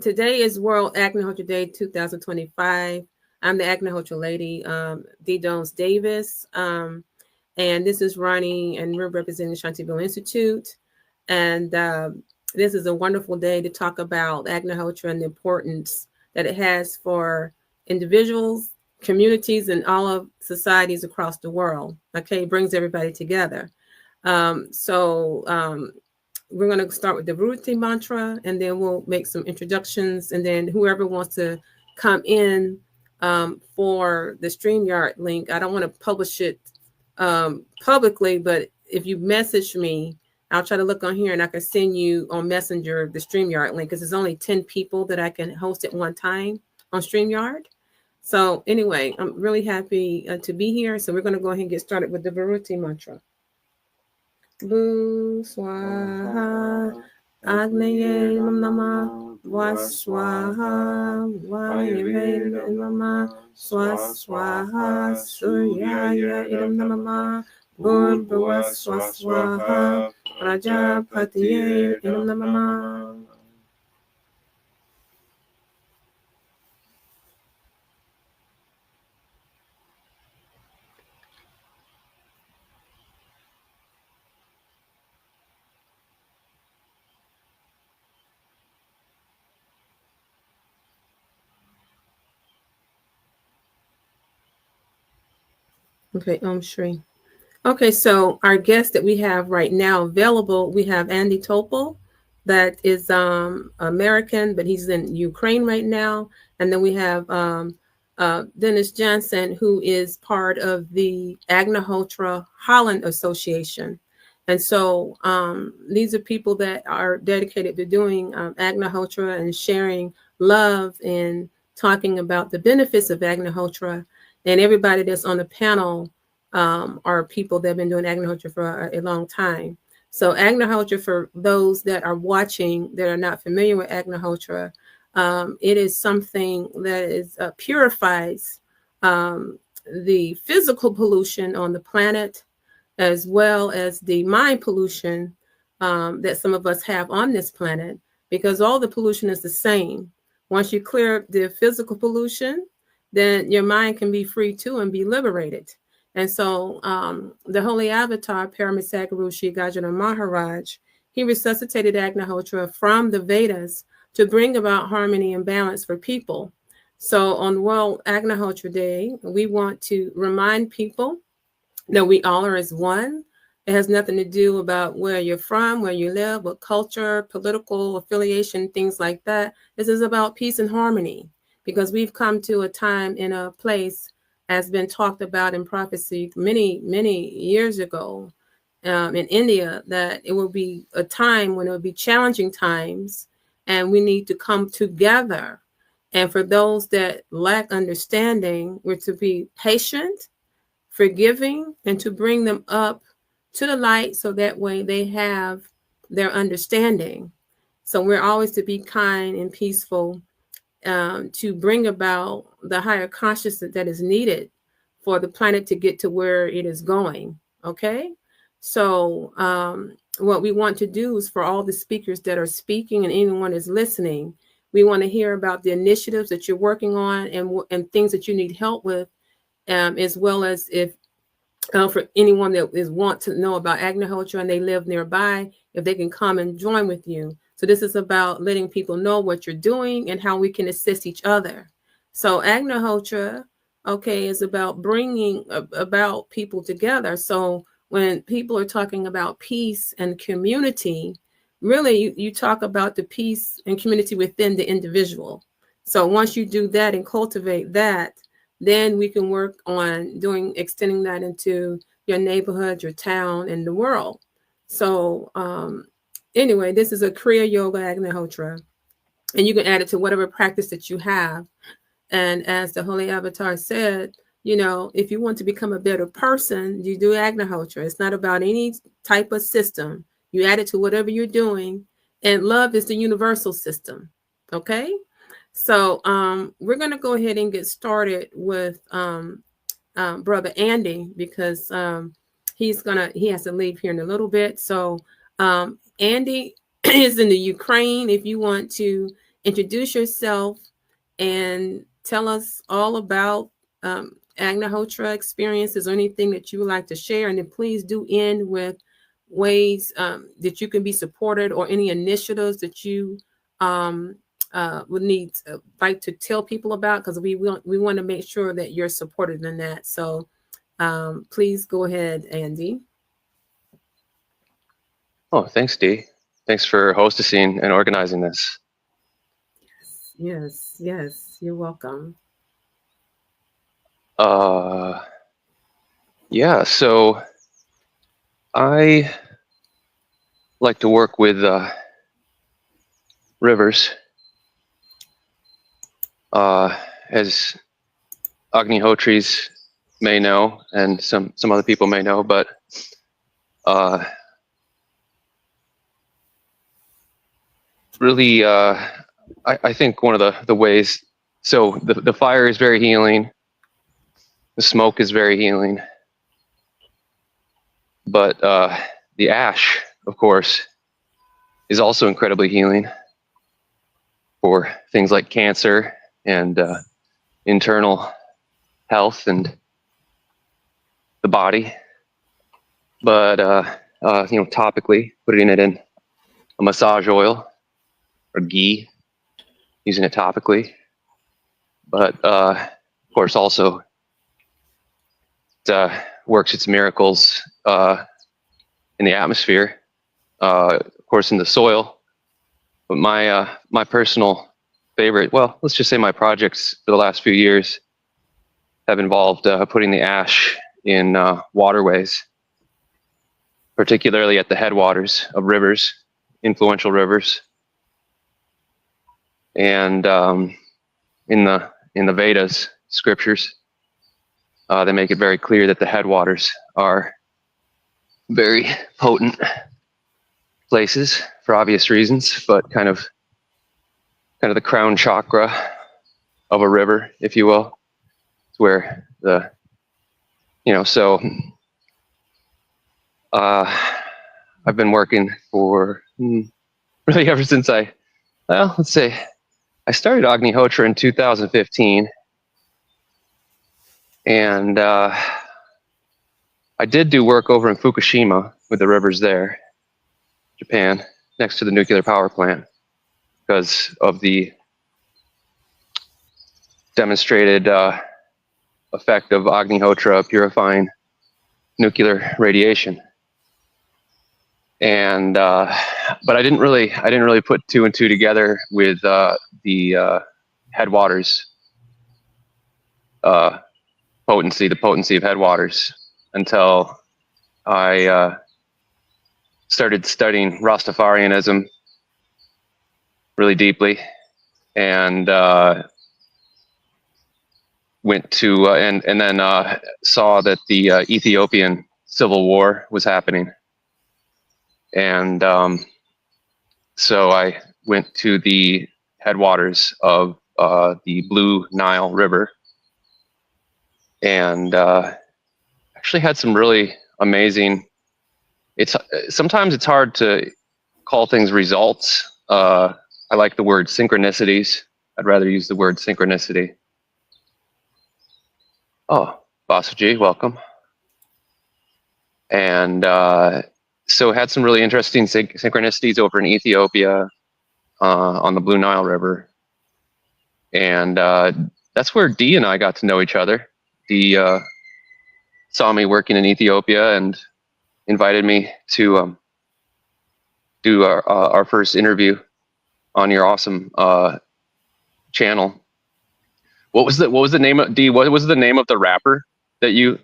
Today is World Agnihotra Day 2025. I'm the Agnihotra lady, D. Doanes Davis. And this is Roni, and we're representing the Shanti Institute. And this is a wonderful day to talk about Agnihotra and the importance that it has for individuals, communities, and all of societies across the world. Okay, it brings everybody together. We're going to start with the Vruti mantra, and then we'll make some introductions, and then whoever wants to come in for the StreamYard link, I don't want to publish it publicly, but if you message me, I'll try to look on here and I can send you on Messenger the StreamYard link, because there's only 10 people that I can host at one time on StreamYard. So anyway, I'm really happy to be here. So we're going to go ahead and get started with the Vruti mantra. Bu swaha Agnaye Nama Vaswaha Vayave Nama Swaswaha Suryaya Idam Nama Bhurva Swaswaha Prajapatiye Idam Nama. Okay, Shri. Okay, so our guest that we have right now available, we have Andy Topel, that is American, but he's in Ukraine right now. And then we have Dennis Jansen, who is part of the Agnihotra Holland Association. And so these are people that are dedicated to doing Agnihotra and sharing love and talking about the benefits of Agnihotra. And everybody that's on the panel are people that have been doing Agnihotra for a long time. So Agnihotra, for those that are watching that are not familiar with Agnihotra, it is something that is purifies the physical pollution on the planet, as well as the mind pollution that some of us have on this planet, because all the pollution is the same. Once you clear the physical pollution, then your mind can be free too and be liberated. And so the Holy Avatar, Paramasaguru Shri Gajana Maharaj, he resuscitated Agnihotra from the Vedas to bring about harmony and balance for people. So on World Agnihotra Day, we want to remind people that we all are as one. It has nothing to do about where you're from, where you live, what culture, political affiliation, things like that. This is about peace and harmony, because we've come to a time in a place, as been talked about in prophecy many, many years ago in India, that it will be a time when it will be challenging times, and we need to come together. And for those that lack understanding, we're to be patient, forgiving, and to bring them up to the light, so that way they have their understanding. So we're always to be kind and peaceful, to bring about the higher consciousness that is needed for the planet to get to where it is going. Okay, so what we want to do is, for all the speakers that are speaking and anyone is listening, we want to hear about the initiatives that you're working on and things that you need help with, as well as if for anyone that want to know about Agnihotra and they live nearby, if they can come and join with you. So this is about letting people know what you're doing and how we can assist each other. So Agnihotra, okay, is about bringing about people together. So when people are talking about peace and community, really you talk about the peace and community within the individual. So once you do that and cultivate that, then we can work on extending that into your neighborhood, your town, and the world. So anyway, this is a Kriya Yoga Agnihotra, and you can add it to whatever practice that you have. And as the Holy Avatar said, if you want to become a better person, you do Agnihotra. It's not about any type of system. You add it to whatever you're doing, and love is the universal system. Okay? So we're going to go ahead and get started with Brother Andy, because he has to leave here in a little bit. So Andy is in the Ukraine. If you want to introduce yourself and tell us all about Agnihotra experiences or anything that you would like to share. And then please do end with ways that you can be supported or any initiatives that you would need like to tell people about, because we want to make sure that you're supported in that. So please go ahead, Andy. Oh, thanks, Dee. Thanks for hosting and organizing this. Yes, yes, you're welcome. Yeah, so I like to work with rivers, as Agnihotris may know, and some other people may know, but really, I think one of the ways, so the fire is very healing, the smoke is very healing, but the ash, of course, is also incredibly healing for things like cancer and internal health and the body. But topically, putting it in a massage oil or ghee, using it topically. But of course, also it works its miracles in the atmosphere, of course, in the soil. But my personal favorite, well, let's just say my projects for the last few years have involved putting the ash in waterways, particularly at the headwaters of rivers, influential rivers. And in the Vedas scriptures, they make it very clear that the headwaters are very potent places for obvious reasons, but kind of the crown chakra of a river, if you will. It's where so I've been working for really ever since let's say I started Agnihotra in 2015, and I did do work over in Fukushima with the rivers there, Japan, next to the nuclear power plant, because of the demonstrated effect of Agnihotra purifying nuclear radiation. And but I didn't really put two and two together with the headwaters potency, the potency of headwaters, until I started studying Rastafarianism really deeply, and went to and then saw that the Ethiopian civil war was happening. And so I went to the headwaters of the Blue Nile River, and actually had some really amazing. Sometimes it's hard to call things results. I like the word synchronicities. I'd rather use the word synchronicity. Oh, Basaji, welcome. And so had some really interesting synchronicities over in Ethiopia on the Blue Nile River. And that's where Dee and I got to know each other. Dee saw me working in Ethiopia and invited me to do our first interview on your awesome channel. What was the name of Dee? What was the name of the rapper that you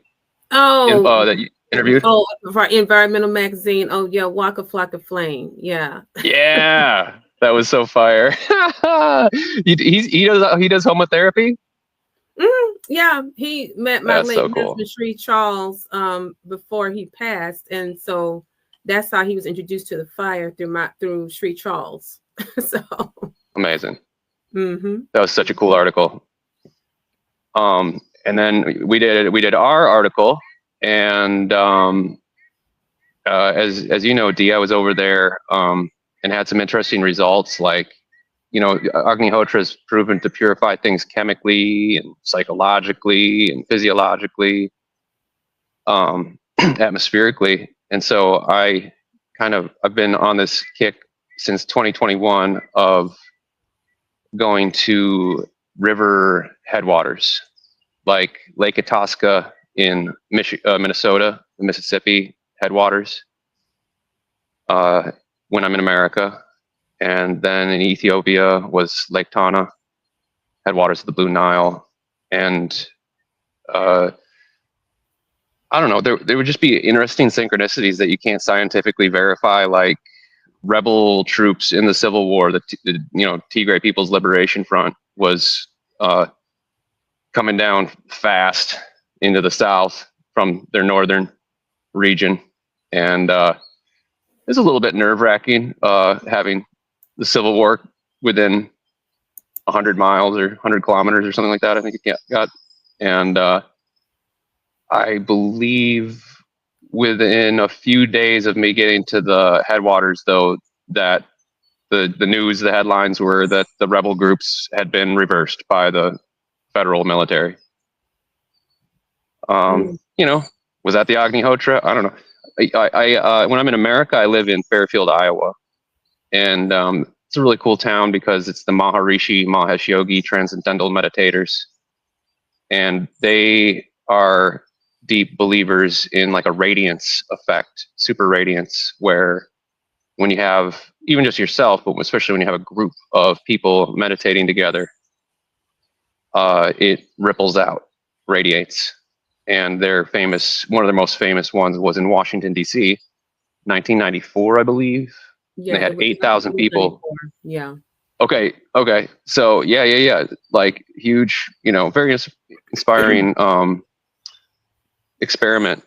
that you interviewed? Oh, Environmental Magazine. Oh yeah, Waka Flocka Flame. Yeah. Yeah, that was so fire. he does homotherapy. Yeah, he met my late so cool. husband Sri Charles before he passed, and so that's how he was introduced to the fire through Sri Charles. So amazing. Mm-hmm. That was such a cool article. And then we did our article, and as you know, Dee, I was over there and had some interesting results. Like Agnihotra has proven to purify things chemically and psychologically and physiologically, atmospherically. And so I've been on this kick since 2021 of going to river headwaters, like Lake Itasca in Minnesota, the Mississippi headwaters, when I'm in America. And then in Ethiopia was Lake Tana, headwaters of the Blue Nile. And I don't know, there would just be interesting synchronicities that you can't scientifically verify, like rebel troops in the Civil War, the Tigray People's Liberation Front was coming down fast into the south from their northern region. And it's a little bit nerve-wracking having the Civil War within 100 miles or 100 kilometers or something like that, I think it got. And I believe within a few days of me getting to the headwaters, though, that the news, the headlines were that the rebel groups had been reversed by the federal military. Was that the Agnihotra? I don't know. I when I'm in America, I live in Fairfield, Iowa, and it's a really cool town because it's the Maharishi Mahesh Yogi Transcendental Meditators, and they are deep believers in like a radiance effect, super radiance, where when you have even just yourself, but especially when you have a group of people meditating together, it ripples out, radiates. And one of their most famous ones was in Washington, D.C., 1994, I believe. Yeah, they had 8,000 people. Yeah. Okay. So yeah. Like huge, very inspiring experiment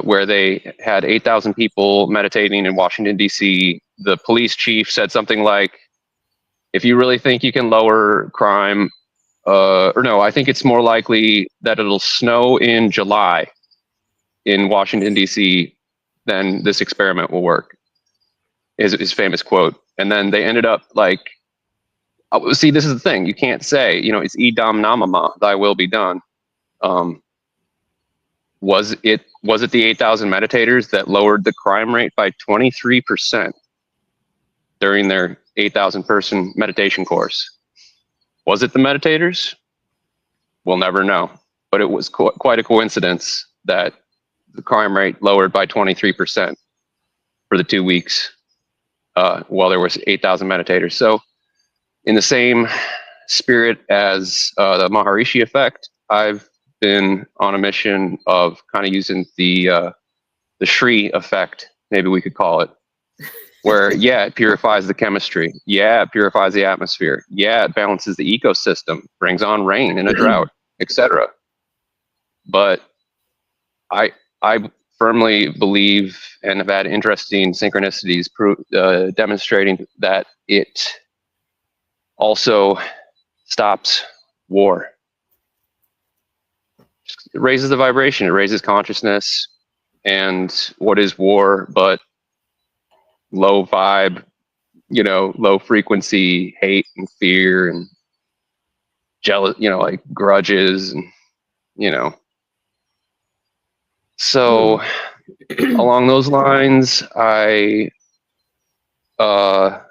where they had 8,000 people meditating in Washington, D.C. The police chief said something like, if you really think you can lower crime, or no, I think it's more likely that it'll snow in July in Washington, D.C., then this experiment will work, is his famous quote. And then they ended up like, see, this is the thing. You can't say, it's idam namama, thy will be done. Was it the 8,000 meditators that lowered the crime rate by 23% during their 8,000 person meditation course? Was it the meditators? We'll never know. But it was quite a coincidence that the crime rate lowered by 23% for the 2 weeks while there was 8,000 meditators. So in the same spirit as the Maharishi effect, I've been on a mission of kind of using the Shri effect, maybe we could call it, where it purifies the chemistry, it purifies the atmosphere, it balances the ecosystem, brings on rain in a drought, etc. But I firmly believe and have had interesting synchronicities demonstrating that it also stops war. It raises the vibration, it raises consciousness, and what is war but low vibe, low frequency hate and fear and jealous, like grudges and, So along those lines, I have,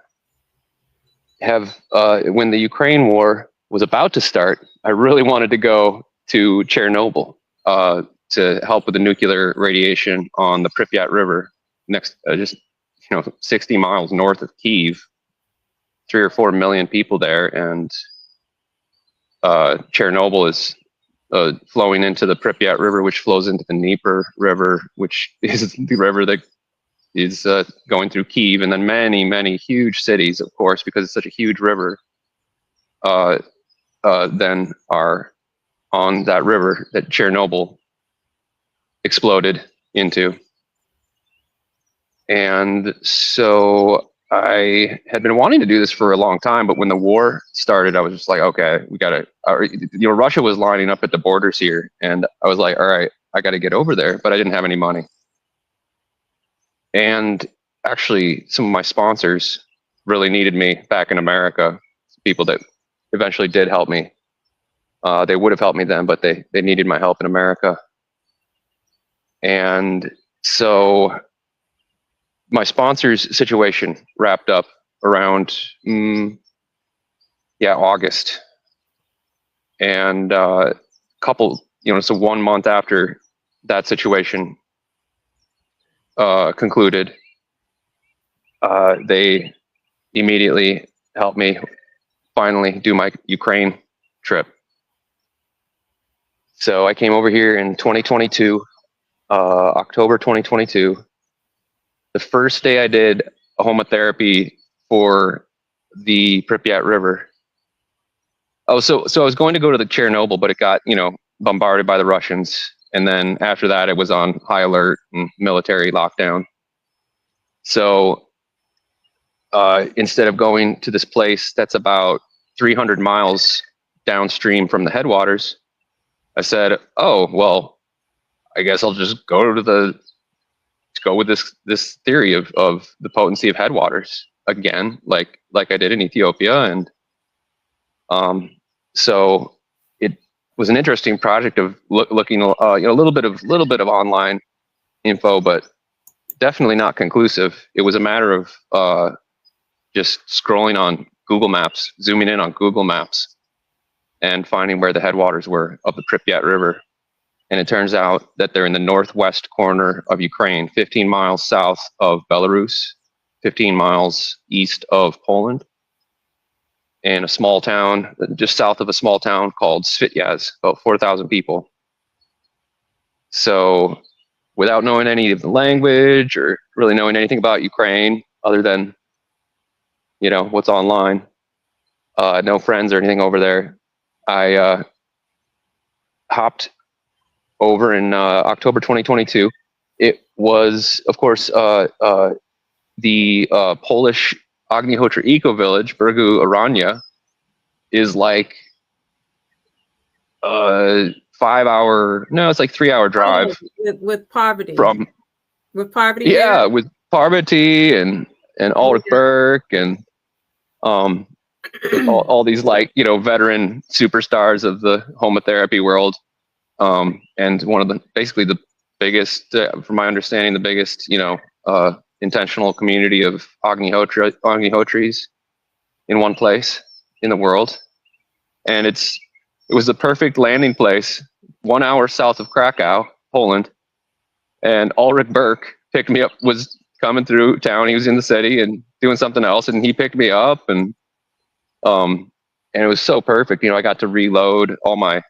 when the Ukraine war was about to start, I really wanted to go to Chernobyl to help with the nuclear radiation on the Pripyat River, next, just 60 miles north of Kyiv, 3 or 4 million people there, and Chernobyl is flowing into the Pripyat River, which flows into the Dnieper River, which is the river that is going through Kyiv, and then many, many huge cities, of course, because it's such a huge river, then are on that river that Chernobyl exploded into. And so I had been wanting to do this for a long time, but when the war started, I was just like, okay, we gotta, Russia was lining up at the borders here, and I was like, all right, I gotta get over there, but I didn't have any money. And actually, some of my sponsors really needed me back in America. People that eventually did help me. They would have helped me then, but they needed my help in America. And so my sponsor's situation wrapped up around, August. And so 1 month after that situation concluded, they immediately helped me finally do my Ukraine trip. So I came over here in 2022, October 2022. The first day I did a Homa therapy for the Pripyat River. Oh, so I was going to go to the Chernobyl, but it got, bombarded by the Russians. And then after that, it was on high alert and military lockdown. So instead of going to this place that's about 300 miles downstream from the headwaters, I said, oh, well, I guess I'll just go with this theory of the potency of headwaters again, like I did in Ethiopia. And so it was an interesting project of looking, a little bit of online info, but definitely not conclusive. It was a matter of just scrolling on Google Maps, zooming in on Google Maps, and finding where the headwaters were of the Pripyat River. And it turns out that they're in the northwest corner of Ukraine, 15 miles south of Belarus, 15 miles east of Poland, in a small town, just south of a small town called Svityaz, about 4,000 people. So without knowing any of the language or really knowing anything about Ukraine, other than, what's online, no friends or anything over there, I hopped over in October 2022. It was, of course, the Polish Agnihotra eco-village, Bergu Aranya, is like a 3-hour drive. With poverty. With poverty. Yeah, there? with Parvati and Ulrich Burke and all these veteran superstars of the Homa therapy world. And one of the biggest, from my understanding, the biggest, intentional community of Agnihotris in one place in the world. And it was the perfect landing place, 1 hour south of Krakow, Poland. And Ulrich Burke picked me up, was coming through town. He was in the city and doing something else, and he picked me up, and it was so perfect. I got to reload all my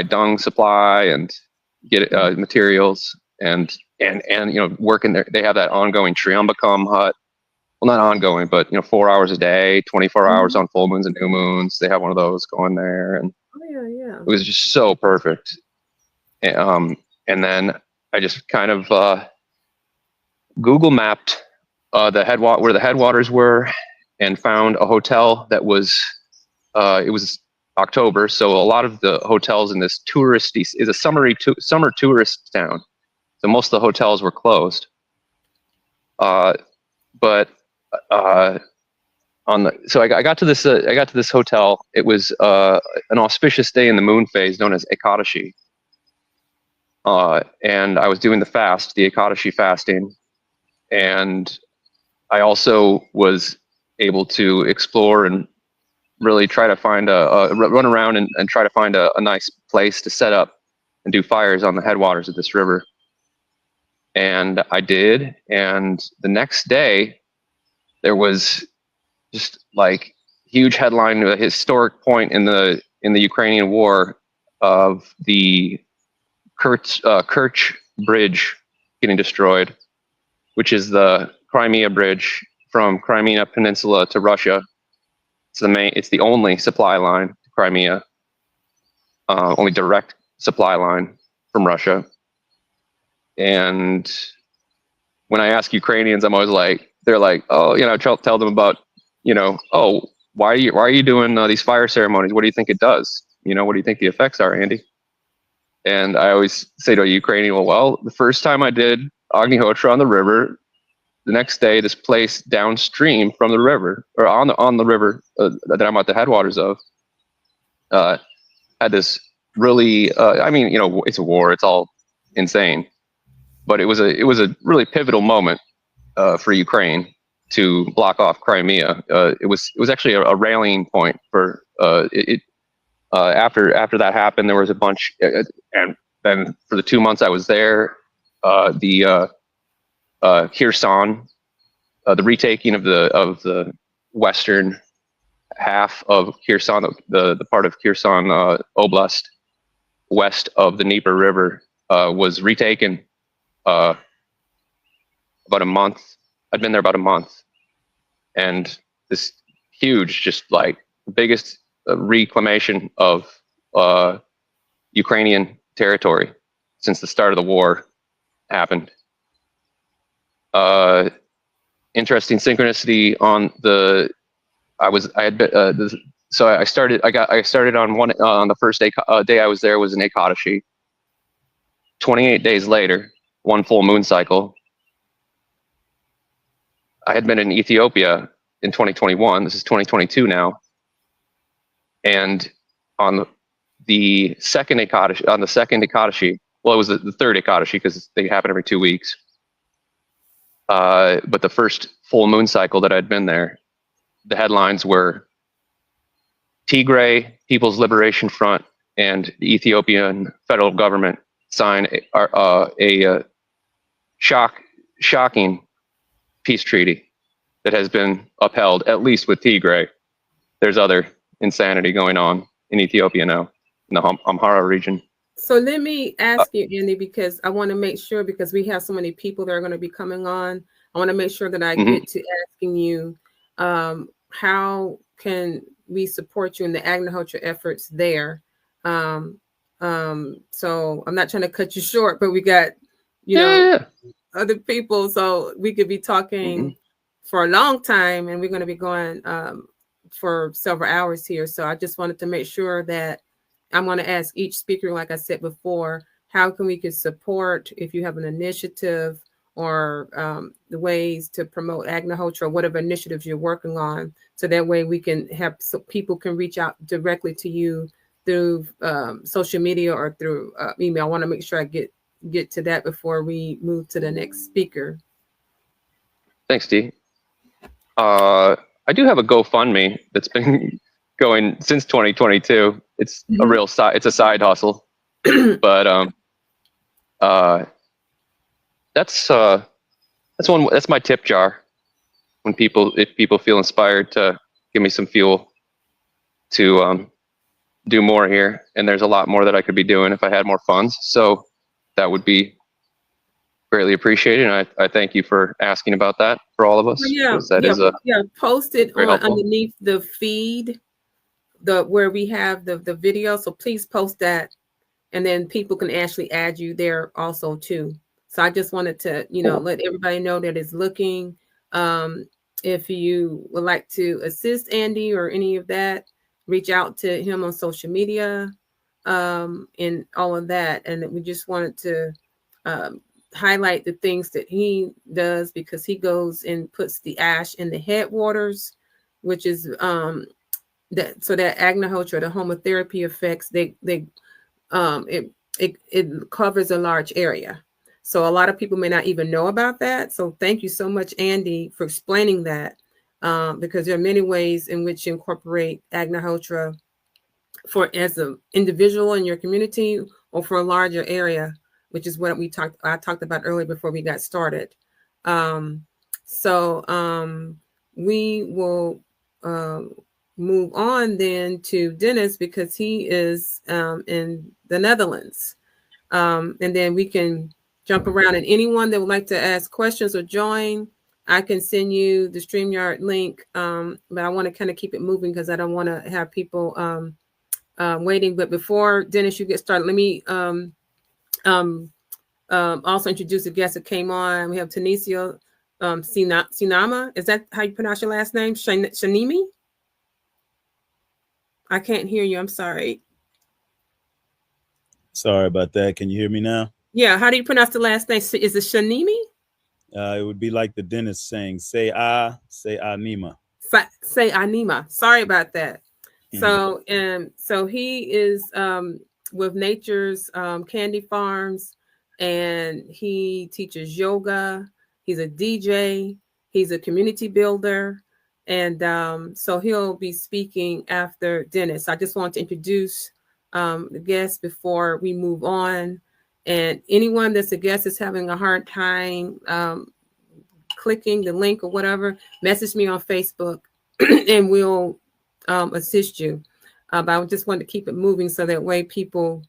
dung supply and get materials and work in there. They have that ongoing Triambakam hut. Well, not ongoing, but 4 hours a day, 24 hours on full moons and new moons. They have one of those going there, and it was just so perfect. And then I just kind of Google mapped where the headwaters were, and found a hotel that was it was October, so a lot of the hotels in this touristy is a summer tourist town. So most of the hotels were closed. But I got to this hotel. It was an auspicious day in the moon phase known as Ekadashi. And I was doing the Ekadashi fasting, and I also was able to explore and really try to find run around and try to find a nice place to set up and do fires on the headwaters of this river. And I did. And the next day, there was just like huge headline, a historic point in the Ukrainian war of the Kerch Bridge getting destroyed, which is the Crimea Bridge from Crimea Peninsula to Russia. It's the only supply line to Crimea, only direct supply line from Russia. And when I ask Ukrainians, I'm always like, they're like, oh, tell them about, oh, why are you doing these fire ceremonies? What do you think it does? What do you think the effects are, Andy? And I always say to a Ukrainian, well, the first time I did Agnihotra on the river, the next day, this place downstream from the river, or on the river that I'm at the headwaters of, had this really, I mean, you know, it's a war, it's all insane, but it was a really pivotal moment for Ukraine to block off Crimea. It was actually a rallying point for after that happened. There was a bunch, and then for the 2 months I was there, the Kherson, the retaking of the western half of Kherson, the part of Kherson Oblast west of the Dnieper River, was retaken about a month. I'd been there about a month, and this huge, just like the biggest reclamation of Ukrainian territory since the start of the war happened. Interesting synchronicity on the. So I started on the first day I was there was an Ekadashi. 28 days later, one full moon cycle, I had been in Ethiopia in 2021. This is 2022 now. And on the second Ekadashi, well, it was the third Ekadashi because they happen every 2 weeks. But the first full moon cycle that I'd been there, the headlines were Tigray People's Liberation Front and the Ethiopian federal government sign a shocking peace treaty that has been upheld, at least with Tigray. There's other insanity going on in Ethiopia now, in the Amhara region. So let me ask you, Andy, because I want to make sure, because we have so many people that are going to be coming on, I want to make sure that I get to asking you, how can we support you in the Agnihotra efforts there? So I'm not trying to cut you short, but we got, other people, so we could be talking for a long time, and we're going to be going for several hours here. So I just wanted to make sure that I'm going to ask each speaker, like I said before, how can we could support if you have an initiative or the ways to promote Agnihotra, whatever initiatives you're working on, so that way we can have, so people can reach out directly to you through social media or through email. I want to make sure I get to that before we move to the next speaker. Thanks, Dee. I do have a GoFundMe that's been going since 2022. It's a real it's a side hustle, but that's my tip jar. When if people feel inspired to give me some fuel to do more here, and there's a lot more that I could be doing if I had more funds. So that would be greatly appreciated. And I thank you for asking about that for all of us. Post it underneath the feed, where we have the video. So please post that, and then people can actually add you there also too. So I just wanted to, let everybody know that it's looking. If you would like to assist Andy or any of that, reach out to him on social media, and all of that. And we just wanted to highlight the things that he does, because he goes and puts the ash in the headwaters, which is that Agnihotra, the homotherapy effects, it covers a large area. So a lot of people may not even know about that. So thank you so much, Andy, for explaining that, because there are many ways in which you incorporate Agnihotra as an individual in your community or for a larger area, which is what I talked about earlier before we got started. We will move on then to Dennis, because he is in the Netherlands. And then we can jump around, and anyone that would like to ask questions or join, I can send you the StreamYard link. But I want to kind of keep it moving because I don't want to have people waiting. But before, Dennis, you get started, let me also introduce the guest that came on. We have Tenisio Seanima. Is that how you pronounce your last name? Shanimi? I can't hear you. I'm sorry. Sorry about that. Can you hear me now? Yeah. How do you pronounce the last name? Is it Shanimi? It would be like the dentist saying, say Anima. Say Anima. Sorry about that. Mhm. So he is with Nature's Candy Farms, and he teaches yoga. He's a DJ. He's a community builder, and so he'll be speaking after Dennis. I just want to introduce the guest before we move on. And anyone that's a guest is having a hard time clicking the link or whatever, message me on Facebook and we'll assist you. But I just want to keep it moving so that way people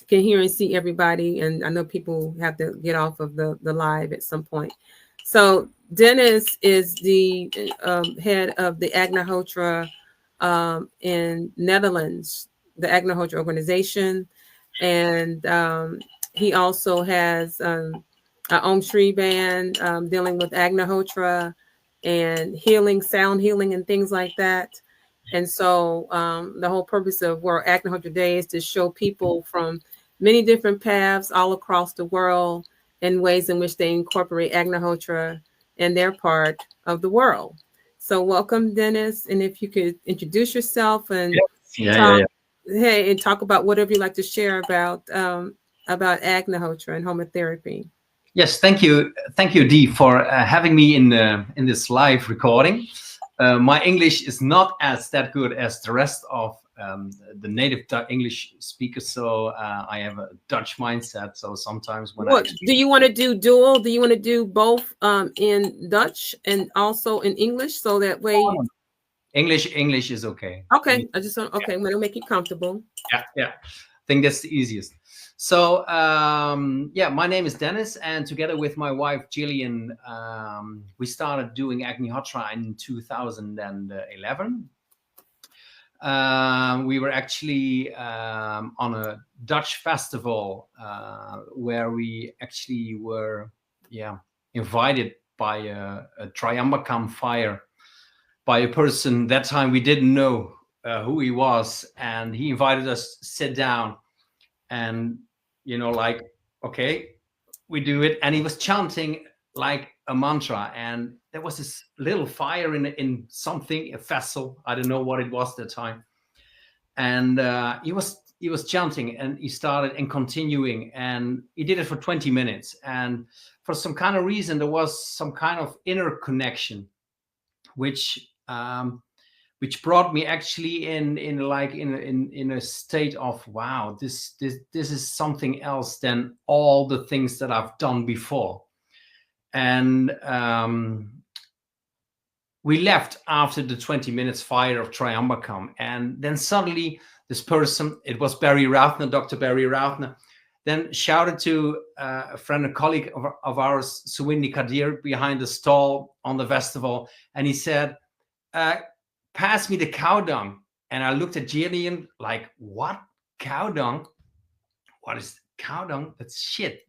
can hear and see everybody. And I know people have to get off of the live at some point. So Dennis is the head of the Agnihotra in Netherlands, the Agnihotra organization. And he also has Om Shri band dealing with Agnihotra and healing, sound healing, and things like that. And so the whole purpose of World Agnihotra Day is to show people from many different paths all across the world and ways in which they incorporate Agnihotra in their part of the world. So welcome, Dennis. And if you could introduce yourself and talk about whatever you'd like to share about Agnihotra and homotherapy. Yes, thank you, Dee, for having me in this live recording. My English is not that good as the rest of the native English speakers, so I have a Dutch mindset. So sometimes when do you want to do dual? Do you want to do both in Dutch and also in English, so that way? English is okay. Okay, I just want I'm gonna make you comfortable. Yeah. I think that's the easiest. So my name is Dennis, and together with my wife Gillian, we started doing Agnihotra in 2011. We were actually on a Dutch festival where we actually were invited by a Triambakam fire by a person. That time we didn't know who he was, and he invited us to sit down and okay, we do it. And he was chanting like a mantra, and there was this little fire in something, a vessel, I don't know what it was at the time, and he was chanting, and he started and continuing, and he did it for 20 minutes, and for some kind of reason there was some kind of inner connection which brought me actually in a state of, wow, this is something else than all the things that I've done before. And we left after the 20 minutes fire of Triambakam, and then suddenly this person, it was Barry Rathner, Dr. Barry Rathner, then shouted to a friend, a colleague of ours, Suwindi Kadir, behind the stall on the festival, and he said, pass me the cow dung. And I looked at Cherian like, what? Cow dung? What is cow dung? That's shit,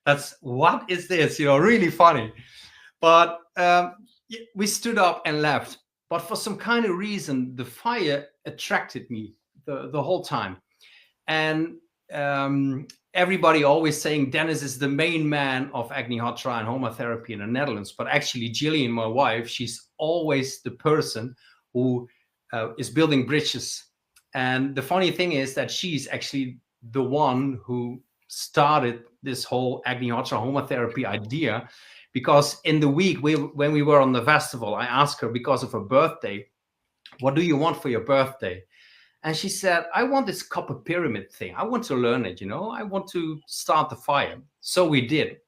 That's, what is this? Really funny. But we stood up and left. But for some kind of reason, the fire attracted me the whole time. And everybody always saying Dennis is the main man of Agnihotra and Homa therapy in the Netherlands. But actually, Gillian, my wife, she's always the person who is building bridges. And the funny thing is that she's actually the one who started this whole Agnihotra Homa therapy idea, because in the week when we were on the festival, I asked her, because of her birthday, what do you want for your birthday? And she said, I want this copper pyramid thing. I want to learn it, I want to start the fire. So we did.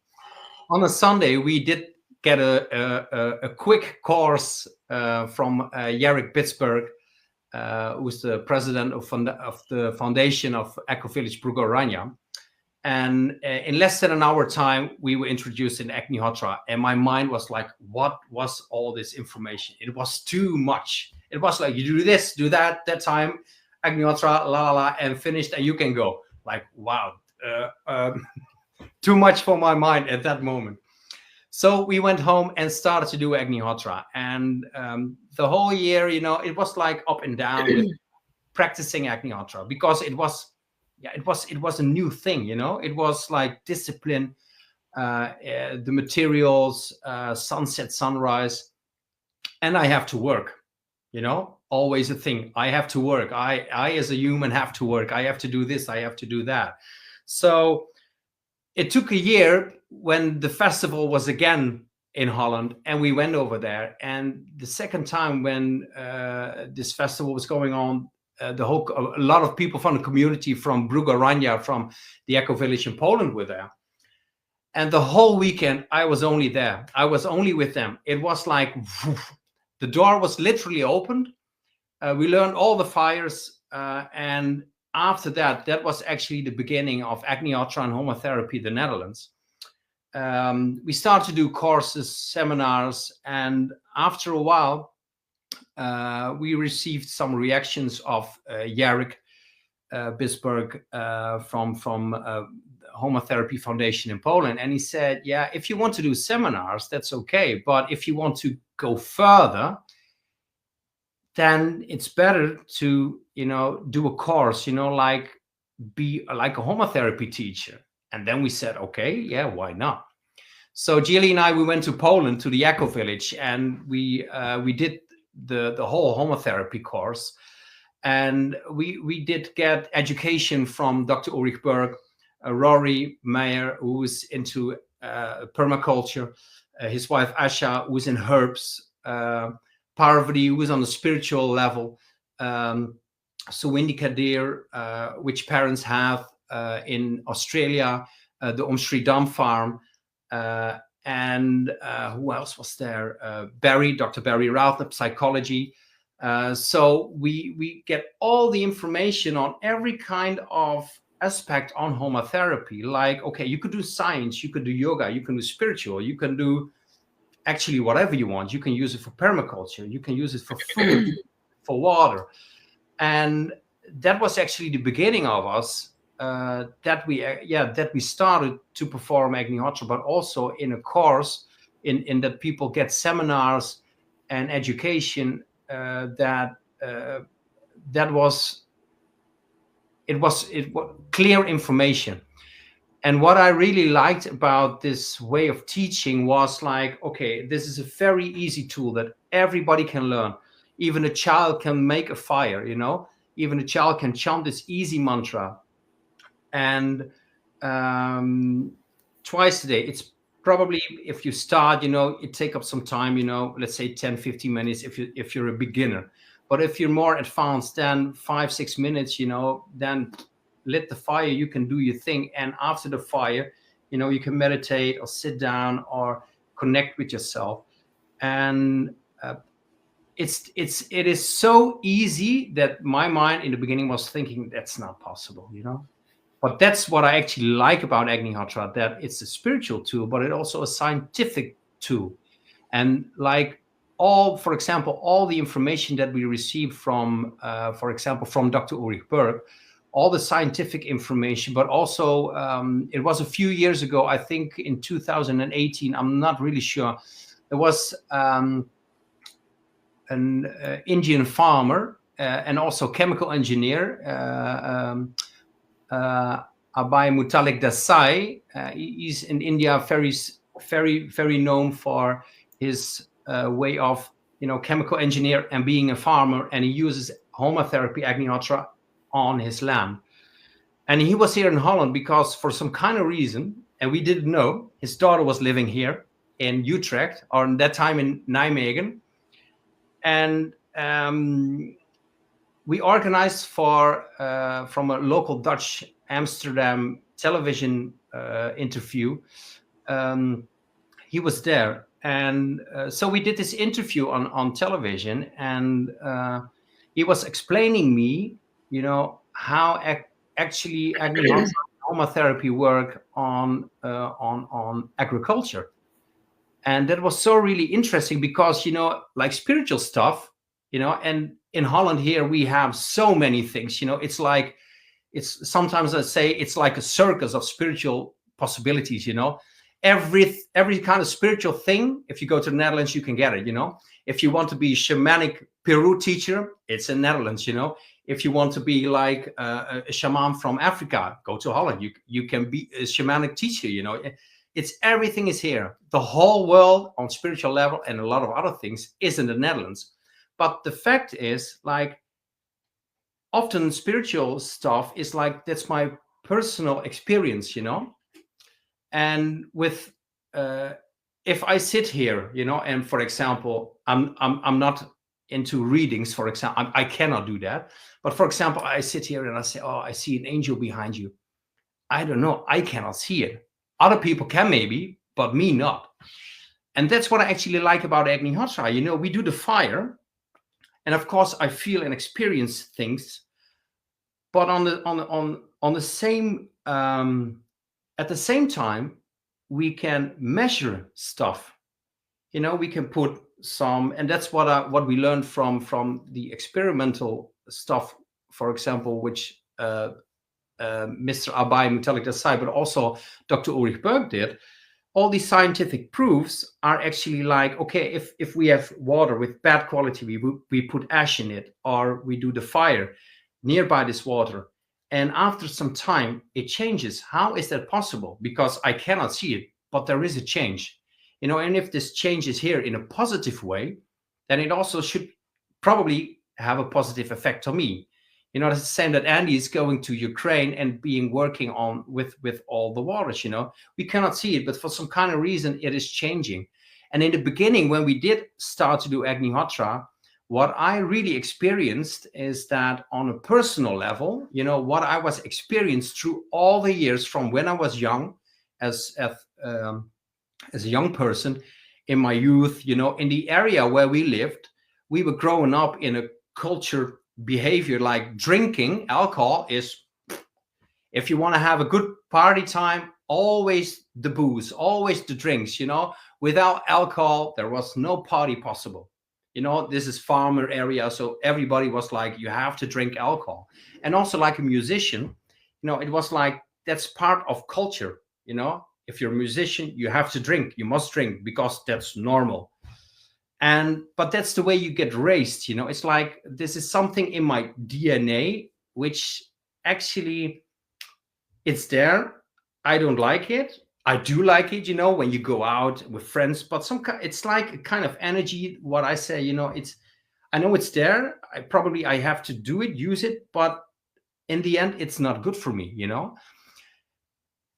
On a Sunday, we did get a quick course from Jarek Pittsburgh, who's the president of the foundation of Eco Village Brugoranja. And in less than an hour time, we were introduced in Agnihotra. And my mind was like, what was all this information? It was too much. It was like, you do this, do that time, Agnihotra, la la la, and finished, and you can go. Like, wow, too much for my mind at that moment. So we went home and started to do Agnihotra, and the whole year, it was like up and down with practicing Agnihotra, because it was a new thing, it was like discipline, the materials, sunset, sunrise, and I have to work. Always a thing. I have to work. I as a human have to work. I have to do this. I have to do that. So it took a year when the festival was again in Holland, and we went over there. And the second time when this festival was going on, a lot of people from the community from Brugorania, from the Eco Village in Poland, were there. And the whole weekend, I was only there. I was only with them. It was like the door was literally opened. We learned all the fires, and after that was actually the beginning of Agnihotra and Homa therapy, the Netherlands. We started to do courses, seminars, and after a while, we received some reactions of Jarek Bisberg from Homa Therapy Foundation in Poland, and he said, "Yeah, if you want to do seminars, that's okay, but if you want to go further, then it's better to, do a course, like be like a Homa therapy teacher." And then we said, okay, yeah, why not? So Gilly and I, we went to Poland, to the Eco Village, and we did the whole Homa therapy course. And we did get education from Dr. Ulrich Berg, Rory Meyer, who was into permaculture, his wife Asha, who was in herbs, Parvati, who was on the spiritual level, Suwindi Kadir, which parents have in Australia, the Sri Dam farm, and who else was there? Dr. Barry Rathner, psychology. So we get all the information on every kind of aspect on Homa therapy. Like, okay, you could do science, you could do yoga, you can do spiritual, you can do actually whatever you want. You can use it for permaculture, you can use it for food, for water. And that was actually the beginning of us, that we started to perform Agnihotra, but also in a course, in that people get seminars and education. That was clear information. And what I really liked about this way of teaching was like, okay, this is a very easy tool that everybody can learn. Even a child can make a fire, even a child can chant this easy mantra. And twice a day, it's probably, if you start, it take up some time, let's say 10, 15 minutes if you're a beginner. But if you're more advanced, then 5-6 minutes, then lit the fire, you can do your thing. And after the fire, you can meditate or sit down or connect with yourself. And it is so easy that my mind in the beginning was thinking that's not possible, But that's what I actually like about Agnihotra, that it's a spiritual tool, but it's also a scientific tool. And like for example, all the information that we received from, for example, from Dr. Ulrich Berg, all the scientific information, but also it was a few years ago, I think in 2018, I'm not really sure, there was an Indian farmer and also chemical engineer, Abhay Mutalik Desai. He's in India, very, very, very known for his way of, chemical engineer and being a farmer, and he uses Homa therapy, Agnihotra, on his land. And he was here in Holland because for some kind of reason, and we didn't know, his daughter was living here in Utrecht, or at that time in Nijmegen. And we organized from a local Dutch Amsterdam television interview. He was there. And so we did this interview on television, and he was explaining me, how actually Agnihotra Homa therapy work on agriculture. And that was so really interesting because, like spiritual stuff, and in Holland here, we have so many things, it's sometimes I say it's like a circus of spiritual possibilities, every kind of spiritual thing. If you go to the Netherlands, you can get it, if you want to be a shamanic Peru teacher, it's in Netherlands, if you want to be like a shaman from Africa, go to Holland. You can be a shamanic teacher, It's everything is here. The whole world on spiritual level and a lot of other things is in the Netherlands. But the fact is, like, often spiritual stuff is like, that's my personal experience, you know. And with if I sit here, you know, and for example, I'm not into readings, for example. I cannot do that. But for example, I sit here and I say, oh, I see an angel behind you. I don't know, I cannot see it. Other people can maybe, but me not. And that's what I actually like about Agnihotra. You know, we do the fire, and of course I feel and experience things, but on the same at the same time, we can measure stuff. You know, we can put some, and that's what we learned from the experimental stuff, for example, which Mr. Abai Metallic Desai, but also Dr. Ulrich Berg did. All these scientific proofs are actually like, okay, if we have water with bad quality, we put ash in it, or we do the fire nearby this water, and after some time it changes. How is that possible? Because I cannot see it, but there is a change, you know. And if this change is here in a positive way, then it also should probably have a positive effect on me. You know, it's the same that Andy is going to Ukraine and working on with all the waters, you know. We cannot see it, but for some kind of reason, it is changing. And in the beginning, when we did start to do Agnihotra, what I really experienced is that on a personal level, you know, what I was experienced through all the years from when I was young, as a young person, in my youth, you know, in the area where we lived, we were growing up in a culture behavior like drinking alcohol is, if you want to have a good party time, always the booze, always the drinks, you know. Without alcohol there was no party possible, you know. This is farmer area, so everybody was like, you have to drink alcohol. And also, like a musician, you know, it was like, that's part of culture, you know. If you're a musician, you have to drink, you must drink, because that's normal. But that's the way you get raised, you know. It's like, this is something in my DNA, which actually, it's there. I don't like it. I do like it, you know, when you go out with friends, but it's like a kind of energy, what I say, you know. I know it's there. I have to do it, use it, but in the end, it's not good for me, you know.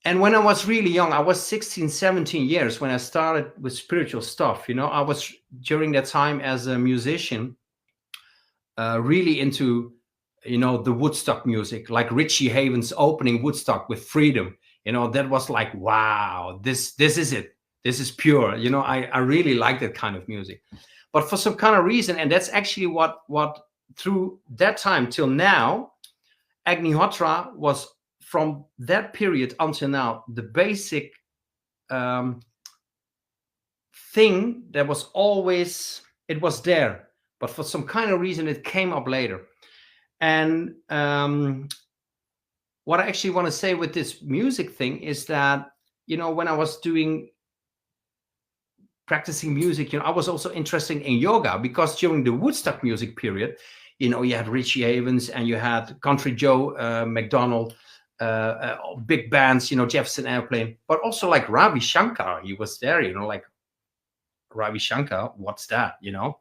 And when I was really young, I was 16, 17 years when I started with spiritual stuff. You know, I was, during that time as a musician, really into, you know, the Woodstock music, like Richie Havens opening Woodstock with Freedom. You know, that was like, wow, this is it. This is pure. You know, I really like that kind of music. But for some kind of reason, and that's actually what through that time till now, Agnihotra was, from that period until now, the basic thing that was always, it was there, but for some kind of reason it came up later. And what I actually want to say with this music thing is that, you know, when I was practicing music, you know, I was also interested in yoga, because during the Woodstock music period, you know, you had Richie Havens and you had Country Joe McDonald, big bands, you know, Jefferson Airplane, but also like Ravi Shankar, he was there, you know, like Ravi Shankar, what's that, you know?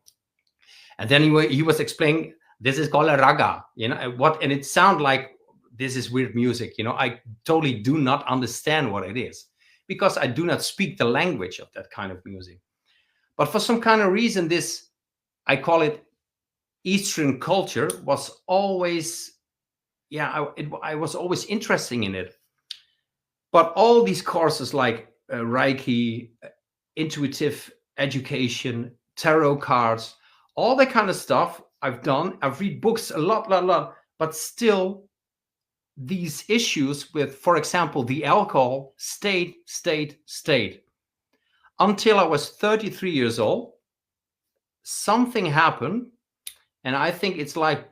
And then he was explaining, this is called a raga, you know, and it sounded like, this is weird music, you know. I totally do not understand what it is, because I do not speak the language of that kind of music. But for some kind of reason, this, I call it Eastern culture, was always, yeah, I was always interested in it. But all these courses like Reiki, intuitive education, tarot cards, all that kind of stuff I've done. I've read books a lot, but still these issues with, for example, the alcohol stayed. Until I was 33 years old, something happened, and I think it's like,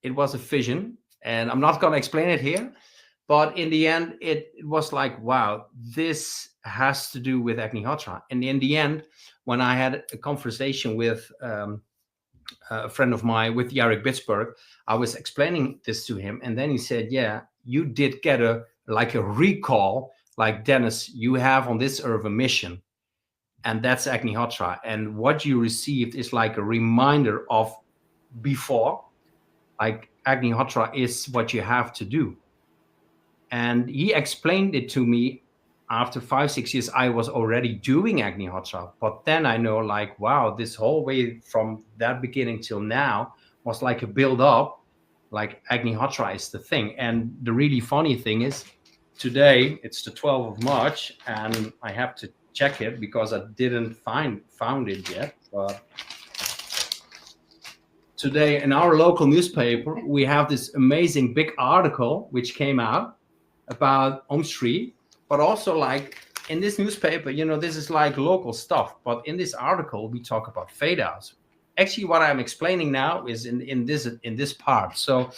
it was a fission. And I'm not going to explain it here, but in the end, it was like, wow, this has to do with Agnihotra. And in the end, when I had a conversation with a friend of mine, with Jarek Bitsberg, I was explaining this to him. And then he said, yeah, you did get a recall, like, Dennis, you have on this earth a mission, and that's Agnihotra. And what you received is like a reminder of before, like Agnihotra is what you have to do. And he explained it to me after 5-6 years. I was already doing Agnihotra, but then I know, like, wow, this whole way from that beginning till now was like a build up, like Agnihotra is the thing. And the really funny thing is, today it's the 12th of March, and I have to check it because I didn't found it yet. But today in our local newspaper, we have this amazing big article which came out about Om Shri, but also, like, in this newspaper, you know, this is like local stuff, but in this article we talk about Vedas. Actually, what I'm explaining now is in this part. So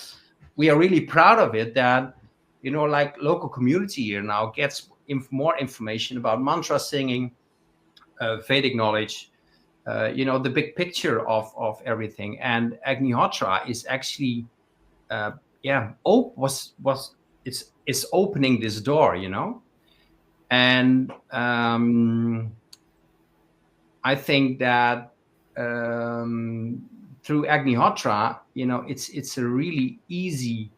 we are really proud of it that, you know, like, local community here now gets more information about mantra singing, Vedic knowledge, you know, the big picture of everything. And Agnihotra is actually, it's opening this door, you know. And I think that through Agnihotra, you know, it's a really easy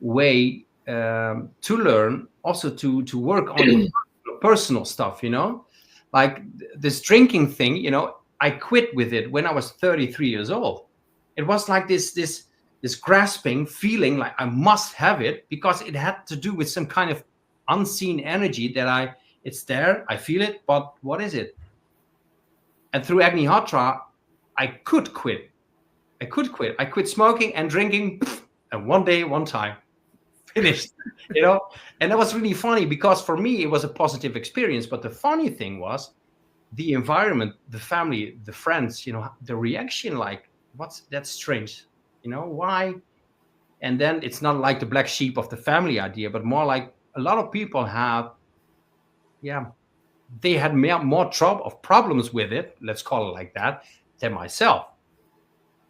way to learn, also to work on your personal stuff, you know. Like this drinking thing, you know, I quit with it when I was 33 years old. It was like this grasping feeling, like I must have it, because it had to do with some kind of unseen energy that it's there, I feel it, but what is it? And through Agnihotra, I could quit. I quit smoking and drinking, and one day, one time, finished, you know. And that was really funny, because for me it was a positive experience. But the funny thing was the environment, the family, the friends, you know, the reaction, like, that's strange, you know, why? And then it's not like the black sheep of the family idea, but more like a lot of people they had more problems with it, let's call it like that, than myself.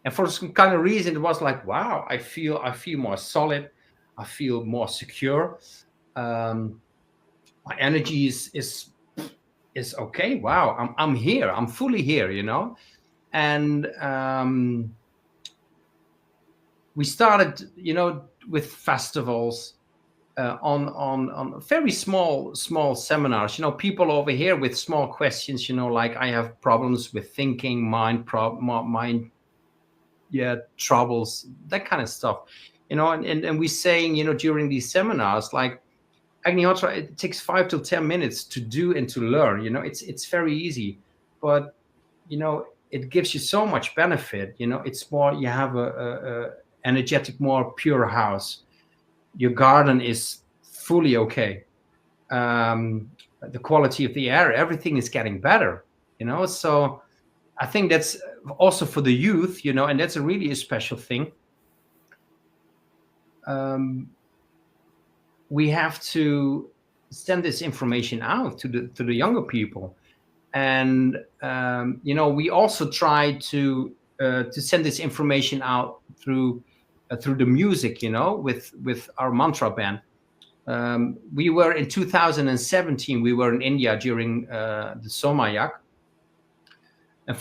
And for some kind of reason, it was like, wow, I feel more solid, I feel more secure. My energy is okay. Wow, I'm here, I'm fully here, you know. And we started, you know, with festivals, on very small seminars, you know, people over here with small questions, you know, like, I have problems with thinking, mind troubles, that kind of stuff, you know. And we're saying, you know, during these seminars, like, Agnihotra, it takes 5 to 10 minutes to do and to learn, you know. It's very easy, but, you know, it gives you so much benefit, you know. It's more, you have a energetic, more pure house. Your garden is fully okay. The quality of the air, everything is getting better, you know. So I think that's also for the youth, you know, and that's a really special thing. We have to send this information out to the younger people, and you know, we also try to send this information out through the music, you know, with our mantra band. We were in 2017. We were in India during the Somayak, and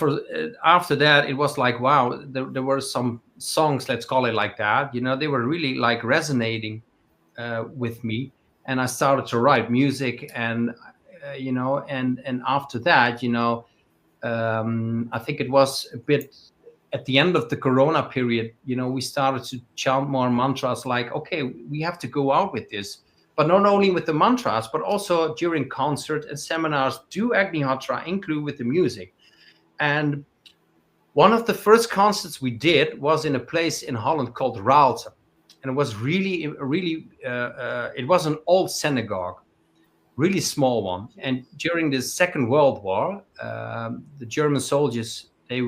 after that, it was like, wow, there were some songs, let's call it like that, you know, they were really like resonating with me, and I started to write music, and you know, and after that, you know, I think it was a bit at the end of the Corona period, you know, we started to chant more mantras, like, okay, we have to go out with this, but not only with the mantras, but also during concert and seminars, do Agnihotra, include with the music. And one of the first concerts we did was in a place in Holland called Rathner. And it was really, it was an old synagogue, really small one. And during the Second World War, the German soldiers, they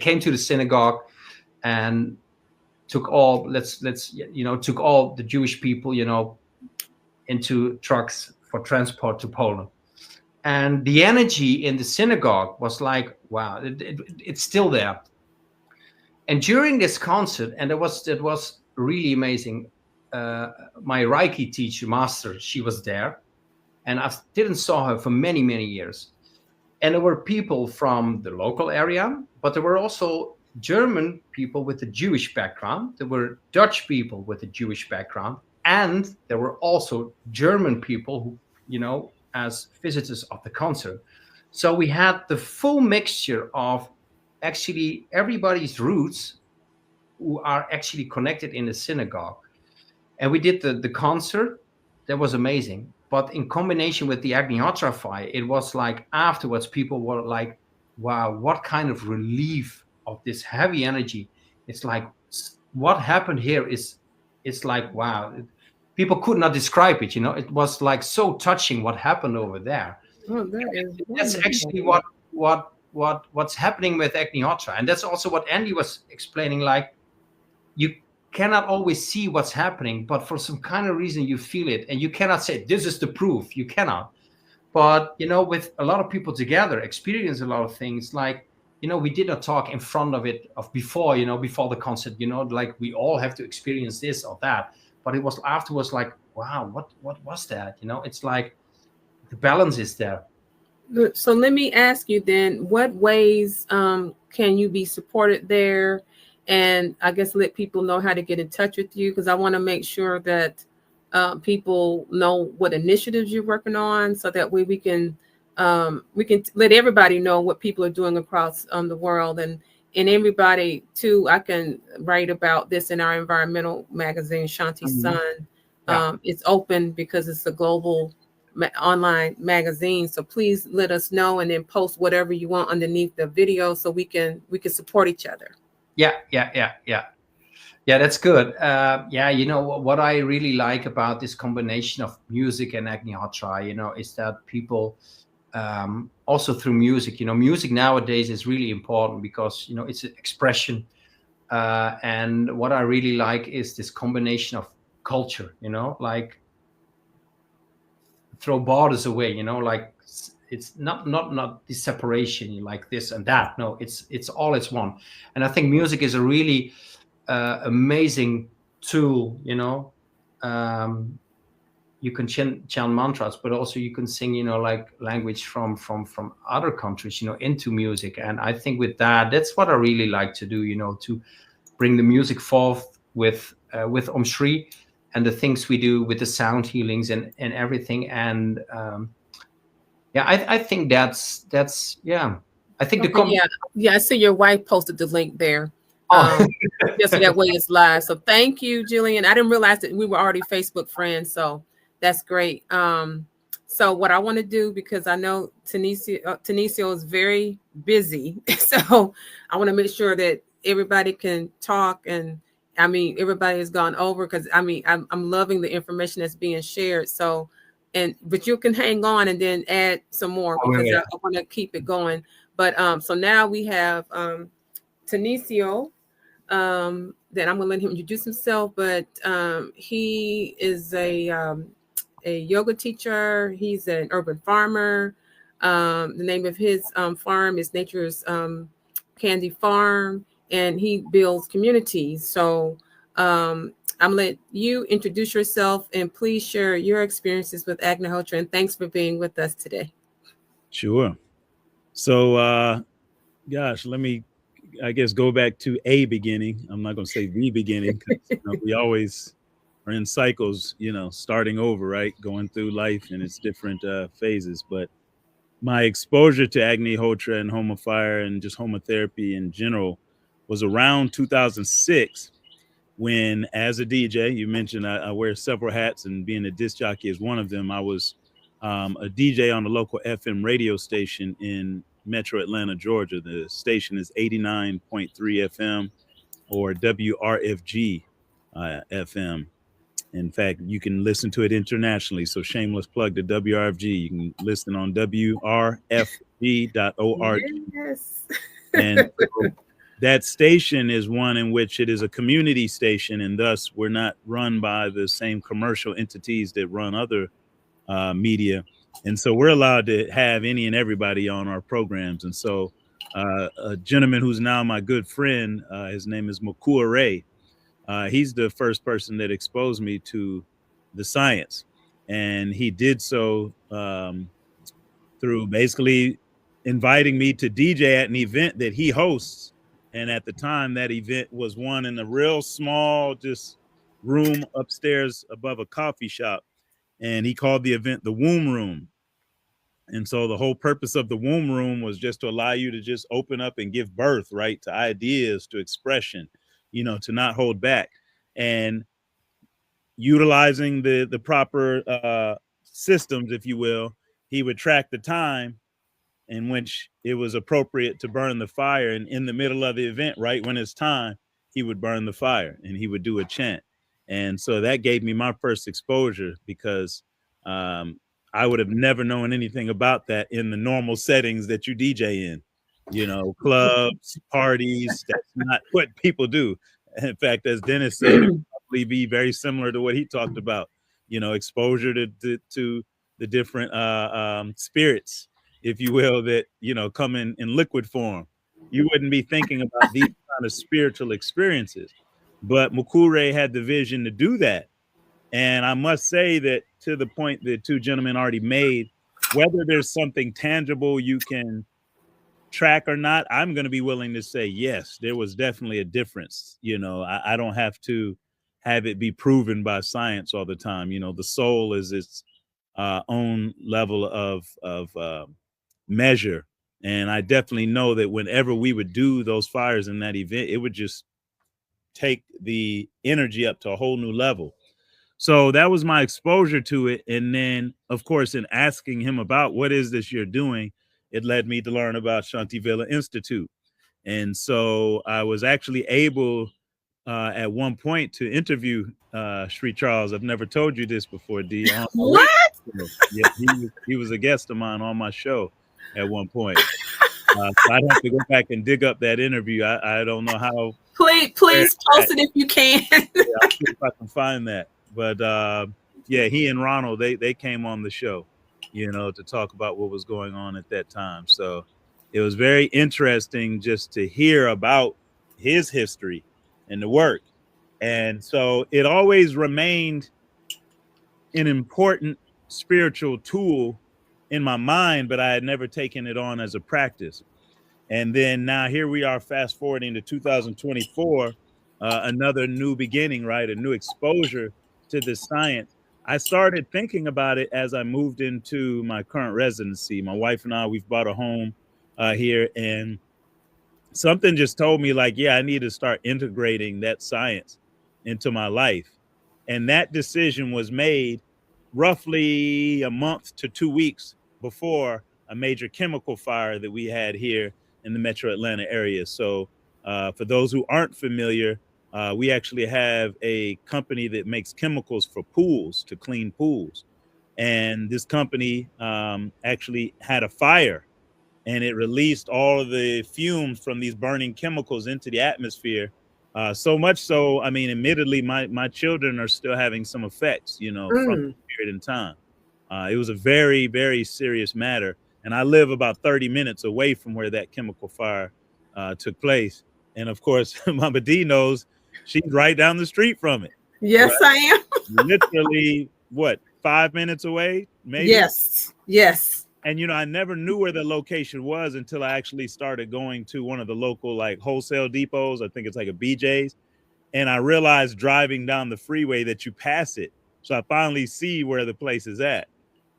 came to the synagogue and took all, took all the Jewish people, you know, into trucks for transport to Poland. And the energy in the synagogue was like, wow, it's still there. And during this concert, and it was really amazing, my Reiki teacher, master, she was there. And I didn't saw her for many, many years. And there were people from the local area, but there were also German people with a Jewish background. There were Dutch people with a Jewish background. And there were also German people who, you know, as visitors of the concert. So we had the full mixture of actually everybody's roots who are actually connected in the synagogue. And we did the concert. That was amazing. But in combination with the Agnihotra fire, it was like afterwards, people were like, wow, what kind of relief of this heavy energy. It's like, what happened here is, it's like, wow. People could not describe it, you know. It was like so touching what happened over there. Oh, that is That's actually what's happening with Agnihotra. And that's also what Andy was explaining, like, you cannot always see what's happening, but for some kind of reason you feel it, and you cannot say this is the proof. You cannot. But you know, with a lot of people together, experience a lot of things. Like, you know, we did not talk in front of it of before, you know, before the concert. You know, like we all have to experience this or that. But it was afterwards like, wow, what was that? You know, it's like the balance is there. So let me ask you then, what ways can you be supported there? And I guess let people know how to get in touch with you, because I want to make sure that people know what initiatives you're working on, so that way we can let everybody know what people are doing across the world. And everybody too, I can write about this in our environmental magazine, Shanti's Sun. It's open because it's a global online magazine. So please let us know, and then post whatever you want underneath the video, so we can support each other. Yeah, that's good. Yeah, you know, what I really like about this combination of music and Agnihotra, you know, is that people also through music, you know, music nowadays is really important because, you know, it's an expression. And what I really like is this combination of culture, you know, like throw borders away, you know, like it's not the separation like this and that. No, it's all it's one. And I think music is a really amazing tool, you know. You can chant mantras, but also you can sing, you know, like language from other countries, you know, into music. And I think with that, that's what I really like to do, you know, to bring the music forth with Om Shri and the things we do with the sound healings and everything. And yeah, I think that's yeah. I think okay, yeah, I see your wife posted the link there. Just so that way it's live. So thank you, Jillian. I didn't realize that we were already Facebook friends, so that's great. So what I want to do, because I know Tenisio is very busy, so I want to make sure that everybody can talk. And I mean, everybody has gone over, because I mean, I'm loving the information that's being shared. So, but you can hang on and then add some more, because I want to keep it going. But so now we have Tenisio. Then I'm gonna let him introduce himself. But he is a yoga teacher. He's an urban farmer. The name of his farm is Nature's Candy Farm, and he builds communities. So I'm gonna let you introduce yourself, and please share your experiences with Agnihotra. And thanks for being with us today. Sure. So, gosh, let me, I guess, go back to a beginning. I'm not going to say the beginning, because you know, we always are in cycles, you know, starting over, right? Going through life and its different phases. But my exposure to Agnihotra and Homa fire and just Homa therapy in general was around 2006, when, as a DJ, you mentioned I wear several hats, and being a disc jockey is one of them. I was a DJ on the local FM radio station in Metro Atlanta, Georgia. The station is 89.3 FM, or WRFG FM. In fact, you can listen to it internationally. So shameless plug to WRFG. You can listen on WRFG.org. Yes. And so that station is one in which it is a community station, and thus we're not run by the same commercial entities that run other media. And so we're allowed to have any and everybody on our programs. And so a gentleman who's now my good friend, his name is Makua Ray. He's the first person that exposed me to the science, and he did so through basically inviting me to DJ at an event that he hosts. And at the time, that event was one in a real small, just room upstairs above a coffee shop. And he called the event the Womb Room. And so the whole purpose of the Womb Room was just to allow you to just open up and give birth, right, to ideas, to expression, to not hold back. And utilizing the proper systems, if you will, he would track the time in which it was appropriate to burn the fire. And in the middle of the event, right when it's time, he would burn the fire and he would do a chant. And so that gave me my first exposure, because I would have never known anything about that in the normal settings that you DJ in, clubs, parties. That's not what people do. In fact, as Dennis said, it would probably be very similar to what he talked about, exposure to the different spirits, if you will, that, come in liquid form. You wouldn't be thinking about these kind of spiritual experiences. But Mukure had the vision to do that. And I must say that, to the point that two gentlemen already made, whether there's something tangible you can track or not, I'm going to be willing to say, yes, there was definitely a difference. I don't have to have it be proven by science all the time. The soul is its own level of measure. And I definitely know that whenever we would do those fires in that event, it would just take the energy up to a whole new level. So that was my exposure to it. And then, of course, in asking him about what is this you're doing, it led me to learn about Shanti Villa Institute. And so I was actually able at one point to interview Sri Charles. I've never told you this before, D. What? Yeah, he was a guest of mine on my show at one point. So I'd have to go back and dig up that interview. I don't know how. Please post it if you can. Yeah, I'll see if I can find that. But yeah, he and Ronald, they came on the show, to talk about what was going on at that time. So it was very interesting just to hear about his history and the work. And so it always remained an important spiritual tool in my mind, but I had never taken it on as a practice. And then now here we are, fast forwarding to 2024, another new beginning, right? A new exposure to this science. I started thinking about it as I moved into my current residency. My wife and I, we've bought a home here, and something just told me, like, yeah, I need to start integrating that science into my life. And that decision was made roughly a month to 2 weeks before a major chemical fire that we had here in the metro Atlanta area. So for those who aren't familiar, we actually have a company that makes chemicals for pools, to clean pools. And this company actually had a fire, and it released all of the fumes from these burning chemicals into the atmosphere. So much so, I mean, admittedly, my children are still having some effects, from the period in time. It was a very, very serious matter. And I live about 30 minutes away from where that chemical fire took place. And of course, Mama D knows she's right down the street from it. Yes, right? I am. Literally, what, 5 minutes away? Maybe? Yes. And, I never knew where the location was until I actually started going to one of the local, like, wholesale depots. I think it's like a BJ's. And I realized driving down the freeway that you pass it. So I finally see where the place is at.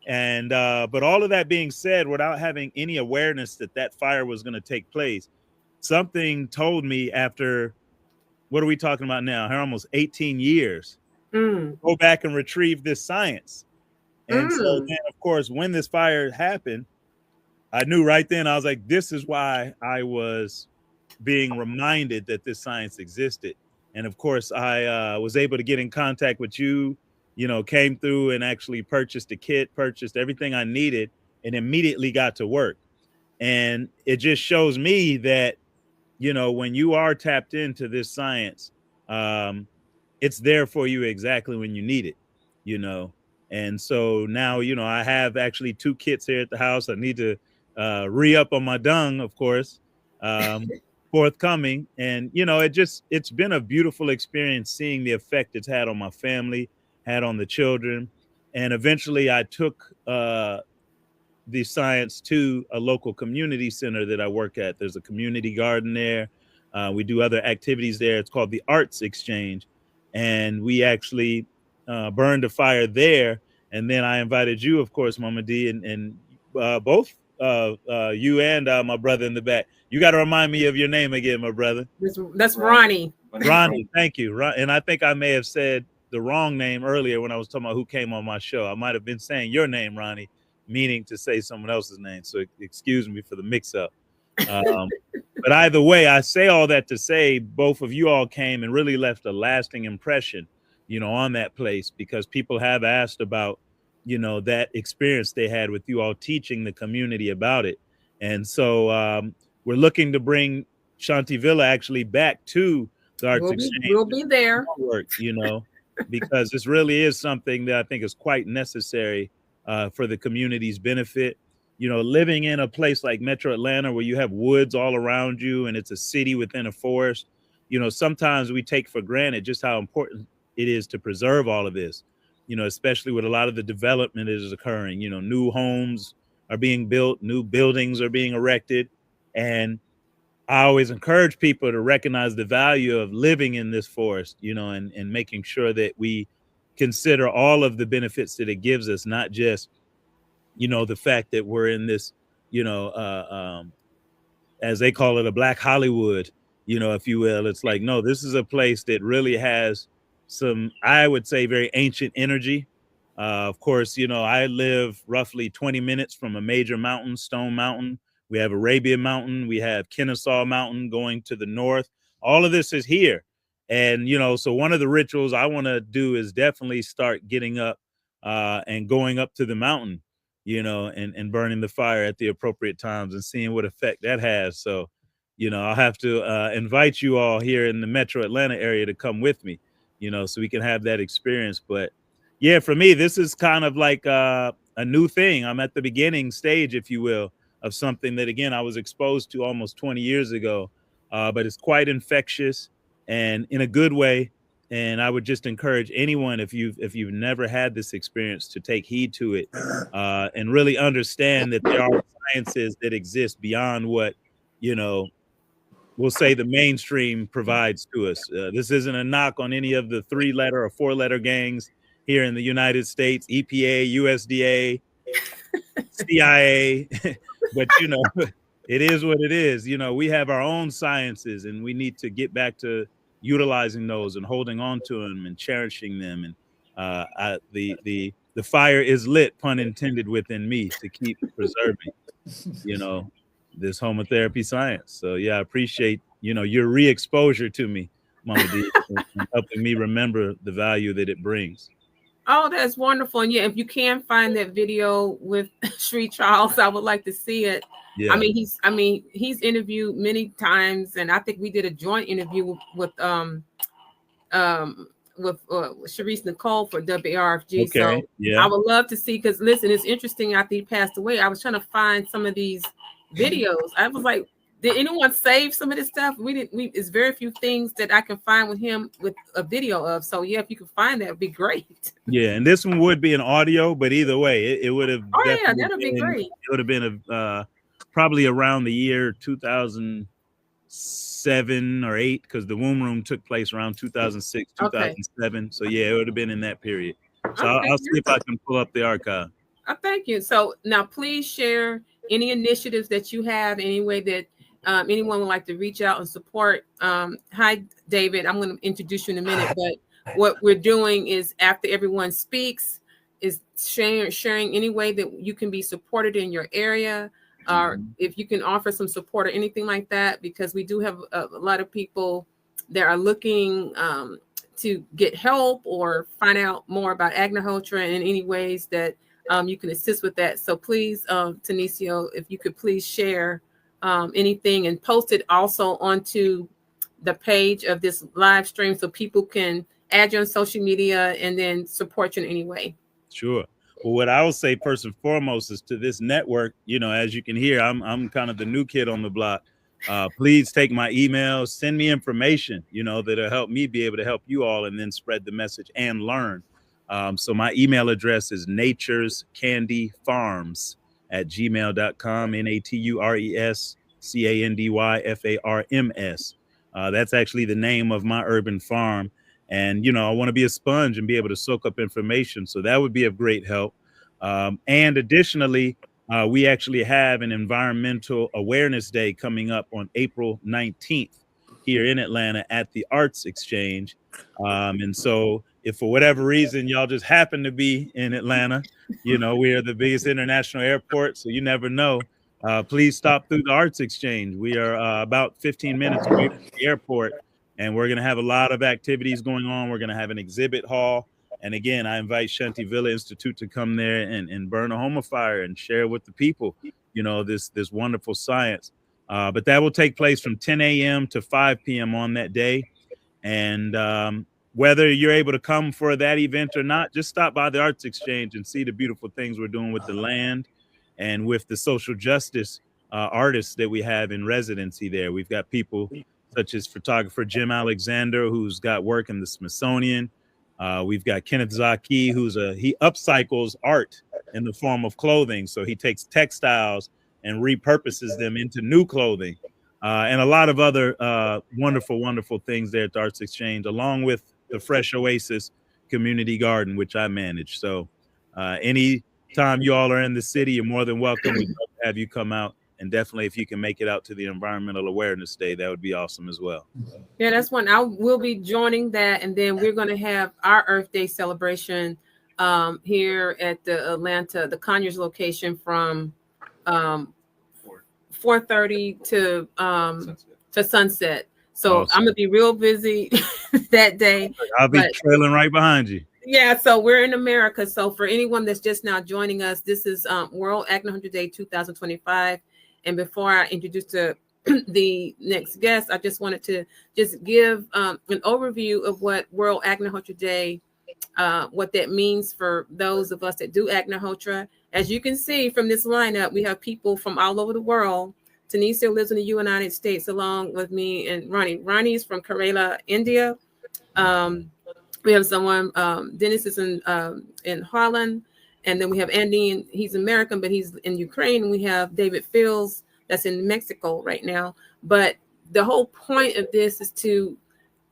And but all of that being said, without having any awareness that fire was going to take place, something told me, after, what are we talking about now? Almost 18 years, go back and retrieve this science. And so then, of course, when this fire happened, I knew right then, I was like, this is why I was being reminded that this science existed. And of course, I was able to get in contact with you, came through and actually purchased a kit, purchased everything I needed, and immediately got to work. And it just shows me that, when you are tapped into this science, it's there for you exactly when you need it, And so now, I have actually 2 kits here at the house. I need to re-up on my dung, of course. forthcoming. And, you know, it's been a beautiful experience seeing the effect it's had on my family, had on the children. And eventually I took the science to a local community center that I work at. There's a community garden there. We do other activities there. It's called the Arts Exchange. And we actually burned a fire there. And then I invited you, of course, Mama D, and both you and my brother in the back. You got to remind me of your name again, my brother. That's Ronnie. Ronnie, thank you. And I think I may have said the wrong name earlier when I was talking about who came on my show. I might have been saying your name, Ronnie, meaning to say someone else's name. So excuse me for the mix-up. But either way, I say all that to say both of you all came and really left a lasting impression, you know, on that place, because people have asked about, you know, that experience they had with you all teaching the community about it. And so we're looking to bring Shanti Villa actually back to the Arts Exchange. We'll be there. Work, you know, because this really is something that I think is quite necessary for the community's benefit. You know, living in a place like Metro Atlanta where you have woods all around you and it's a city within a forest, you know, sometimes we take for granted just how important it is to preserve all of this, you know, especially with a lot of the development that is occurring. You know, new homes are being built, new buildings are being erected. And I always encourage people to recognize the value of living in this forest, you know, and making sure that we consider all of the benefits that it gives us, not just, you know, the fact that we're in this, you know, as they call it, a Black Hollywood, you know, if you will. It's like, no, this is a place that really has some, I would say, very ancient energy. Of course, you know, I live roughly 20 minutes from a major mountain, Stone Mountain. We have Arabian Mountain. We have Kennesaw Mountain going to the north. All of this is here. And, you know, so one of the rituals I want to do is definitely start getting up and going up to the mountain, you know, and burning the fire at the appropriate times and seeing what effect that has. So, you know, I'll have to invite you all here in the Metro Atlanta area to come with me, you know, so we can have that experience. But yeah, for me, this is kind of like a new thing. I'm at the beginning stage, if you will, of something that, again, I was exposed to almost 20 years ago, but it's quite infectious and in a good way. And I would just encourage anyone, if you've never had this experience, to take heed to it and really understand that there are sciences that exist beyond what, you know, we'll say the mainstream provides to us. This isn't a knock on any of the 3-letter or 4-letter gangs here in the United States, EPA, USDA, CIA, but, you know, it is what it is. You know, we have our own sciences and we need to get back to utilizing those and holding on to them and cherishing them. And the fire is lit, pun intended, within me to keep preserving, you know, this homotherapy science. So yeah, I appreciate, you know, your re-exposure to me, Mama D, and helping me remember the value that it brings. Oh, that's wonderful. And yeah, if you can find that video with Sri Charles, I would like to see it. Yeah. I mean, he's interviewed many times, and I think we did a joint interview with Sharice Nicole for WARFG. Okay. So yeah, I would love to see, because listen, it's interesting. After he passed away, I was trying to find some of these videos. I was like, did anyone save some of this stuff? It's very few things that I can find with him with a video of. So yeah, if you can find that, it'd be great. Yeah, and this one would be an audio, but either way, it would have. Oh yeah, that'd be great. It would have been probably around the year 2007 or 8, because the womb room took place around 2006, 2007. Okay. So yeah, it would have been in that period. So okay, I'll see if I can pull up the archive. Thank you. So now please share any initiatives that you have, any way that anyone would like to reach out and support. Hi, David. I'm going to introduce you in a minute, but what we're doing is, after everyone speaks, is sharing any way that you can be supported in your area, or if you can offer some support or anything like that, because we do have a lot of people that are looking to get help or find out more about Agnihotra and any ways that you can assist with that. So please, Tenisio, if you could please share anything and post it also onto the page of this live stream so people can add you on social media and then support you in any way. Sure. Well, what I will say first and foremost is, to this network, you know, as you can hear, I'm kind of the new kid on the block. Please take my emails, send me information, that'll help me be able to help you all and then spread the message and learn. So my email address is naturescandyfarms@gmail.com, NaturesCandyFarms. That's actually the name of my urban farm. And, I want to be a sponge and be able to soak up information. So that would be of great help. And additionally, we actually have an Environmental Awareness Day coming up on April 19th here in Atlanta at the Arts Exchange. And so if for whatever reason y'all just happen to be in Atlanta, we are the biggest international airport, so you never know. Please stop through the Arts Exchange. We are about 15 minutes away from the airport, and we're going to have a lot of activities going on. We're going to have an exhibit hall. And again, I invite Shanti Villa Institute to come there and burn a Homa fire and share with the people, this wonderful science. But that will take place from 10 a.m. to 5 p.m. on that day. And whether you're able to come for that event or not, just stop by the Arts Exchange and see the beautiful things we're doing with the land and with the social justice artists that we have in residency there. We've got people such as photographer Jim Alexander, who's got work in the Smithsonian. We've got Kenneth Zaki, he upcycles art in the form of clothing. So he takes textiles and repurposes them into new clothing, and a lot of other wonderful, wonderful things there at the Arts Exchange, along with the Fresh Oasis Community Garden, which I manage. So any time you all are in the city, you're more than welcome. We'd love to have you come out. And definitely, if you can make it out to the Environmental Awareness Day, that would be awesome as well. Yeah, that's one. I will be joining that. And then we're going to have our Earth Day celebration here at the Conyers location from 4:30 to sunset. So awesome. I'm going to be real busy that day. I'll be trailing right behind you. Yeah, so we're in America. So for anyone that's just now joining us, this is World Agnihotra Day 2025. And before I introduce the next guest, I just wanted to just give an overview of what World Agnihotra Day, what that means for those of us that do Agnihotra. As you can see from this lineup, we have people from all over the world. Tenisio lives in the United States along with me and Roni. Roni is from Kerala, India. We have someone, Dennis is in Holland. And then we have Andy, and he's American, but he's in Ukraine. And we have David Fields, that's in Mexico right now. But the whole point of this is to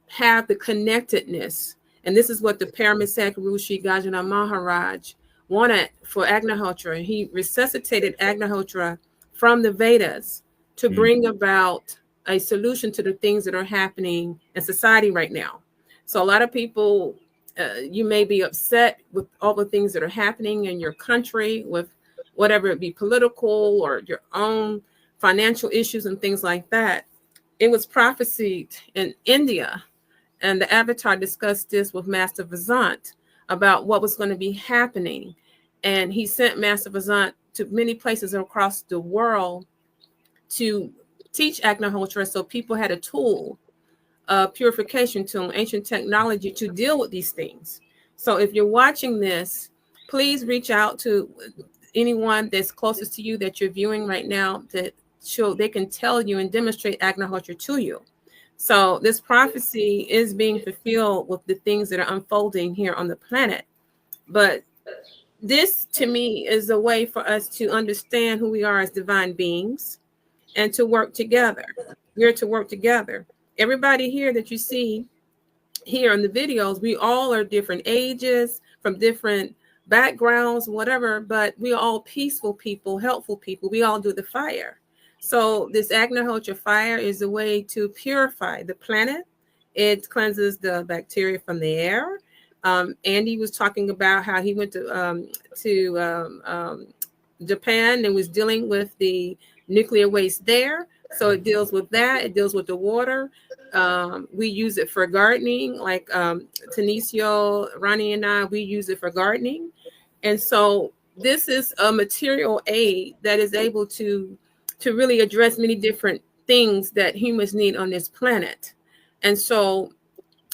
have the connectedness. And this is what the Paramahansa Rishi Gajana Maharaj wanted for Agnihotra. He resuscitated Agnihotra from the Vedas to bring about a solution to the things that are happening in society right now. So a lot of people, you may be upset with all the things that are happening in your country, with whatever it be, political or your own financial issues and things like that. It was prophesied in India, and the Avatar discussed this with Master Vazant about what was going to be happening. And he sent Master Vazant to many places across the world to teach Agnihotra, so people had a tool, purification tool, ancient technology to deal with these things. So if you're watching this, please reach out to anyone that's closest to you that you're viewing right now, that they can tell you and demonstrate Agnihotra to you. So this prophecy is being fulfilled with the things that are unfolding here on the planet. But this, to me, is a way for us to understand who we are as divine beings and to work together. We're to work together. Everybody here that you see here in the videos, we all are different ages, from different backgrounds, whatever, but we are all peaceful people, helpful people. We all do the fire. So this Agnihotra fire is a way to purify the planet. It cleanses the bacteria from the air. Andy was talking about how he went to Japan and was dealing with the nuclear waste there. So it deals with that. It deals with the water. We use it for gardening, like Tenisio, Roni, and I, we use it for gardening. And so this is a material aid that is able to really address many different things that humans need on this planet. And so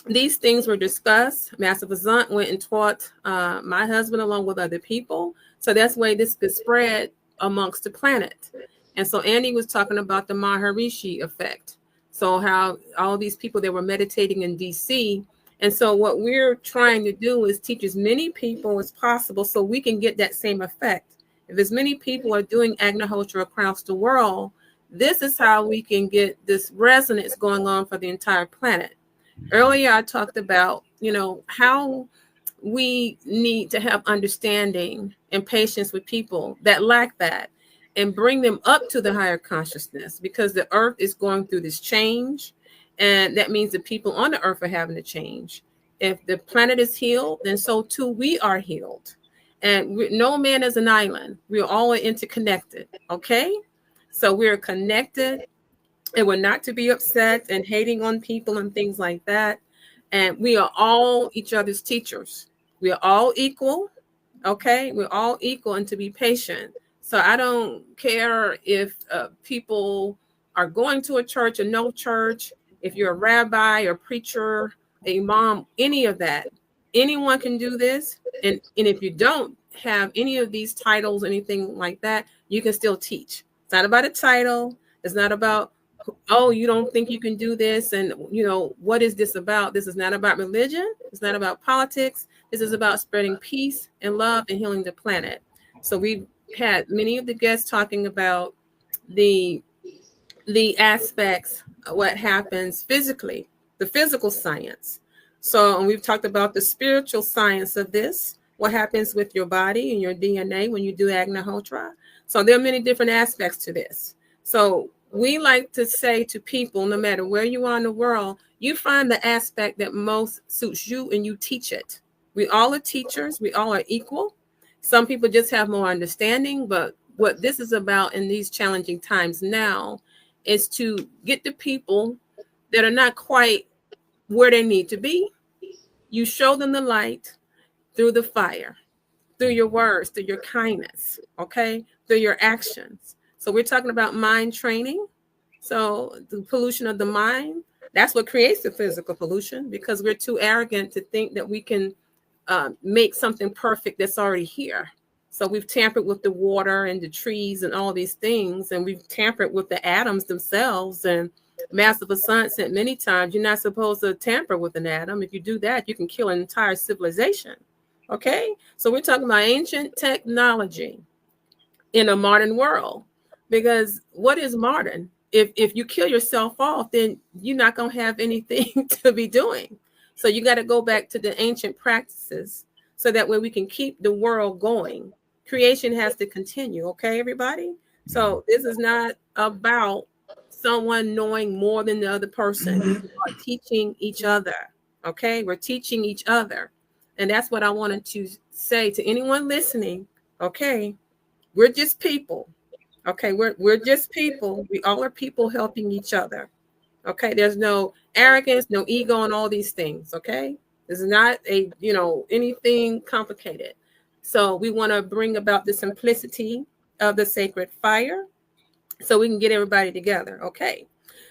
these things were discussed. Master Vazant went and taught my husband along with other people. So that's the way this could spread amongst the planet. And so Andy was talking about the Maharishi effect. So how all these people that were meditating in DC. And so what we're trying to do is teach as many people as possible so we can get that same effect. If as many people are doing Agnihotra across the world, this is how we can get this resonance going on for the entire planet. Earlier, I talked about, how we need to have understanding and patience with people that lack that and bring them up to the higher consciousness, because the earth is going through this change. And that means the people on the earth are having to change. If the planet is healed, then so too we are healed. And no man is an island. We're all interconnected. Okay. So we're connected, and we're not to be upset and hating on people and things like that. And we are all each other's teachers. We are all equal. Okay. We're all equal, and to be patient. So I don't care if people are going to a church or no church, if you're a rabbi or preacher, a imam, any of that. Anyone can do this. And if you don't have any of these titles, anything like that, you can still teach. It's not about a title. It's not about, oh, you don't think you can do this. And, what is this about? This is not about religion. It's not about politics. This is about spreading peace and love and healing the planet. So we've had many of the guests talking about the aspects of what happens physically, the physical science. So, and we've talked about the spiritual science of this, what happens with your body and your DNA when you do Agnihotra. So there are many different aspects to this. So we like to say to people, no matter where you are in the world, you find the aspect that most suits you and you teach it. We all are teachers. We all are equal. Some people just have more understanding, but what this is about in these challenging times now is to get the people that are not quite where they need to be. You show them the light through the fire, through your words, through your kindness, okay, through your actions. So we're talking about mind training. So the pollution of the mind, that's what creates the physical pollution, because we're too arrogant to think that we can make something perfect that's already here. So we've tampered with the water and the trees and all these things, and we've tampered with the atoms themselves. And Master Vasant said many times, you're not supposed to tamper with an atom. If you do that, you can kill an entire civilization. Okay, so we're talking about ancient technology in a modern world, because what is modern? If you kill yourself off, then you're not going to have anything to be doing. So you got to go back to the ancient practices so that way we can keep the world going. Creation has to continue. Okay, everybody? So this is not about someone knowing more than the other person. We are teaching each other. Okay, we're teaching each other. And that's what I wanted to say to anyone listening. Okay, we're just people. Okay, we're just people. We all are people helping each other. Okay, there's no arrogance, no ego, and all these things. Okay, this is not anything complicated. So we want to bring about the simplicity of the sacred fire, so we can get everybody together. Okay,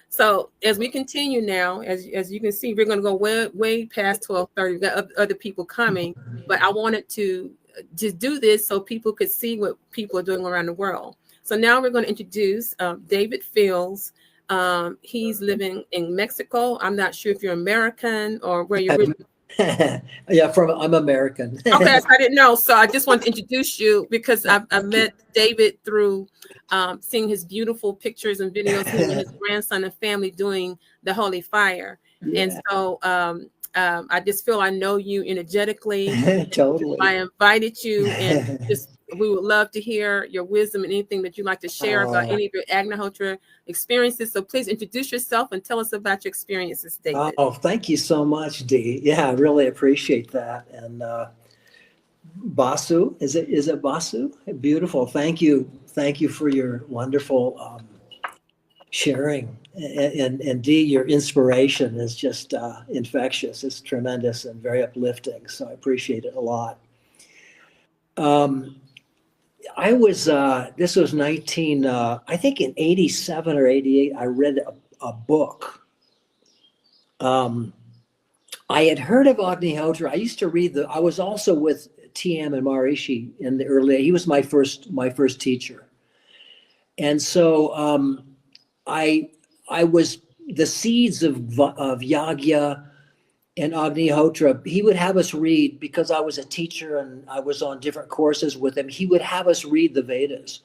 so as we continue now, as you can see, we're going to go way past 12:30. We've got other people coming, but I wanted to just do this so people could see what people are doing around the world. So now we're going to introduce David Fields. He's living in Mexico. I'm not sure if you're American or where you're. Yeah, I'm American. Okay, I didn't know. So I just want to introduce you because I met David through seeing his beautiful pictures and videos, him and his grandson and family doing the Holy Fire. Yeah. And so I just feel I know you energetically. Totally. I invited you, and just we would love to hear your wisdom and anything that you'd like to share about any of your Agnihotra experiences. So please introduce yourself and tell us about your experiences, David. Oh, thank you so much, Dee. Yeah, I really appreciate that. And Basu, is it Basu? Beautiful. Thank you for your wonderful sharing. And Dee, your inspiration is just infectious. It's tremendous and very uplifting. So I appreciate it a lot. I was, this was I think in 87 or 88, I read a book. I had heard of Agnihotra. I used to read I was also with TM and Maharishi in the early, he was my first teacher. And so I was the seeds of Yagya and Agnihotra. He would have us read, because I was a teacher and I was on different courses with him. He would have us read the Vedas,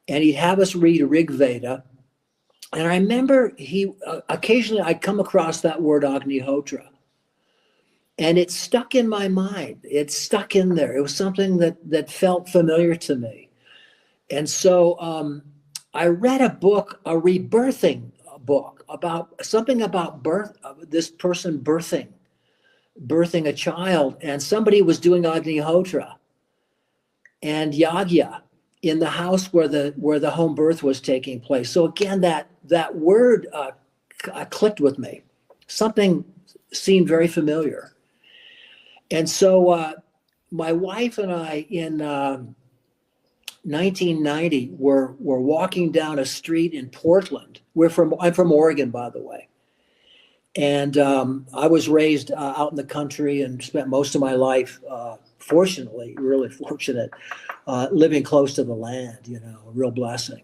and he'd have us read Rig Veda. And I remember he occasionally I'd come across that word Agnihotra, and it stuck in my mind. It stuck in there. It was something that felt familiar to me. And so I read a book, a rebirthing book, about something about birth, this person birthing a child, and somebody was doing Agnihotra and Yagya in the house where the home birth was taking place. So again, that word clicked with me. Something seemed very familiar. And so my wife and I in 1990 were walking down a street in Portland. I'm from Oregon, by the way. And I was raised out in the country and spent most of my life, fortunately, really fortunate, living close to the land, a real blessing.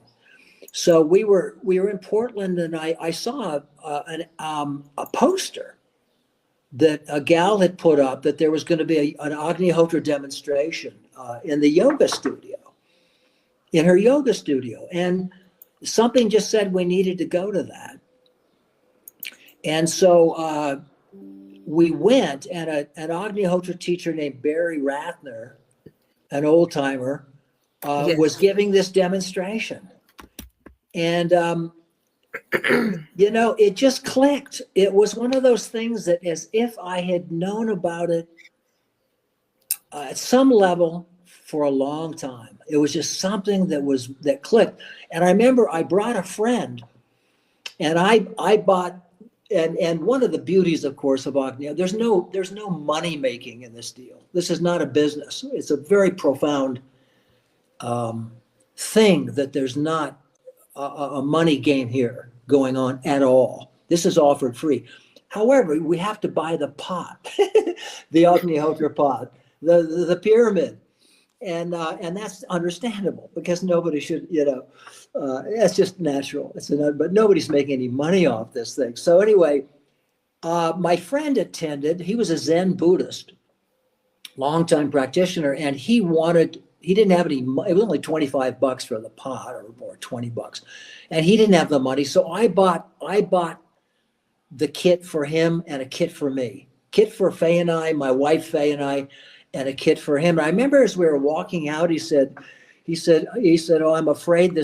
So we were in Portland, and I saw a poster that a gal had put up that there was going to be an Agnihotra demonstration in the yoga studio, in her yoga studio. And something just said we needed to go to that. And so we went, and an Agnihotra teacher named Barry Rathner, an old timer, Yes. was giving this demonstration. And, it just clicked. It was one of those things that, as if I had known about it at some level for a long time. It was just something that clicked. And I remember I brought a friend, and I bought. And one of the beauties, of course, of Agni, there's no money making in this deal. This is not a business. It's a very profound thing that there's not a money game here going on at all. This is offered free. However, we have to buy the pot, the Agnihotra pot, the pyramid. And that's understandable, because nobody should, that's just natural. But nobody's making any money off this thing. So anyway, my friend attended. He was a Zen Buddhist, longtime practitioner, and he didn't have any. It was only $25 for the pot, or $20, and he didn't have the money. So I bought the kit for him and a kit for me. Kit for Faye and I, my wife Faye and I. And a kit for him. And I remember as we were walking out, he said, "Oh, I'm afraid,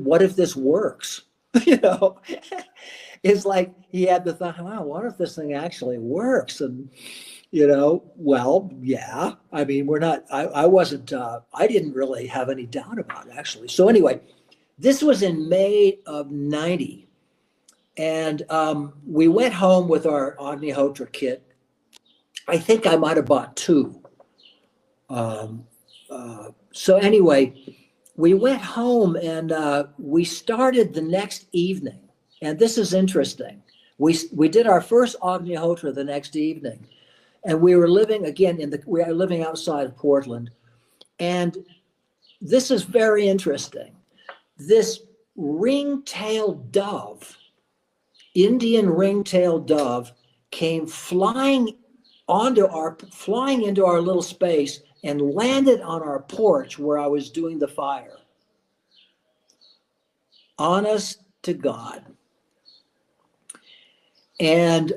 what if this works?" It's like he had the thought, wow, what if this thing actually works? And, well, yeah, I mean, I didn't really have any doubt about it, actually. So anyway, this was in May of 90. And we went home with our Agnihotra kit. I think I might have bought two. So anyway, we went home, and we started the next evening. And this is interesting. We did our first Agnihotra the next evening, and we were living we are living outside of Portland. And this is very interesting. This ring-tailed dove, Indian ring-tailed dove, came flying into our little space and landed on our porch where I was doing the fire. Honest to God. And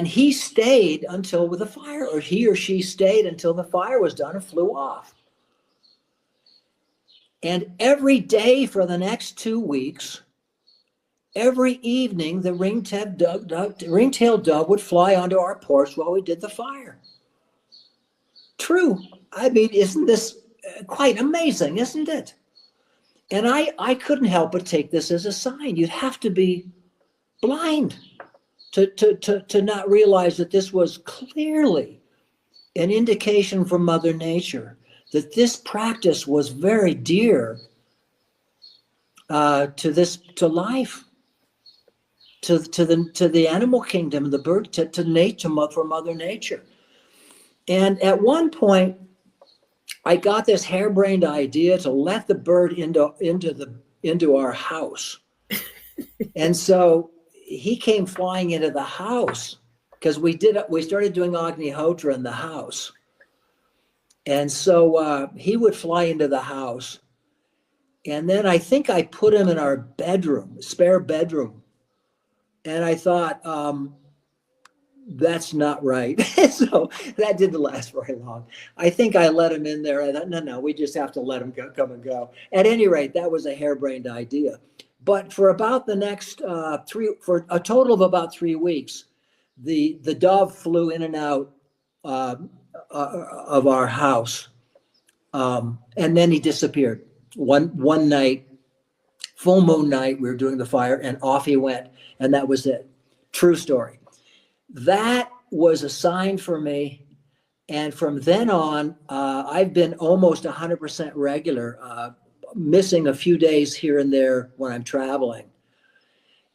he stayed until the fire, or he or she stayed until the fire was done and flew off. And every day for the next 2 weeks, every evening, the ring-tailed dove would fly onto our porch while we did the fire. True. I mean, isn't this quite amazing, isn't it? And I couldn't help but take this as a sign. You'd have to be blind to not realize that this was clearly an indication from Mother Nature that this practice was very dear to life. To the animal kingdom, the bird, to nature, for Mother Nature. And at one point, I got this harebrained idea to let the bird into our house. And so he came flying into the house because we started doing Agnihotra in the house. And so he would fly into the house. And then I think I put him in our bedroom, spare bedroom. And I thought, that's not right. So that didn't last very long. I think I let him in there. I thought, no, we just have to let him come and go. At any rate, that was a harebrained idea. But for about the next for a total of about 3 weeks, the dove flew in and out of our house. And then he disappeared. One night, full moon night, we were doing the fire, and off he went. And that was it. True story. That was a sign for me. And from then on, I've been almost 100% regular, missing a few days here and there when I'm traveling.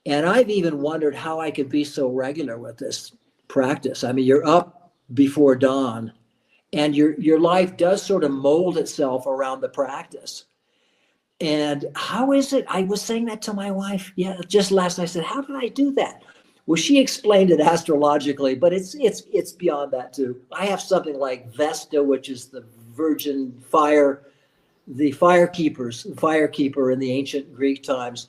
And I've even wondered how I could be so regular with this practice. I mean, you're up before dawn, and your life does sort of mold itself around the practice. And how is it? I was saying that to my wife, just last night. I said, how did I do that? Well, she explained it astrologically, but it's beyond that too. I have something like Vesta, which is the virgin fire, the firekeeper in the ancient Greek times,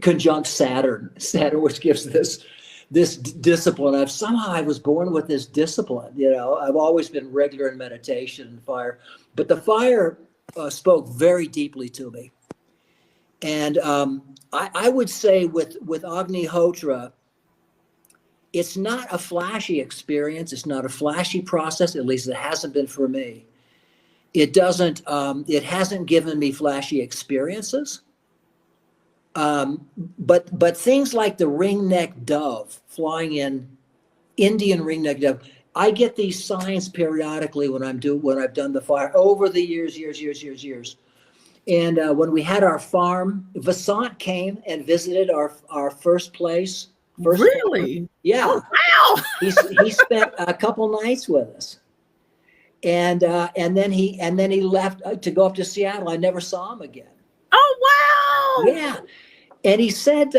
conjunct Saturn, which gives this discipline. Somehow I was born with this discipline. I've always been regular in meditation and fire, but the fire spoke very deeply to me. And I would say with Agnihotra, it's not a flashy experience. It's not a flashy process. At least it hasn't been for me. It hasn't given me flashy experiences. But things like the ringneck dove flying in, Indian ringneck dove, I get these signs periodically when I've done the fire over the years. And when we had our farm, Vasant came and visited our first place. Really? Farm. Yeah. Oh, wow. He spent a couple nights with us. And then he left to go up to Seattle. I never saw him again. Oh, wow. Yeah. And he said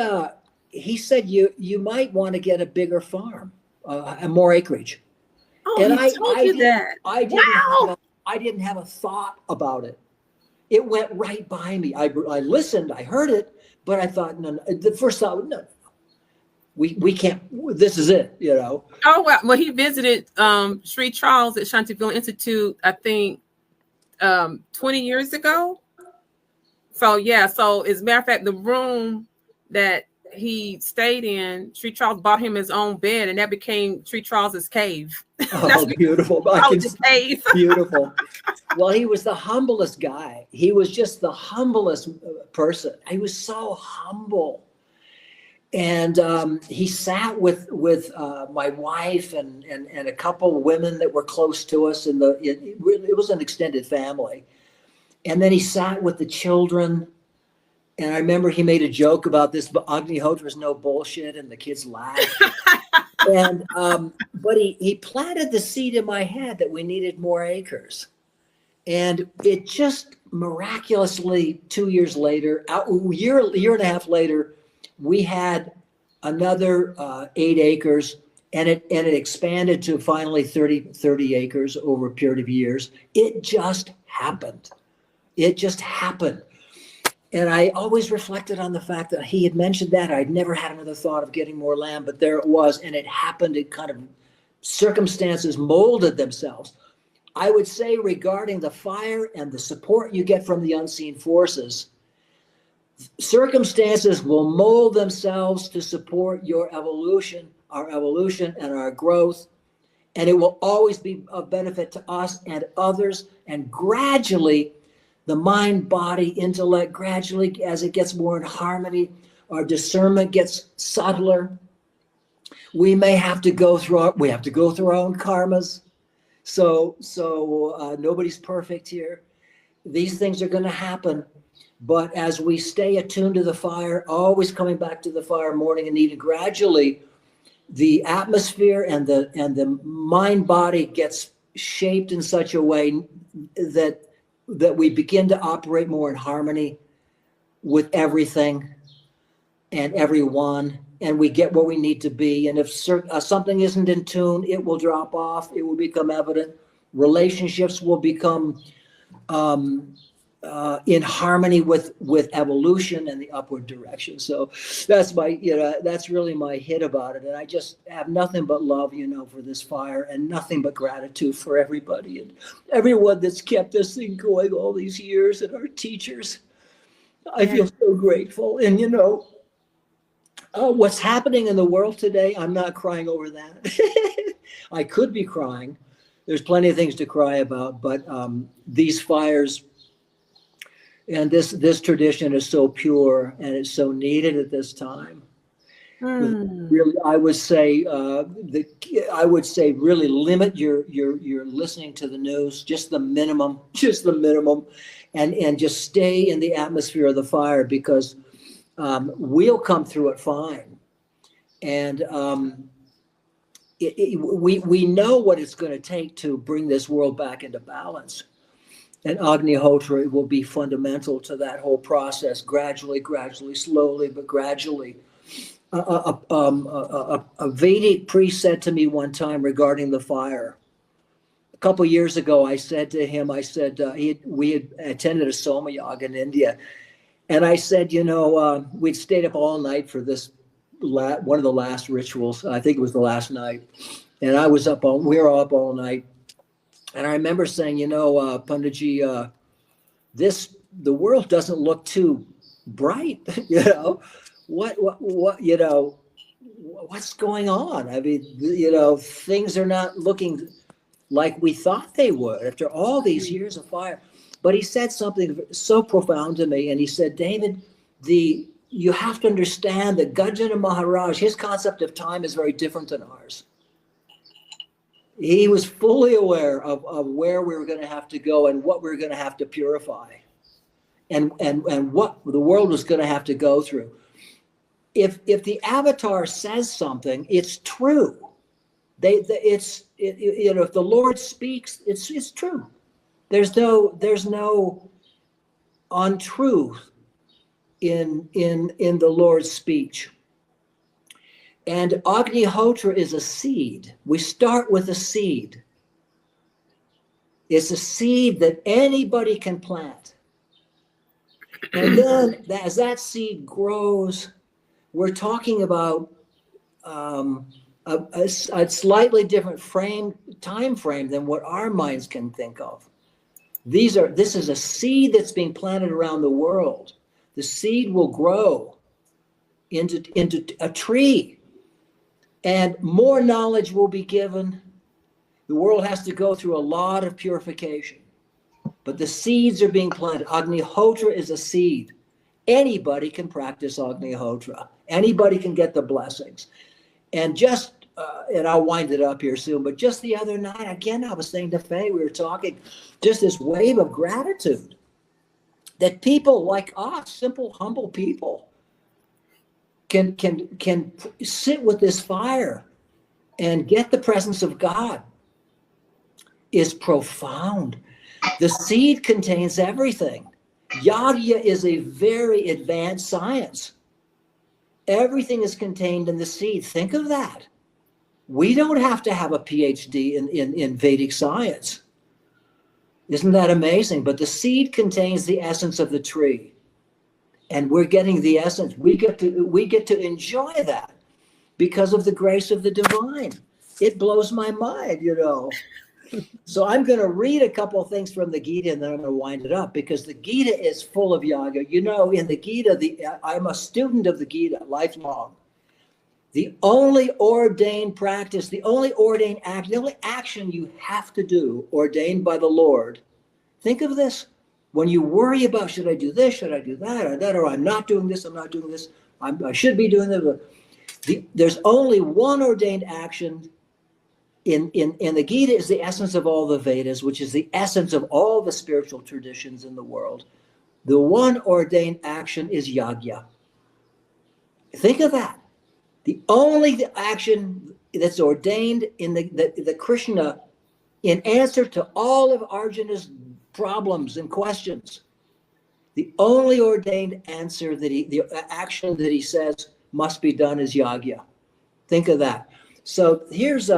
you might want to get a bigger farm, and more acreage. Oh, and I told you that. I didn't have a thought about it. It went right by me. I listened, I heard it, but I thought, no. The first thought, no. We can't, this is it, Oh, wow. Well, he visited Sri Charles at Shanti Film Institute, I think 20 years ago. So, so as a matter of fact, the room that he stayed in, Sri Charles bought him his own bed, and that became Sri Charles's cave. Oh, beautiful. Cave. Beautiful. Well, he was the humblest guy. He was just the humblest person. He was so humble. And he sat with my wife and a couple of women that were close to us. It was an extended family. And then he sat with the children. And I remember he made a joke about this, but Agnihotra is no bullshit, and the kids laughed. And but he planted the seed in my head that we needed more acres. And it just miraculously, 2 years later, a year and a half later, we had another 8 acres, and it expanded to finally 30 acres over a period of years. It just happened. And I always reflected on the fact that he had mentioned that. I'd never had another thought of getting more land, but there it was, and it happened. It kind of, circumstances molded themselves. I would say regarding the fire and the support you get from the unseen forces, circumstances will mold themselves to support your evolution, our evolution and our growth. And it will always be of benefit to us and others. And gradually, the mind, body, intellect, gradually, as it gets more in harmony, our discernment gets subtler. We may have to go through our own karmas. So nobody's perfect here. These things are going to happen. But as we stay attuned to the fire, always coming back to the fire morning and evening, gradually the atmosphere and the mind body gets shaped in such a way that we begin to operate more in harmony with everything and everyone, and we get where we need to be. And if something isn't in tune, it will drop off. It will become evident. Relationships will become in harmony with evolution and the upward direction. So that's that's really my hit about it. And I just have nothing but love, for this fire, and nothing but gratitude for everybody and everyone that's kept this thing going all these years, and our teachers. I feel so grateful. And what's happening in the world today, I'm not crying over that. I could be crying. There's plenty of things to cry about, but these fires and this tradition is so pure, and it's so needed at this time. Really, I would say really limit your listening to the news, just the minimum, and just stay in the atmosphere of the fire, because we'll come through it fine. And we know what it's going to take to bring this world back into balance. And Agnihotra will be fundamental to that whole process, gradually, slowly, but gradually. A Vedic priest said to me one time regarding the fire. A couple of years ago, I said to him, we had attended a Soma Yaga in India. And I said, we'd stayed up all night for this, one of the last rituals. I think it was the last night. And we were all up all night. And I remember saying, Panditji, the world doesn't look too bright, what's going on? I mean, things are not looking like we thought they would after all these years of fire. But he said something so profound to me. And he said, David, you have to understand that Gajana Maharaj, his concept of time is very different than ours. He was fully aware of where we were going to have to go and what we were going to have to purify, and what the world was going to have to go through. If the avatar says something, it's true. If the Lord speaks, it's true. There's no untruth in the Lord's speech. And Agnihotra is a seed. We start with a seed. It's a seed that anybody can plant. And then as that seed grows, we're talking about a slightly different time frame than what our minds can think of. This is a seed that's being planted around the world. The seed will grow into a tree. And more knowledge will be given. The world has to go through a lot of purification. But the seeds are being planted. Agnihotra is a seed. Anybody can practice Agnihotra. Anybody can get the blessings. And and I'll wind it up here soon, but just the other night, again, I was saying to Faye, we were talking, just this wave of gratitude that people like us, simple, humble people, can sit with this fire and get the presence of God is profound. The seed contains everything. Yagya is a very advanced science. Everything is contained in the seed. Think of that. We don't have to have a PhD in Vedic science. Isn't that amazing? But the seed contains the essence of the tree. And we're getting the essence. We get to enjoy that because of the grace of the divine. It blows my mind, So I'm going to read a couple of things from the Gita, and then I'm going to wind it up, because the Gita is full of yaga. In the Gita, I'm a student of the Gita, lifelong. The only ordained practice, the only ordained act, the only action you have to do, ordained by the Lord. Think of this. When you worry about, should I do this, should I do that, or I'm not doing this, I'm not doing this, I should be doing that. There's only one ordained action in the Gita is the essence of all the Vedas, which is the essence of all the spiritual traditions in the world. The one ordained action is yagya. Think of that. The only action that's ordained in the Krishna In answer to all of Arjuna's problems and questions, the only ordained answer the action that he says must be done is yagya. Think of that. So here's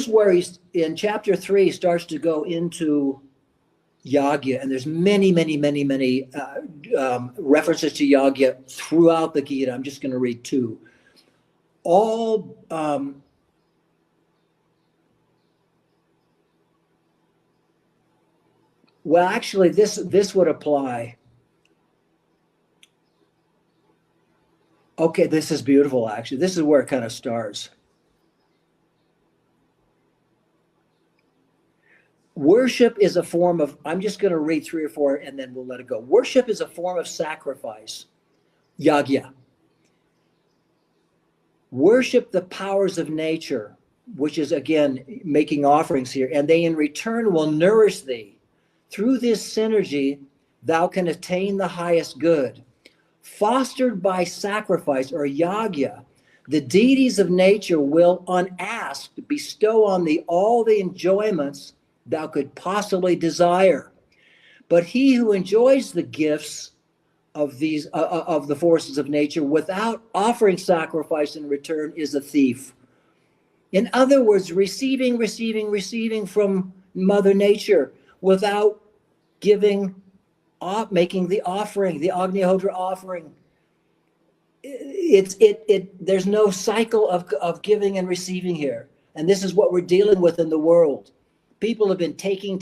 where he's in chapter 3 starts to go into yagya, and there's many references to yagya throughout the Gita. I'm just going to read 2. All well, actually, this would apply. Okay, this is beautiful, actually. This is where it kind of starts. Worship is a form of, I'm just going to read 3 or 4 and then we'll let it go. Worship is a form of sacrifice, yagya. Worship the powers of nature, which is, again, making offerings here, and they in return will nourish thee. Through this synergy, thou can attain the highest good. Fostered by sacrifice or yagya, the deities of nature will, unasked, bestow on thee all the enjoyments thou could possibly desire. But he who enjoys the gifts of these of the forces of nature without offering sacrifice in return is a thief. In other words, receiving from Mother Nature without making the offering, the Agnihotra offering. There's no cycle of giving and receiving here. And this is what we're dealing with in the world. People have been taking,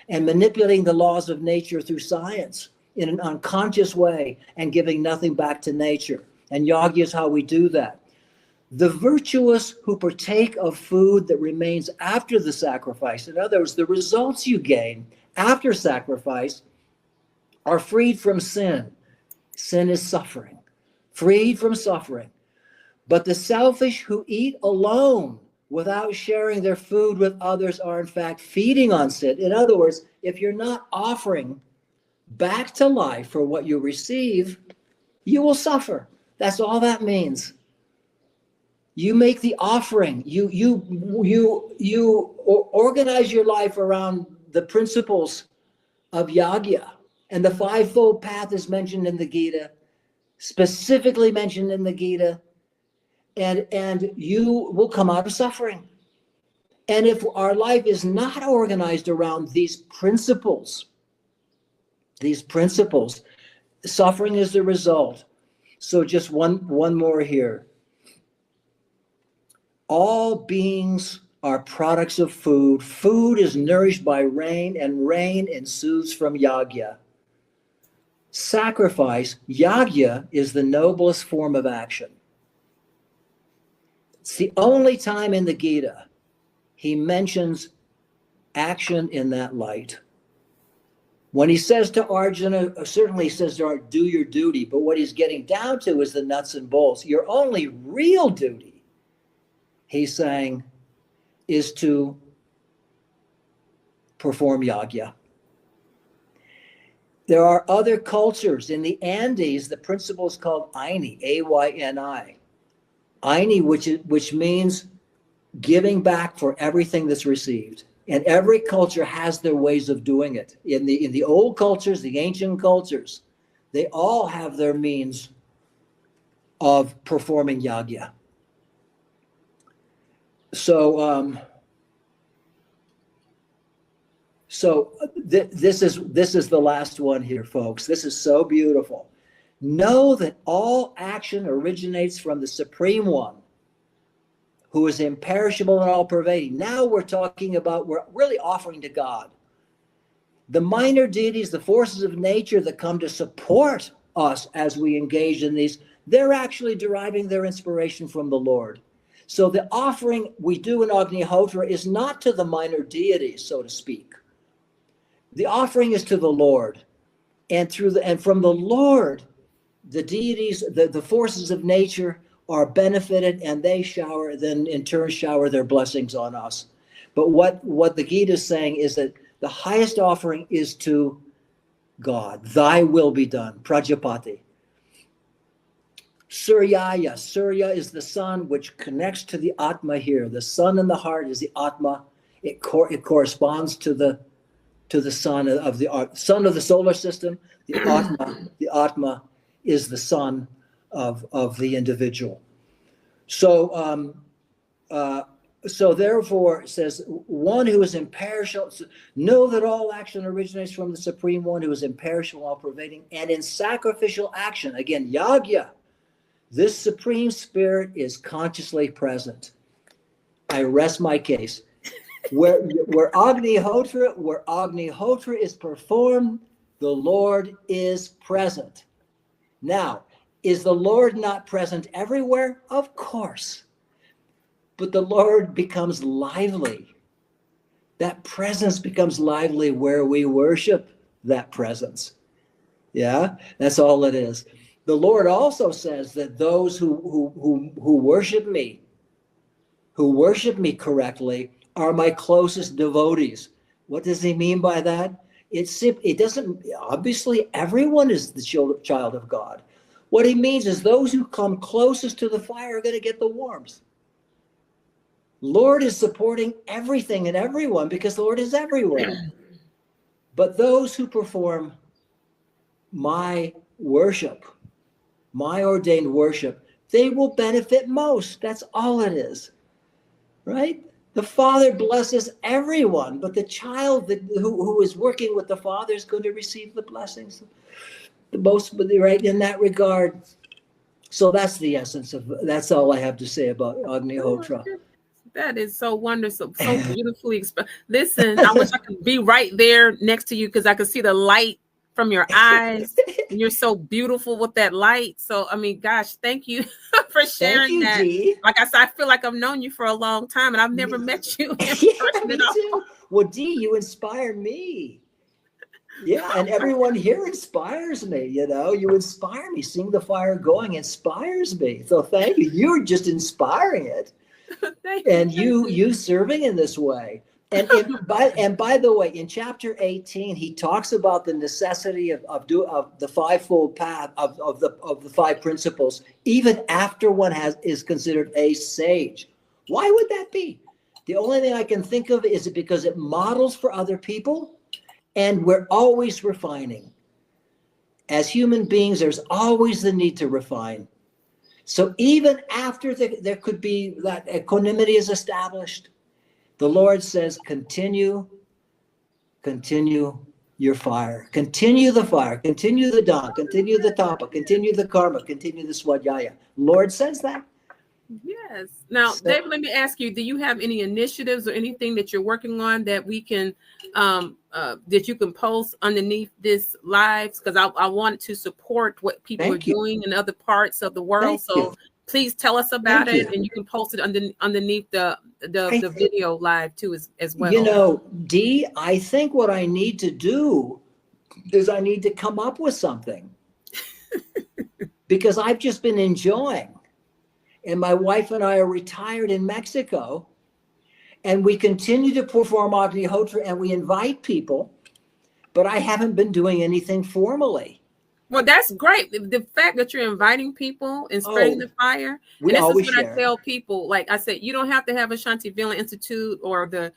and manipulating the laws of nature through science in an unconscious way and giving nothing back to nature. And yagya is how we do that. The virtuous who partake of food that remains after the sacrifice, in other words, the results you gain after sacrifice, are freed from sin. Sin is suffering. Freed from suffering. But the selfish who eat alone without sharing their food with others are in fact feeding on sin. In other words, if you're not offering back to life for what you receive, you will suffer. That's all that means. You make the offering. You organize your life around the principles of yagya. And the fivefold path is mentioned in the Gita, specifically mentioned in the Gita, and you will come out of suffering. And if our life is not organized around these principles, suffering is the result. So just one more here. All beings are products of food. Food is nourished by rain, and rain ensues from yagya. Sacrifice, yagya, is the noblest form of action. It's the only time in the Gita he mentions action in that light. When he says to Arjuna, certainly he says to Arjuna, do your duty, but what he's getting down to is the nuts and bolts. Your only real duty, he's saying, is to perform yagya. There are other cultures. In the Andes, the principle is called Ayni, A-Y-N-I. Ayni, which means giving back for everything that's received. And every culture has their ways of doing it. In the old cultures, the ancient cultures, they all have their means of performing yagya. So this is the last one here, folks. This is so beautiful. Know that all action originates from the Supreme One, who is imperishable and all-pervading. Now we're really offering to God. The minor deities, the forces of nature that come to support us as we engage in these, they're actually deriving their inspiration from the Lord. So the offering we do in Agnihotra is not to the minor deities, so to speak. The offering is to the Lord. And from the Lord, the deities, the forces of nature are benefited, and they then in turn shower their blessings on us. But what the Gita is saying is that the highest offering is to God. Thy will be done, Prajapati. Suryaya. Surya is the sun, which connects to the Atma here. The sun in the heart is the Atma. It corresponds to the sun of the solar system. The Atma is the sun of the individual. So so therefore, it says, one who is imperishable, know that all action originates from the Supreme One who is imperishable, all pervading, and in sacrificial action, again, yagya, this Supreme Spirit is consciously present. I rest my case. Where Agnihotra is performed, the Lord is present. Now, is the Lord not present everywhere? Of course. But the Lord becomes lively. That presence becomes lively where we worship that presence. Yeah, that's all it is. The Lord also says that those who worship me correctly, are my closest devotees. What does he mean by that? It doesn't, obviously everyone is the child of God. What he means is those who come closest to the fire are going to get the warmth. Lord is supporting everything and everyone because the Lord is everywhere. But those who perform my worship, my ordained worship, they will benefit most. That's all it is, right? The Father blesses everyone, but the child who is working with the Father is going to receive the blessings the most, right, in that regard. So that's the essence of, that's all I have to say about Agnihotra. That is so wonderful, so beautifully expressed. Listen, I wish I could be right there next to you because I could see the light from your eyes. And you're so beautiful with that light. So, I mean, gosh, thank you for sharing that. Dee. Like I said, I feel like I've known you for a long time and I've never met you in person Me at all. too. Well, Dee, you inspire me. Yeah, and everyone here inspires me, you know. You inspire me. Seeing the fire going inspires me. So thank you. You're just inspiring it. And you serving in this way. And by the way, in chapter 18, he talks about the necessity of the fivefold path of the five principles, even after one is considered a sage. Why would that be? The only thing I can think of is because it models for other people, and we're always refining. As human beings, there's always the need to refine. So even after there could be that equanimity is established, the Lord says, continue your fire. Continue the fire. Continue the dawn. Continue the tapa. Continue the karma. Continue the swadhyaya. Lord says that. Yes. Now, David, let me ask you, do you have any initiatives or anything that you're working on that we can, that you can post underneath this live? Because I want to support what people are doing in other parts of the world. So please tell us about it, and you can post it underneath the video live too as well. You know, Dee, I think what I need to do is I need to come up with something because I've just been enjoying. And my wife and I are retired in Mexico, and we continue to perform Agnihotra and we invite people, but I haven't been doing anything formally. Well, that's great. The fact that you're inviting people and spreading the fire. We and this always is what share. I tell people. Like I said, you don't have to have a Shanti Villain Institute or the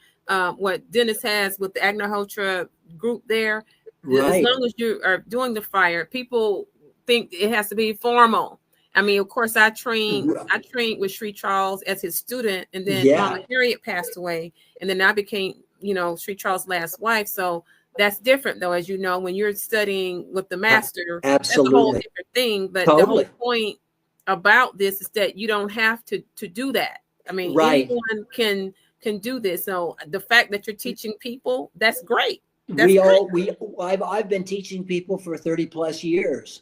what Dennis has with the Agnihotra group there. Right. As long as you are doing the fire, people think it has to be formal. I mean, of course, I trained with Sri Charles as his student, and then Mama Harriet passed away, and then I became, Sri Charles' last wife. So that's different, though, as you know, when you're studying with the master. Absolutely. That's a whole different thing. But the whole point about this is that you don't have to do that. I mean, anyone can do this. So the fact that you're teaching people, that's great. I've been teaching people for 30 plus years.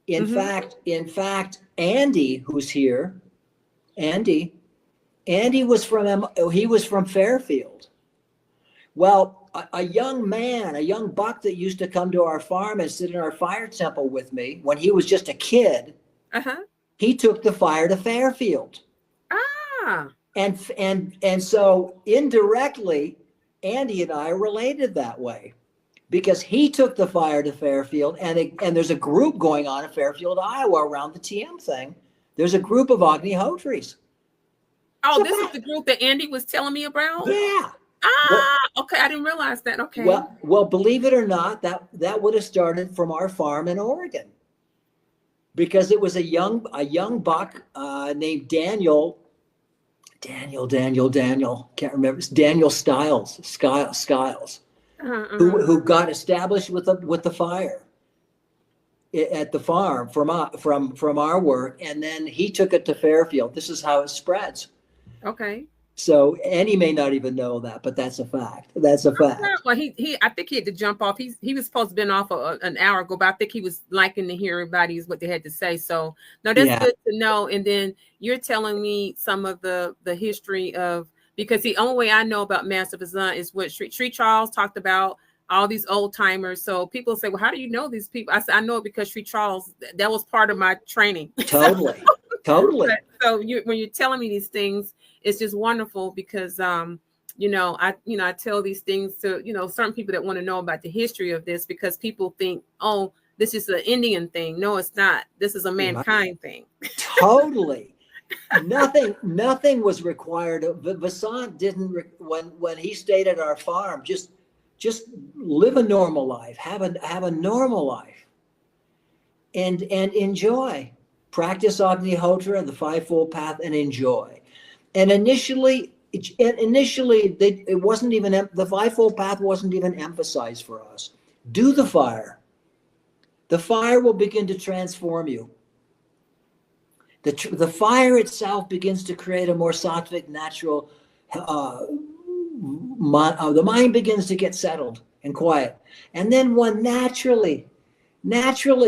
In fact, Andy, who's here, Andy was from Fairfield. Well, a young man, a young buck that used to come to our farm and sit in our fire temple with me when he was just a kid, he took the fire to Fairfield. And so indirectly, Andy and I are related that way. Because he took the fire to Fairfield, and there's a group going on in Fairfield, Iowa, around the TM thing, There's a group of Agnihotris. Oh, this is the group that Andy was telling me about? Yeah. Okay. I didn't realize that. Okay. Well, believe it or not, that would have started from our farm in Oregon, because it was a young buck named Daniel. Can't remember. It's Daniel Skiles, who got established with the fire at the farm from our work, and then he took it to Fairfield. This is how it spreads. Okay. So Annie may not even know that, but that's a fact. Well, I think he had to jump off. He was supposed to have been off an hour ago, but I think he was liking to hear everybody's what they had to say. So no, that's good to know. And then you're telling me some of the history of, because the only way I know about Master Vazan is what Street Charles talked about, all these old timers. So people say, well, how do you know these people? I said, I know it because Street Charles, that was part of my training. Totally. So when you're telling me these things, it's just wonderful because, I tell these things to, certain people that want to know about the history of this, because people think, oh, this is an Indian thing. No, it's not. This is a mankind thing. Totally. Nothing was required. Vasant didn't, when he stayed at our farm, just live a normal life, have a normal life, and enjoy. Practice Agnihotra, the fivefold path, and enjoy. And initially, it wasn't even, the fivefold path wasn't even emphasized for us. Do the fire. The fire will begin to transform you. The fire itself begins to create a more sattvic, natural, the mind begins to get settled and quiet. And then one naturally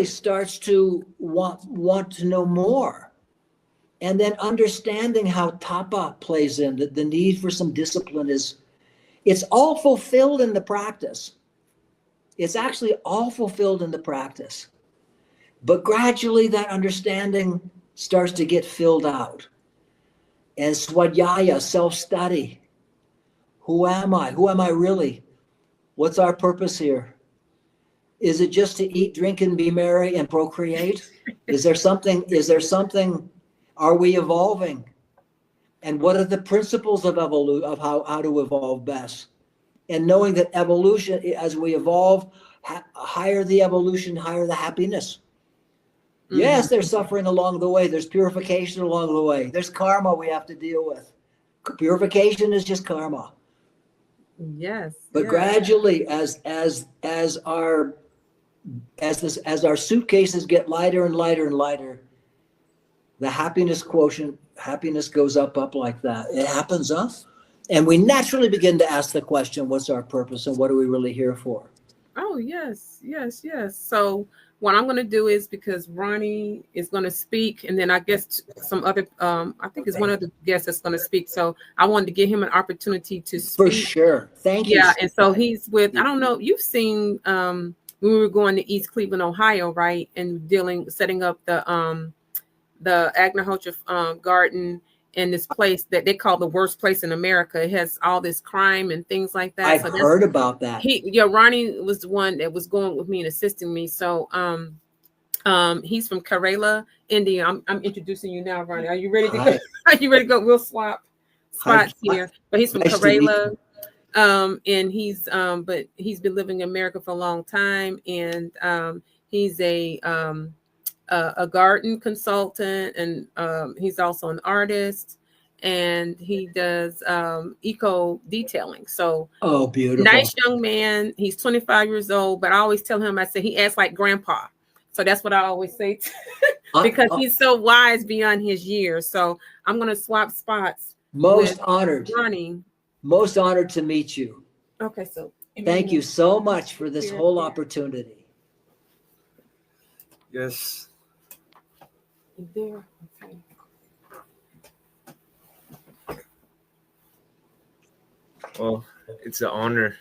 starts to want to know more. And then understanding how tapa plays in, the need for some discipline it's all fulfilled in the practice. It's actually all fulfilled in the practice. But gradually that understanding starts to get filled out. And swadhyaya, self-study. Who am I? Who am I really? What's our purpose here? Is it just to eat, drink, and be merry and procreate? Is there something? Are we evolving? And what are the principles of how to evolve best? And knowing that evolution, as we evolve, higher the evolution, higher the happiness. Mm-hmm. Yes, there's suffering along the way. There's purification along the way. There's karma we have to deal with. Purification is just karma. Yes. But gradually, as our suitcases get lighter and lighter and lighter, the happiness quotient, happiness goes up like that. It happens, huh? And we naturally begin to ask the question, what's our purpose and what are we really here for? Oh, yes. So what I'm going to do is, because Roni is going to speak, and then I guess some other, I think it's one of the guests that's going to speak. So I wanted to give him an opportunity to speak. For sure. Thank you. Yeah, and so he's with, I don't know, you've seen, when we were going to East Cleveland, Ohio, right? And setting up the Agnihotra garden in this place that they call the worst place in America. It has all this crime and things like that. I've heard about that. Roni was the one that was going with me and assisting me. So he's from Kerala, India. I'm introducing you now, Roni. Are you ready to go? Are you ready to go? We'll swap spots here. But he's from Kerala. And he's been living in America for a long time, and he's a garden consultant, and he's also an artist, and he does eco detailing. So beautiful, nice young man. He's 25 years old, but I always tell him, I say he acts like grandpa. So that's what I always say because he's so wise beyond his years. So I'm going to swap spots. Most honored, Roni. Most honored to meet you. Okay, so thank you so much for this whole opportunity. Yes. There. Okay. Well, it's an honor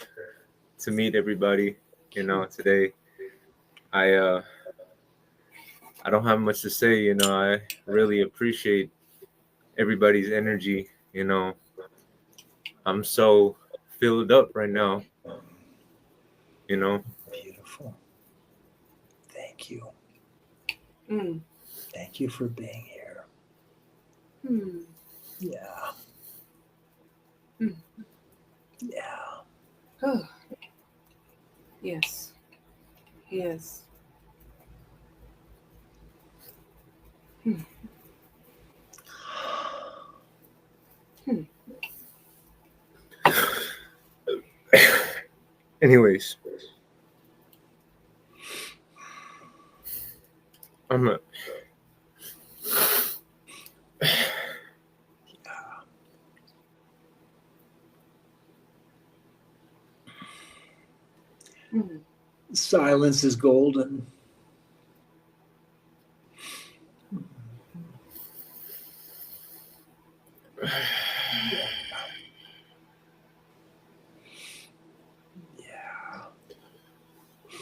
to meet everybody, today. I don't have much to say, I really appreciate everybody's energy, I'm so filled up right now, Beautiful. Thank you. Thank you for being here. Hmm. Yeah. Hmm. Yeah. Oh. Yes. Yes. Hmm. Hmm. Anyways, I'm a Hmm. Silence is golden.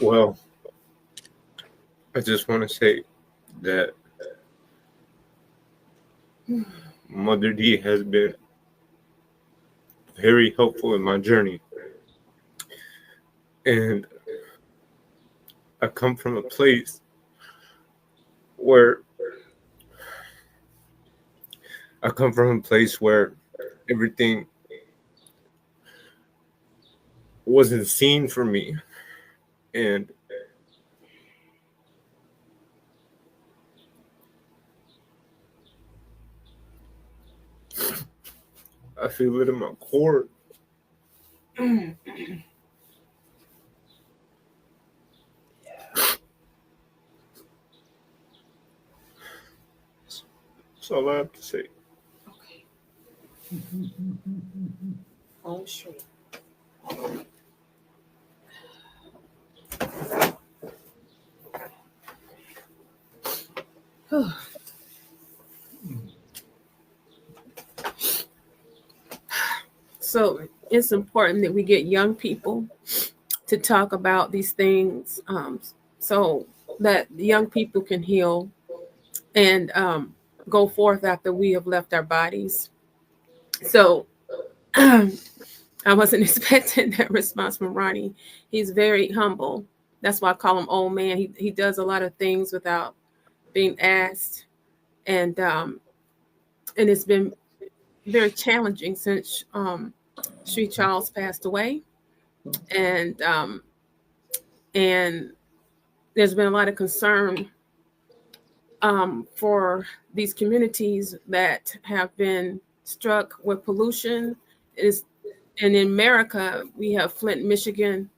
well. I just want to say that Hmm. Mother D has been very helpful in my journey, and I come from a place where everything wasn't seen for me, and I feel it in my core. That's all I have to say. Okay. Oh, sure. So it's important that we get young people to talk about these things, so that young people can heal and go forth after we have left our bodies. So I wasn't expecting that response from Ronnie. He's very humble. That's why I call him old man. He does a lot of things without being asked, and it's been very challenging since Sri Charles passed away, and and there's been a lot of concern for these communities that have been struck with pollution. Is And in America, we have Flint, Michigan,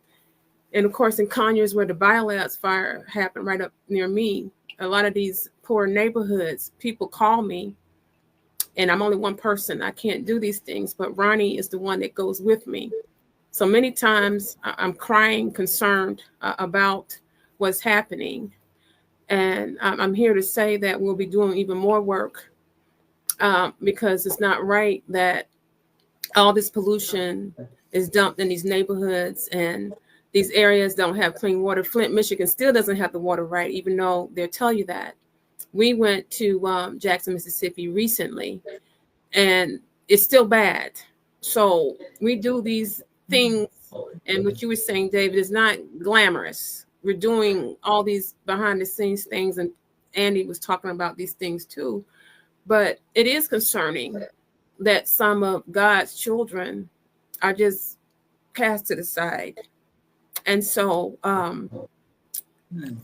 and of course in Conyers, where the biolabs fire happened right up near me. A lot of these poor neighborhoods, people call me, and I'm only one person. I can't do these things, but Ronnie is the one that goes with me. So many times I'm crying, concerned about what's happening. And I'm here to say that we'll be doing even more work, because it's not right that all this pollution is dumped in these neighborhoods, and these areas don't have clean water. Flint, Michigan still doesn't have the water right, even though they'll tell you that. We went to Jackson, Mississippi recently, and it's still bad. So we do these things, and what you were saying, David, is not glamorous. We're doing all these behind the scenes things, and Andy was talking about these things too. But it is concerning that some of God's children are just cast to the side. And so I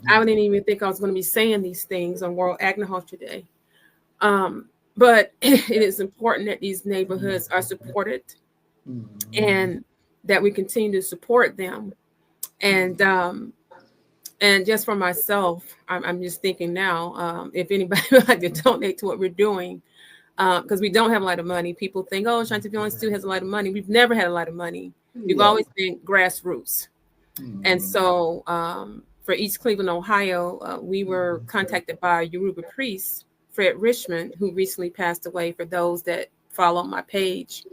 didn't even think I was going to be saying these things on World Agnihotra Day. But it is important that these neighborhoods are supported, and that we continue to support them. And just for myself, I'm just thinking now, if anybody would like to donate to what we're doing, because we don't have a lot of money. People think, oh, Shanti Feelings Stew has a lot of money. We've never had a lot of money. We've always been grassroots. And so for East Cleveland, Ohio, we were contacted by a Yoruba priest, Fred Richmond, who recently passed away, for those that follow my page.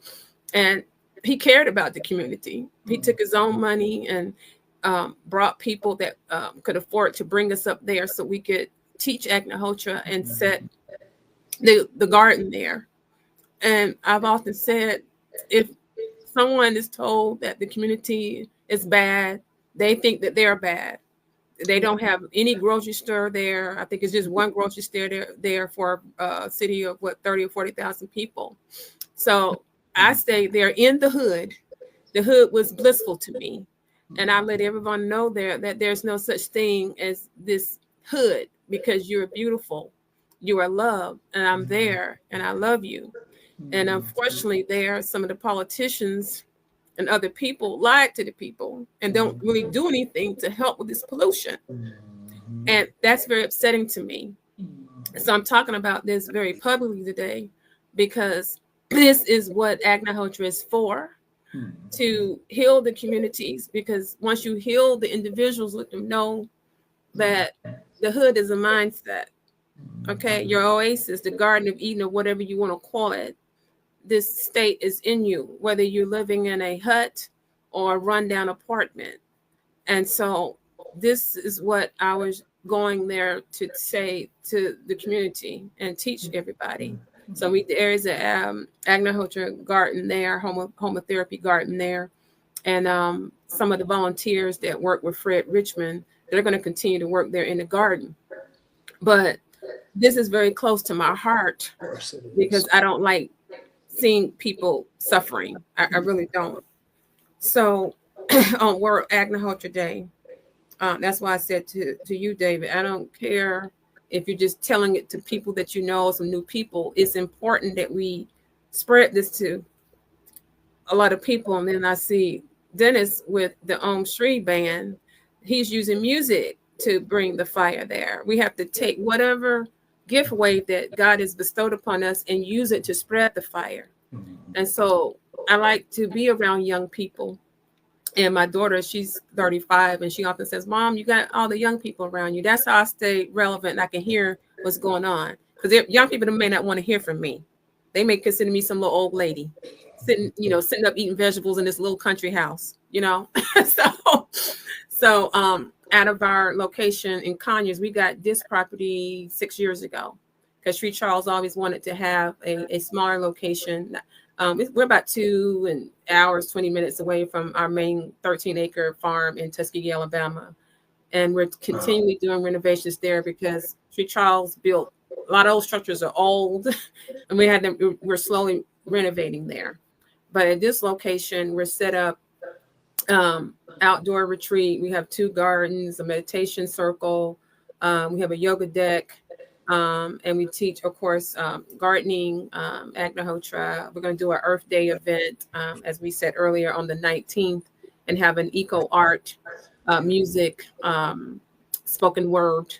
And he cared about the community. He took his own money and brought people that could afford to bring us up there so we could teach Agnihotra and set the garden there. And I've often said, if someone is told that the community is bad, they think that they're bad. They don't have any grocery store there. I think it's just one grocery store there for a city of 30 or 40,000 people. So I stayed there in the hood. The hood was blissful to me. And I let everyone know there that there's no such thing as this hood, because you're beautiful, you are loved, and I'm there, and I love you. And unfortunately, there some of the politicians and other people lied to the people and don't really do anything to help with this pollution. And that's very upsetting to me. So I'm talking about this very publicly today, because this is what Agnihotra is for, to heal the communities. Because once you heal the individuals, let them know that the hood is a mindset. Okay, your oasis, the Garden of Eden, or whatever you want to call it, this state is in you, whether you're living in a hut or a rundown apartment. And so this is what I was going there to say to the community and teach everybody. So there is a Agnihotra garden there, Homa therapy garden there. And some of the volunteers that work with Fred Richmond, they're going to continue to work there in the garden. But this is very close to my heart, because I don't like seeing people suffering. I really don't. So on World Agnihotra Day, that's why I said to you, David, I don't care if you're just telling it to people that you know, some new people. It's important that we spread this to a lot of people. And then I see Dennis with the Om Shri band. He's using music to bring the fire there. We have to take whatever gift wave that God has bestowed upon us and use it to spread the fire. And so I like to be around young people. And my daughter, she's 35, and she often says, Mom, you got all the young people around you. That's how I stay relevant and I can hear what's going on. Because young people may not want to hear from me. They may consider me some little old lady sitting up eating vegetables in this little country house, So out of our location in Conyers, we got this property 6 years ago, because Sri Charles always wanted to have a smaller location. We're about 2 hours, 20 minutes away from our main 13-acre farm in Tuskegee, Alabama. And we're continually doing renovations there, because Sri Charles built a lot of old structures are old, and we're slowly renovating there. But at this location, we're set up outdoor retreat. We have 2 gardens, a meditation circle. We have a yoga deck. And we teach, of course, gardening, Agnihotra. We're going to do our Earth Day event, as we said earlier, on the 19th, and have an eco art, music, spoken word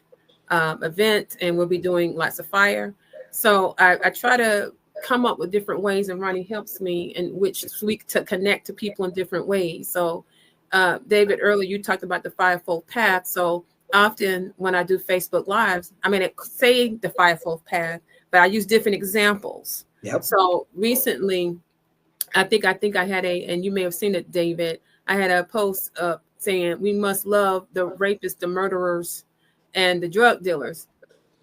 event. And we'll be doing lots of fire. So I try to come up with different ways, and Ronnie helps me in which we to connect to people in different ways. So David, earlier you talked about the fivefold path. So often when I do Facebook Lives, I say the fivefold path, but I use different examples. Yep. So recently, I think I had and you may have seen it, David, I had a post up saying we must love the rapists, the murderers, and the drug dealers.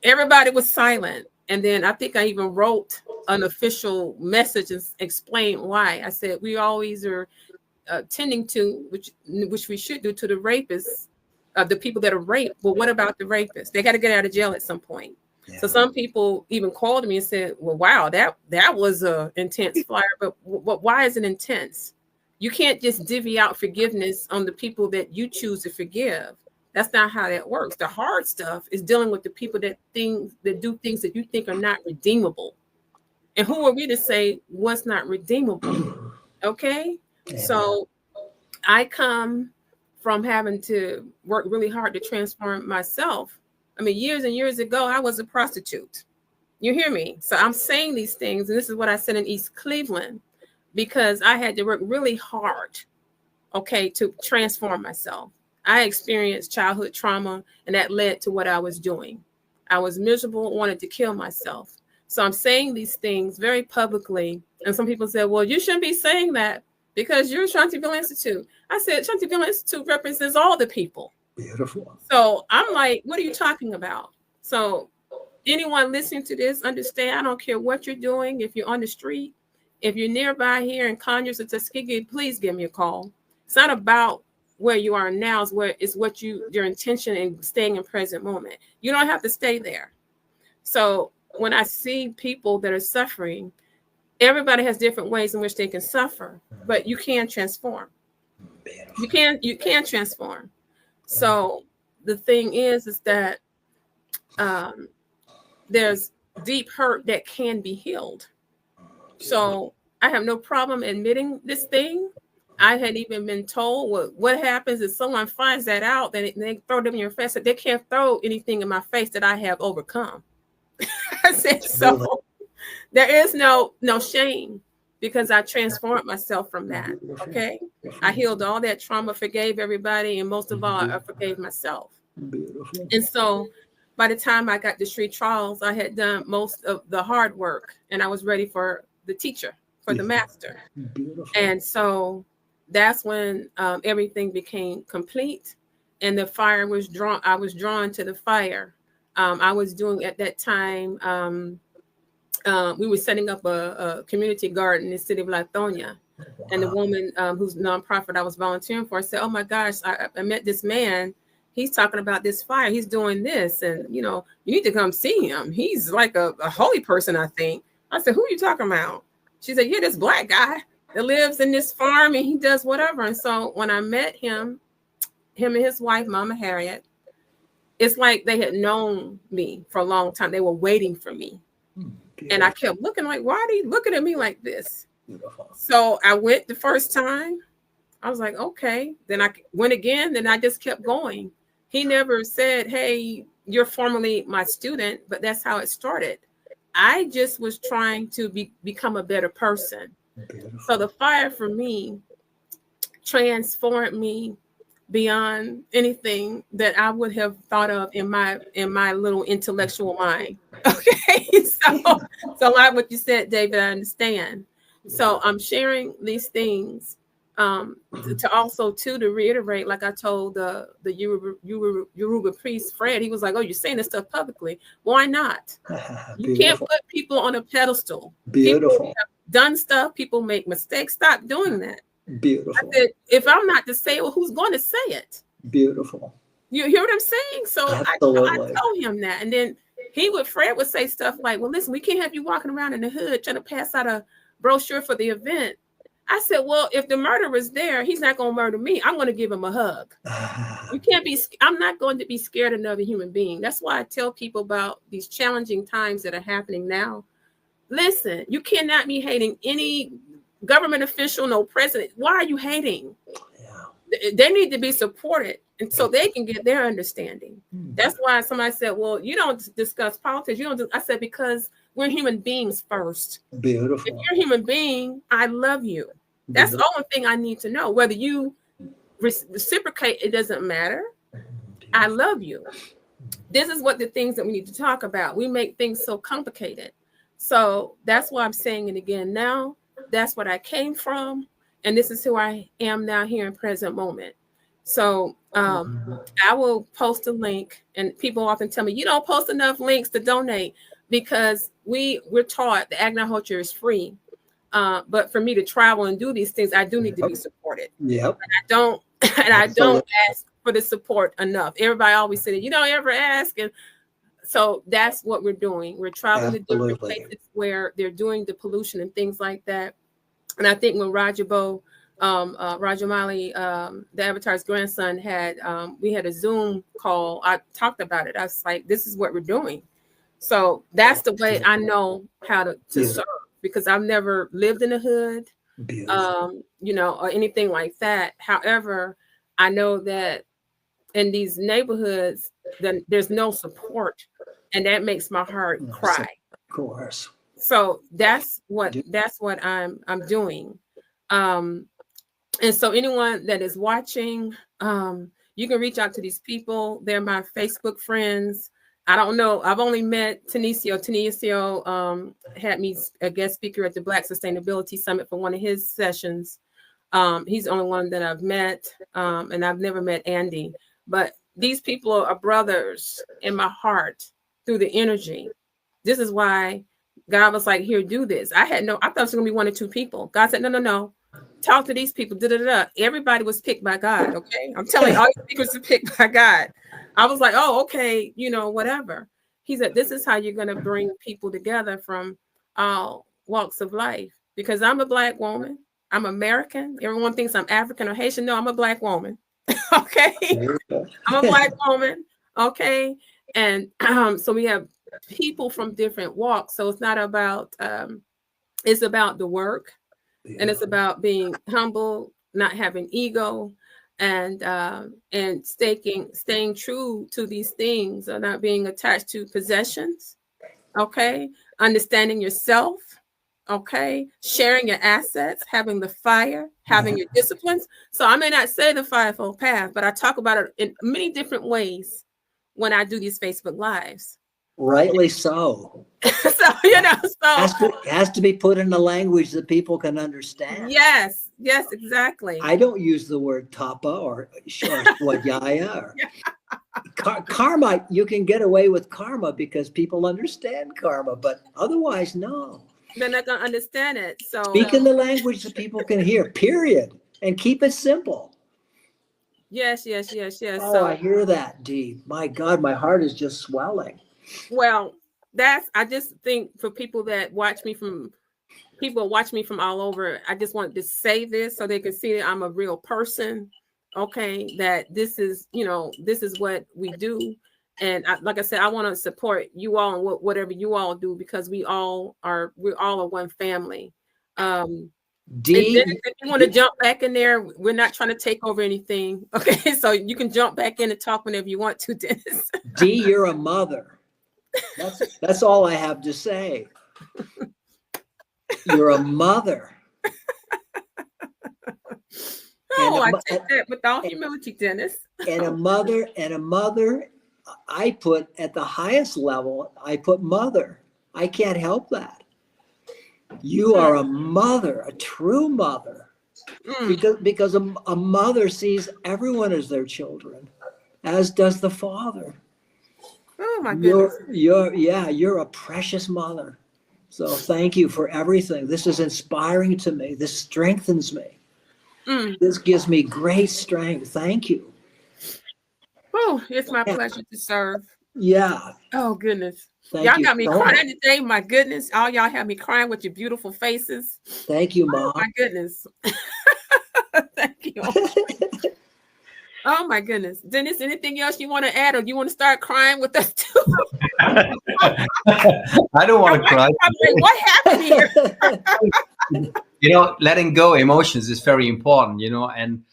Everybody was silent. And then I think I even wrote an official message and explained why. I said, we always are tending to, which we should do, to the rapists, the people that are raped. But what about the rapists? They got to get out of jail at some point. Yeah. So some people even called me and said, well, wow, that was a intense flyer, but why is it intense? You can't just divvy out forgiveness on the people that you choose to forgive. That's not how that works. The hard stuff is dealing with the people that do things that you think are not redeemable. And who are we to say what's not redeemable? Okay. Yeah. So I come from having to work really hard to transform myself. Years and years ago, I was a prostitute. You hear me? So I'm saying these things, and this is what I said in East Cleveland, because I had to work really hard, okay, to transform myself. I experienced childhood trauma, and that led to what I was doing. I was miserable, wanted to kill myself. So I'm saying these things very publicly, and some people said, well, you shouldn't be saying that because you're Shantiville Institute. I said, Shantiville Institute represents all the people. Beautiful. So I'm like, what are you talking about? So anyone listening to this, understand, I don't care what you're doing. If you're on the street, if you're nearby here in Conyers or Tuskegee, please give me a call. It's not about where you are now is what your intention in staying in present moment. You don't have to stay there. So when I see people that are suffering, everybody has different ways in which they can suffer, but you can transform. You can transform. So the thing is that there's deep hurt that can be healed. So I have no problem admitting this thing. I had even been told what happens if someone finds that out, then they throw them in your face. They can't throw anything in my face that I have overcome. I said, so there is no shame, because I transformed myself from that. Okay. I healed all that trauma, forgave everybody, and most of all, I forgave myself. Beautiful. And so by the time I got to street trials, I had done most of the hard work, and I was ready for the teacher, for the master. Beautiful. And so that's when everything became complete, and the fire was drawn. I was drawn to the fire. I was doing at that time, we were setting up a community garden in the city of Lithonia. Wow. And the woman whose nonprofit I was volunteering for said, oh my gosh, I met this man. He's talking about this fire. He's doing this. And, you need to come see him. He's like a holy person, I think. I said, who are you talking about? She said, yeah, this black guy that lives in this farm and he does whatever. And so when I met him and his wife, Mama Harriet, it's like they had known me for a long time. They were waiting for me. And I kept looking like, why are they looking at me like this? Beautiful. So I went the first time. I was like, okay. Then I went again. Then I just kept going. He never said, hey, you're formerly my student, but that's how it started. I just was trying to become a better person. Beautiful. So the fire for me transformed me beyond anything that I would have thought of in my little intellectual mind. Okay, so a lot of what you said, David, I understand. So I'm sharing these things to also to reiterate, like I told the Yoruba priest Fred, he was like, "Oh, you're saying this stuff publicly? Why not? You can't put people on a pedestal. Beautiful. People have done stuff. People make mistakes. Stop doing that." Beautiful. I said, if I'm not to say it, well, who's going to say it? Beautiful. You hear what I'm saying? So I told him that. And then Fred would say stuff like, well, listen, we can't have you walking around in the hood trying to pass out a brochure for the event. I said, well, if the murderer's there, he's not going to murder me. I'm going to give him a hug. I'm not going to be scared of another human being. That's why I tell people about these challenging times that are happening now. Listen, you cannot be hating any government official, no president. Why are you hating? Yeah. They need to be supported, and so they can get their understanding. That's why somebody said, well, you don't discuss politics. I said, because we're human beings first. Beautiful. If you're a human being, I love you. That's the only thing I need to know. Whether you reciprocate, it doesn't matter. I love you. This is what the things that we need to talk about. We make things so complicated. So that's why I'm saying it again now. That's what I came from, and this is who I am now here in present moment. So I will post a link, and people often tell me, you don't post enough links to donate, because we're taught the Agnihotra is free. But for me to travel and do these things, I do need to be supported. Yep. And I don't ask for the support enough. Everybody always said, you don't ever ask. And so that's what we're doing. We're traveling to different places where they're doing the pollution and things like that. And I think when Rajamali, the Avatar's grandson, we had a Zoom call, I talked about it. I was like, this is what we're doing. So that's the way I know how to serve, because I've never lived in a hood, or anything like that. However, I know that in these neighborhoods, then there's no support, and that makes my heart cry. Of course. So that's what I'm doing. And so anyone that is watching, you can reach out to these people. They're my Facebook friends. I don't know. I've only met Tenisio. Tenisio had me a guest speaker at the Black Sustainability Summit for one of his sessions. He's the only one that I've met, and I've never met Andy. But these people are brothers in my heart through the energy. This is why God was like, here, do this. I thought it was going to be 1 or 2 people. God said, no. talk to these people. Da, da, da. Everybody was picked by God. Okay. I'm telling you, all these speakers were picked by God. I was like, oh, okay, whatever. He said, this is how you're going to bring people together from all walks of life. Because I'm a Black woman. I'm American. Everyone thinks I'm African or Haitian. No, I'm a Black woman. Okay. I'm a Black woman. Okay. And so we have people from different walks. So it's not about, it's about the work, and it's about being humble, not having ego, and staying true to these things, or not being attached to possessions. Okay. Understanding yourself. Okay. Sharing your assets, having the fire, having your disciplines. So I may not say the fivefold path, but I talk about it in many different ways when I do these Facebook Lives. Rightly so. So, has to be put in a language that people can understand. Yes, exactly. I don't use the word tapa or swadhyaya. Karma, you can get away with karma because people understand karma, but otherwise, no. They're not going to understand it. So speak in the language that people can hear, period, and keep it simple. Yes. Oh, so I hear that, Dee. My God, my heart is just swelling. Well, I just think for people that watch me from all over, I just wanted to say this so they can see that I'm a real person. Okay. That this is what we do. And like I said, I want to support you all and whatever you all do, because we're all one family. Dee, if you want to jump back in there, we're not trying to take over anything. Okay. So you can jump back in and talk whenever you want to, Dennis. Dee, you're a mother. That's all I have to say. You're a mother. Oh, I take that with all humility, Dennis. And a mother, I put at the highest level, I put mother. I can't help that. You are a mother, a true mother. Because a mother sees everyone as their children, as does the father. Oh my goodness. You're a precious mother. So thank you for everything. This is inspiring to me. This strengthens me. This gives me great strength. Thank you. Oh, it's my pleasure to serve. Yeah. Oh goodness. Thank y'all you got me so crying much. today. My goodness. All y'all have me crying with your beautiful faces. Thank you, Mom. Oh my goodness. Thank you. Oh my goodness. Dennis, anything else you want to add, or you want to start crying with us too? I don't want to cry. What happened here? Letting go emotions is very important, and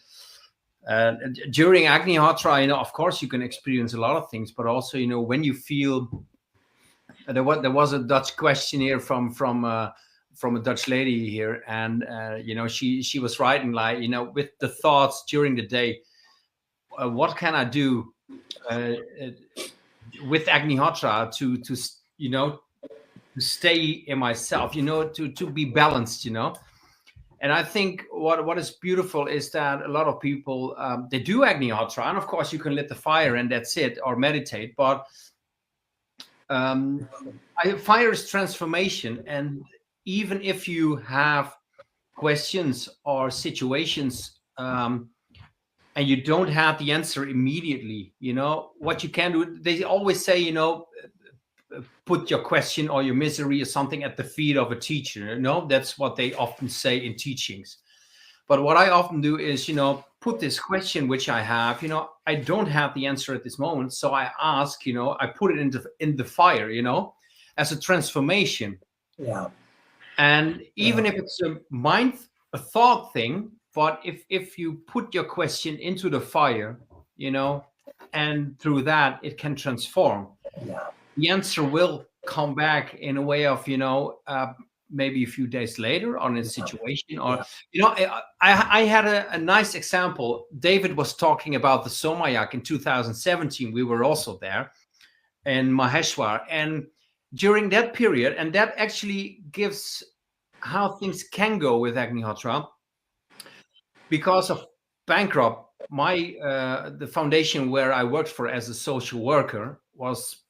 during Agnihotra, of course you can experience a lot of things, but also, when you feel, there was a Dutch question here from a Dutch lady here, and she was writing like, with the thoughts during the day, what can I do with Agnihotra to stay in myself, to be balanced, And I think what is beautiful is that a lot of people, they do Agnihotra, and of course you can lit the fire and that's it, or meditate, but fire is transformation. And even if you have questions or situations, and you don't have the answer immediately, what you can do, they always say, put your question or your misery or something at the feet of a teacher. That's what they often say in teachings. But what I often do is, put this question which I have, I don't have the answer at this moment. So I ask, I put it in the fire, as a transformation. Yeah. And even if it's a thought thing, but if you put your question into the fire, and through that it can transform. Yeah. The answer will come back in a way of, maybe a few days later on a situation, or, I had a nice example. David was talking about the Somayak in 2017. We were also there in Maheshwar. And during that period, and that actually gives how things can go with Agnihotra, because of bankrupt, the foundation where I worked for as a social worker was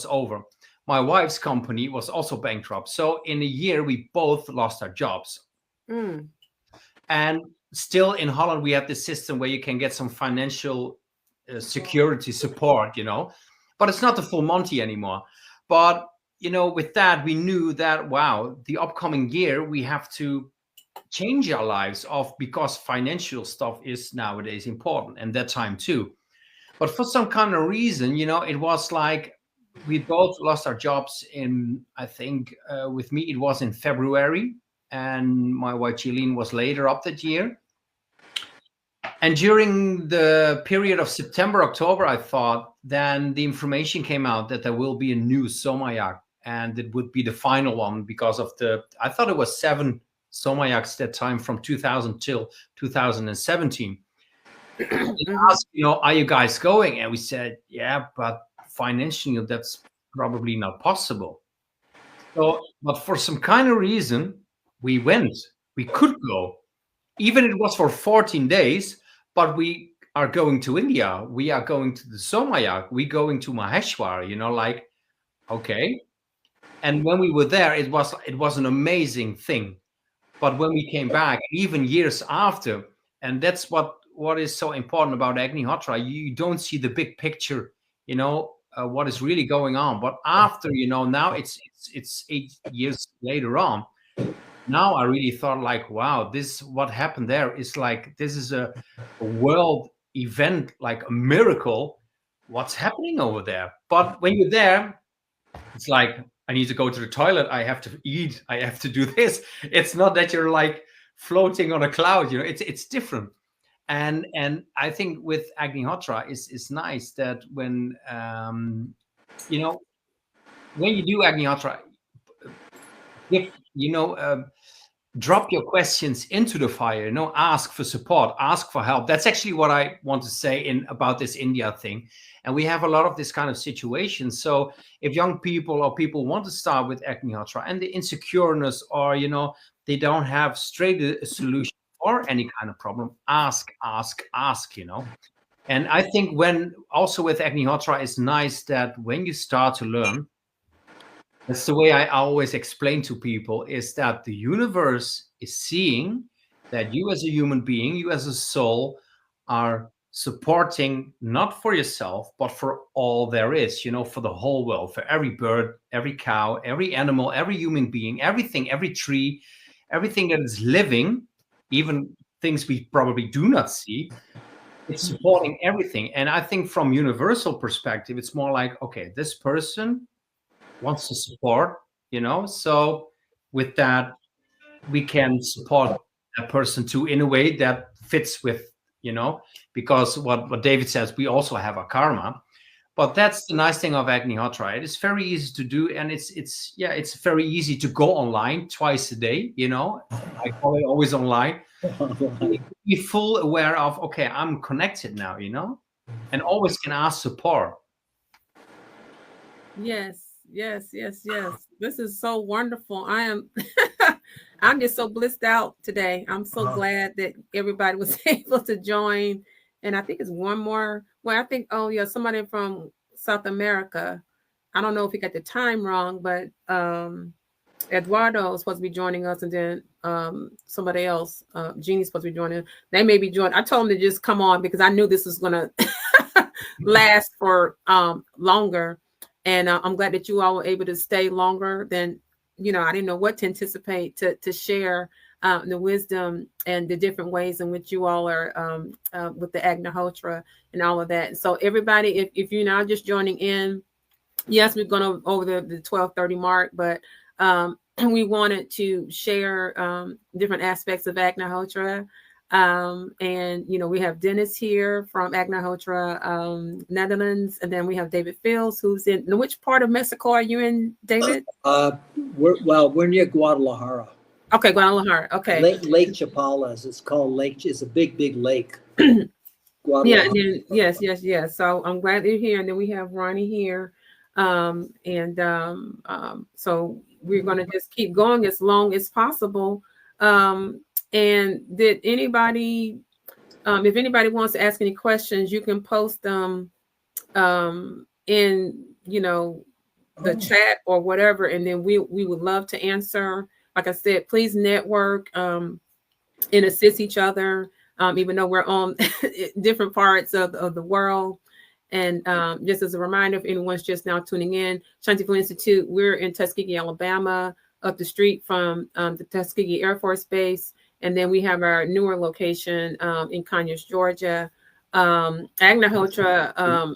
over. My wife's company was also bankrupt. So in a year, we both lost our jobs. And still in Holland, we have this system where you can get some financial security support, but it's not the full Monty anymore. But, with that, we knew that, wow, the upcoming year, we have to change our lives because financial stuff is nowadays important, and that time too. But for some kind of reason, it was like we both lost our jobs in, I think, with me, it was in February, and my wife Cherian was later up that year. And during the period of September, October, I thought, then the information came out that there will be a new Somayak, and it would be the final one because of I thought it was 7 Somayaks that time from 2000 till 2017. Asked, are you guys going? And we said, yeah, but financially, that's probably not possible. So, but for some kind of reason, we went. We could go. Even it was for 14 days, but we are going to India. We are going to the Somayak. We're going to Maheshwar, okay. And when we were there, it was an amazing thing. But when we came back, even years after, and that's what is so important about Agnihotra, you don't see the big picture, what is really going on. But after, now it's 8 years later on. Now I really thought like, wow, what happened there is like, this is a world event, like a miracle. What's happening over there? But when you're there, it's like, I need to go to the toilet. I have to eat. I have to do this. It's not that you're like floating on a cloud, it's different. And I think with Agnihotra, it's nice that when, when you do Agnihotra, drop your questions into the fire, ask for support, ask for help. That's actually what I want to say about this India thing. And we have a lot of this kind of situations. So if young people or people want to start with Agnihotra and the insecureness, or, they don't have straight a solution or any kind of problem, ask. And I think when also with Agnihotra, it's nice that when you start to learn, that's the way I always explain to people, is that the universe is seeing that you as a human being, you as a soul, are supporting not for yourself, but for all there is, for the whole world, for every bird, every cow, every animal, every human being, everything, every tree, everything that is living, even things we probably do not see. It's supporting everything. And I think from universal perspective, it's more like, okay, this person wants to support, so with that, we can support that person too in a way that fits with, because what David says, we also have a karma. But that's the nice thing of Agnihotra. It is very easy to do, and it's very easy to go online twice a day, I call it always online. Be full aware of, okay, I'm connected now, and always can ask support. Yes. This is so wonderful. I'm just so blissed out today. I'm so glad that everybody was able to join. And I think it's one more. Well, I think, somebody from South America. I don't know if he got the time wrong, but Eduardo is supposed to be joining us, and then somebody else, Jeannie's supposed to be joining. They may be joining. I told them to just come on because I knew this was going to last for longer. And I'm glad that you all were able to stay longer than, I didn't know what to anticipate to share the wisdom and the different ways in which you all are with the Agnihotra and all of that. So everybody, if you're now just joining in, yes, we've gone over the 12:30 mark, but we wanted to share different aspects of Agnihotra. And we have Dennis here from Agnihotra, Netherlands, and then we have David Fields, who's in which part of Mexico are you in, David? We're near Guadalajara. Okay, Guadalajara. Okay, Lake Chapala, it's called Lake. It's a big lake. Yeah. And then, yes. So I'm glad you're here, and then we have Roni here, so we're going to just keep going as long as possible. And did anybody, if anybody wants to ask any questions, you can post them in, the chat or whatever. And then we would love to answer. Like I said, please network. and assist each other, even though we're on different parts of the world. And just as a reminder, if anyone's just now tuning in, Shanti Institute, we're in Tuskegee, Alabama, up the street from the Tuskegee Air Force Base. And then we have our newer location in Conyers, Georgia. Agnihotra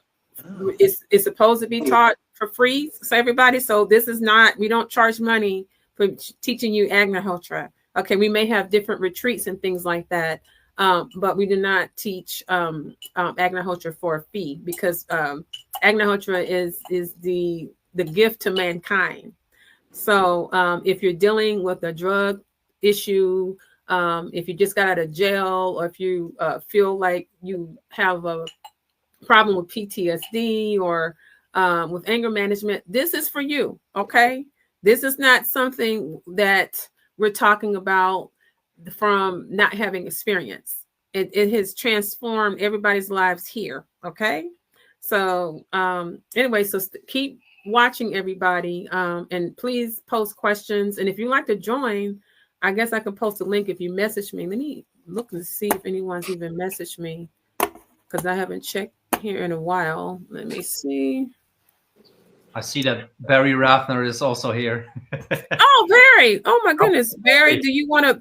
is supposed to be taught for free, so everybody. So this is not, we don't charge money for teaching you Agnihotra. Okay, we may have different retreats and things like that, but we do not teach Agnihotra for a fee, because Agnihotra is the gift to mankind. So if you're dealing with a drug issue, if you just got out of jail, or if you feel like you have a problem with PTSD or with anger management, this is for you. Okay, this is not something that we're talking about from not having experience. It has transformed everybody's lives here. Okay, so anyway, so keep watching, everybody, and please post questions. And if you'd like to join, I guess I can post a link if you message me. Let me look and see if anyone's even messaged me, because I haven't checked here in a while. Let me see. I see that Barry Rathner is also here. Oh, Barry! Oh my goodness, Barry! Do you want to?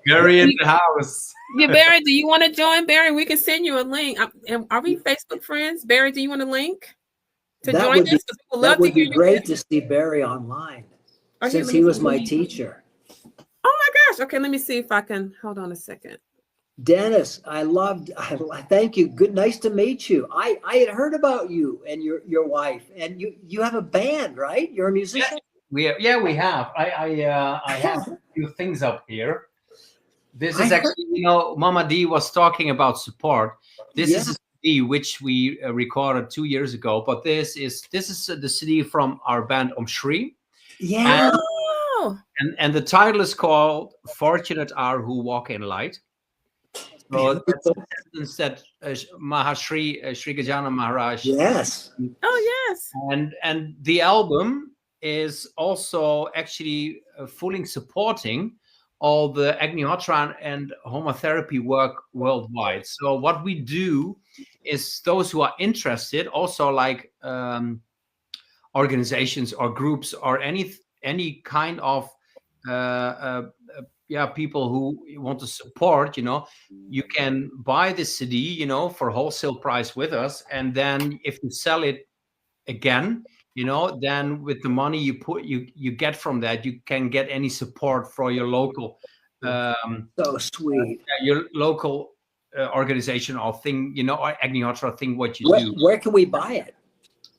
Barry in the house. Yeah, Barry, do you want to join? Barry, we can send you a link. Are we Facebook friends? Barry, do you want a link to join us? That would be great to see Barry online, since he was my teacher. Oh my gosh! Okay, let me see if I can. Hold on a second. Dennis, I thank you. Good, nice to meet you. I had heard about you and your wife, and you have a band, right? You're a musician. We have. I have a few things up here. This is actually, Mama D was talking about support. This is a CD which we recorded 2 years ago, but this is the CD from our band Shri. Yeah. And the title is called "Fortunate Are Who Walk in Light." So that's a sentence that Mahashri Sri Gajana Maharaj. Yes. Oh yes. And the album is also actually fully supporting all the Agnihotra and Homa therapy work worldwide. So what we do is, those who are interested, also like organizations or groups or any kind of people who want to support, you can buy the CD, for wholesale price with us, and then if you sell it again, then with the money you get from that, you can get any support for your local so sweet, your local organization or thing, or Agnihotra thing, what you do. Where can we buy it?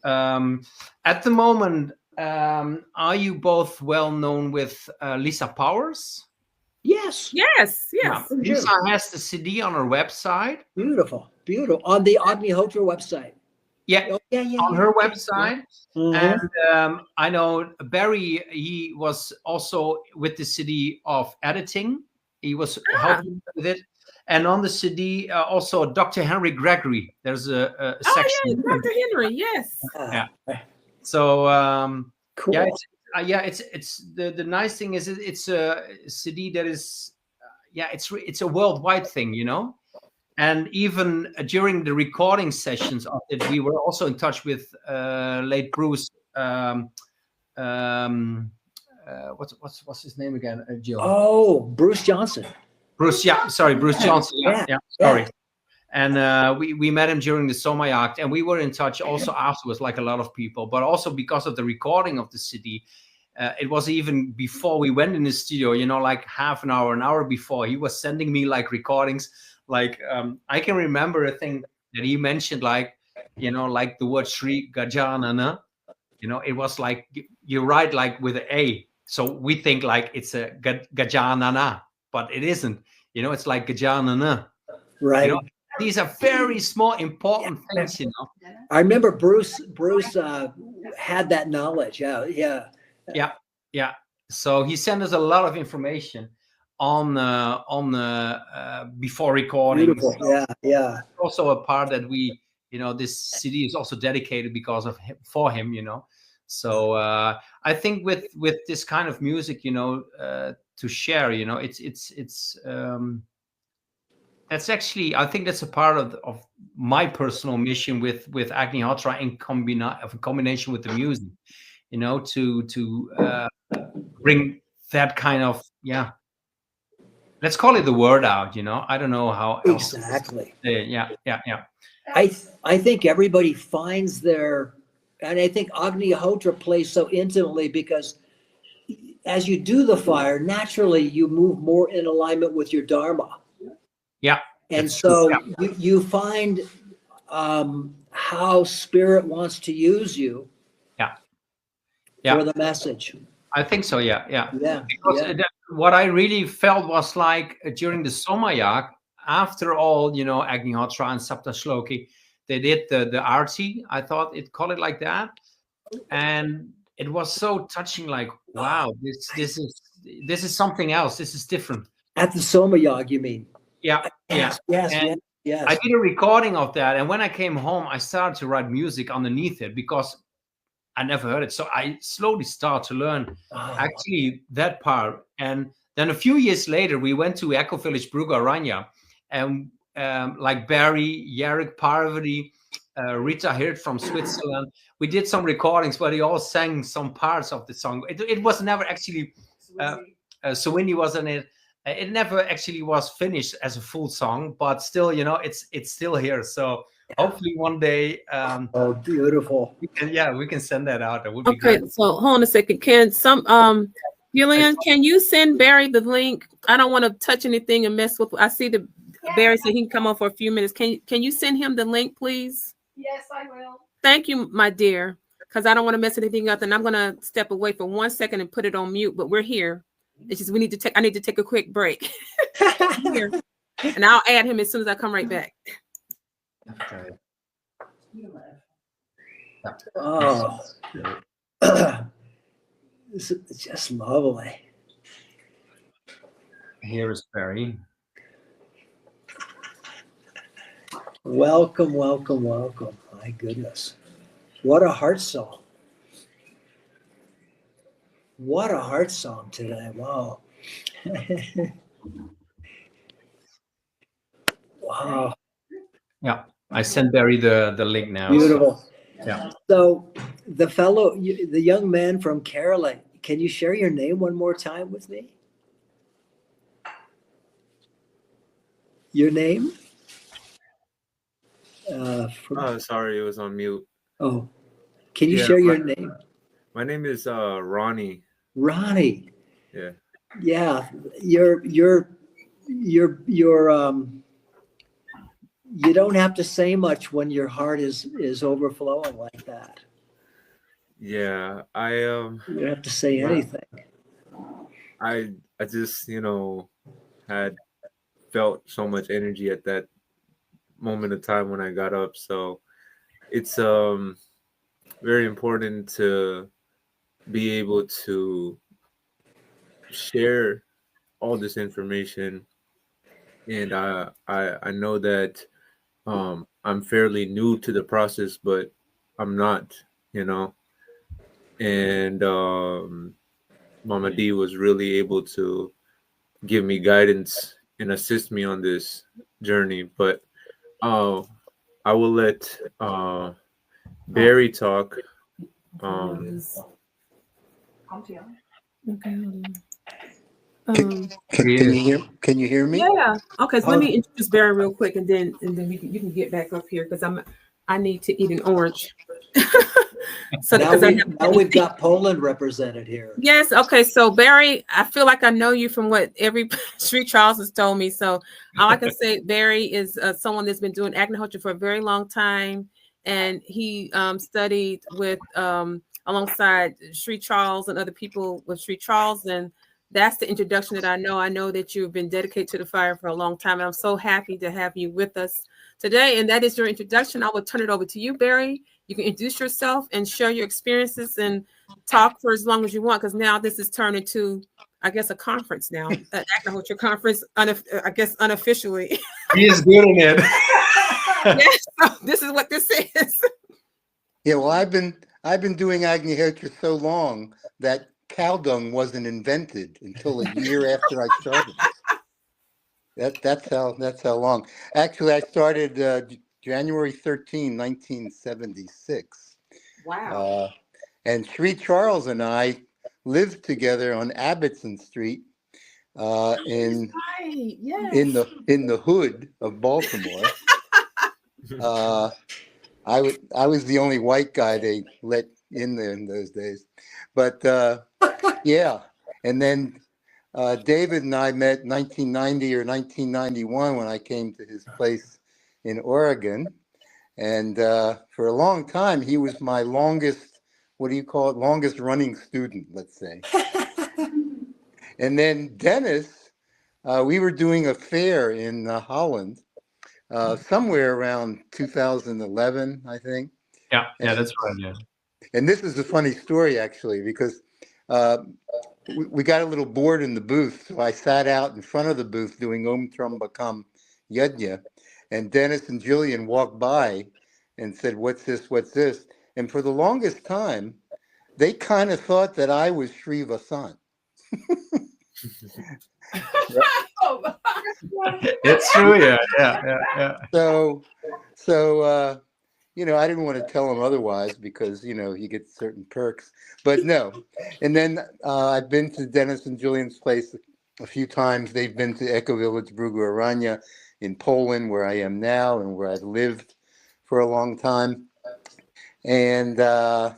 At the moment, are you both well known with Lisa Powers? Yes. Lisa has the CD on her website. Beautiful. On the Agnihotra website. On her website. And I know Barry, he was also with the CD of editing. He was helping with it. And on the CD, also Dr. Henry Gregory. There's a section. Oh, Dr. Henry, yes. So, cool. It's the nice thing is it's a CD that is, it's a worldwide thing, And even during the recording sessions of it, we were also in touch with late Bruce. What's his name again, Jill? Oh, Bruce Jansen. Bruce Jansen. Sorry. And we met him during the Soma Yacht, and we were in touch also afterwards, like a lot of people. But also because of the recording of the CD, it was even before we went in the studio. Like half an hour before, he was sending me like recordings. Like I can remember a thing that he mentioned, like like the word Sri Gajanana. It was like you write like with an A, so we think like it's a Gajanana, but it isn't. It's like Gajanana. Right. These are very small, important things. I remember Bruce had that knowledge. Yeah. So he sent us a lot of information on before recording. Beautiful. Yeah. Also a part that we, this CD is also dedicated because of him, for him. So I think with this kind of music, share. You know, that's actually, I think that's a part of my personal mission with Agnihotra in combination with the music. You know, to bring that kind of, yeah, let's call it the word out. You know, I don't know how else to Exactly. say it. Yeah. I think everybody finds their, and I think Agnihotra plays so intimately because as you do the fire, naturally you move more in alignment with your Dharma. Yeah. And so you find how spirit wants to use you for the message. I think so. Yeah. Because Yeah. what I really felt was like during the Somayag, after all, you know, Agnihotra and Saptashloki, they did the arti. I thought it called it like that, and it was so touching. Like, wow, this is something else. This is different. At the Somayag, you mean? Yeah. Yes. I did a recording of that, and when I came home, I started to write music underneath it because I never heard it. So I slowly start to learn actually that part. And then a few years later, we went to Eco Village Brugge Aranya, and like Barry, Jarek Parvati, Rita Hirt from Switzerland, we did some recordings where they all sang some parts of the song. It was never actually, Sawini was in it. It never actually was finished as a full song, but still, you know, it's still here. So hopefully one day, oh, beautiful. we can send that out. That would be Okay, good. so hold on a second. Can Julian, can you send Barry the link? I don't want to touch anything and mess with. I see the Barry said he can come on for a few minutes. Can you send him the link, please? Yes, I will. Thank you, my dear, because I don't want to mess anything up. And I'm gonna step away for 1 second and put it on mute. But we're here. It's just I need to take a quick break. Here. And I'll add him as soon as I come right back. Okay. Oh, this is just lovely. Here is Barry. Welcome. My goodness. What a heart song. What a heart song today. Wow. Wow. Yeah, I sent Barry the link now. Beautiful. Yeah. So the young man from Kerala, can you share your name one more time with me? Your name? Sorry, it was on mute. Oh, can you share your name? My name is Roni. Ronnie. Yeah. Yeah, you're you don't have to say much when your heart is overflowing like that. Yeah, You don't have to say anything. I just, you know, had felt so much energy at that moment of time when I got up. So it's very important to be able to share all this information. And I know that I'm fairly new to the process, but I'm not, you know. And Mama D was really able to give me guidance and assist me on this journey. But I will let Barry talk. Okay. Can you hear me? Yeah. Okay. So let me introduce Barry real quick, and then you can get back up here because I need to eat an orange. So now we've got Poland represented here. Yes. Okay. So Barry, I feel like I know you from what every Sri Charles has told me. So all I can say, Barry is someone that's been doing Agnihotra for a very long time, and he studied with alongside Sri Charles and other people with Sri Charles, and that's the introduction that I know. I know that you've been dedicated to the fire for a long time, and I'm so happy to have you with us today. And that is your introduction. I will turn it over to you, Barry. You can introduce yourself and share your experiences and talk for as long as you want, because now this is turned into, I guess, a conference now, an Agnihotra conference, I guess unofficially. He is doing it. Yes, so this is what this is. Yeah, well, I've been doing Agnihotra so long that cow dung wasn't invented until a year after I started. That's how long. Actually, I started January 13, 1976. Wow. And Sri Charles and I lived together on Abbottson Street in Right. Yes. in the hood of Baltimore. I was the only white guy they let in there in those days, but yeah. And then David and I met 1990 or 1991 when I came to his place in Oregon, and for a long time he was my longest, what do you call it, longest running student, let's say. And then Dennis, we were doing a fair in Holland. Somewhere around 2011, I think. Yeah, that's right. Yeah. And this is a funny story, actually, because we got a little bored in the booth. So I sat out in front of the booth doing Om Trumbakam Yajna. And Dennis and Jillian walked by and said, "What's this? What's this?" And for the longest time, they kind of thought that I was Sri Vasant. It's true. Yeah. So, I didn't want to tell him otherwise because, you get certain perks, but no. And then I've been to Dennis and Julian's place a few times. They've been to Eco Village Brugu Aranya in Poland, where I am now and where I've lived for a long time. And and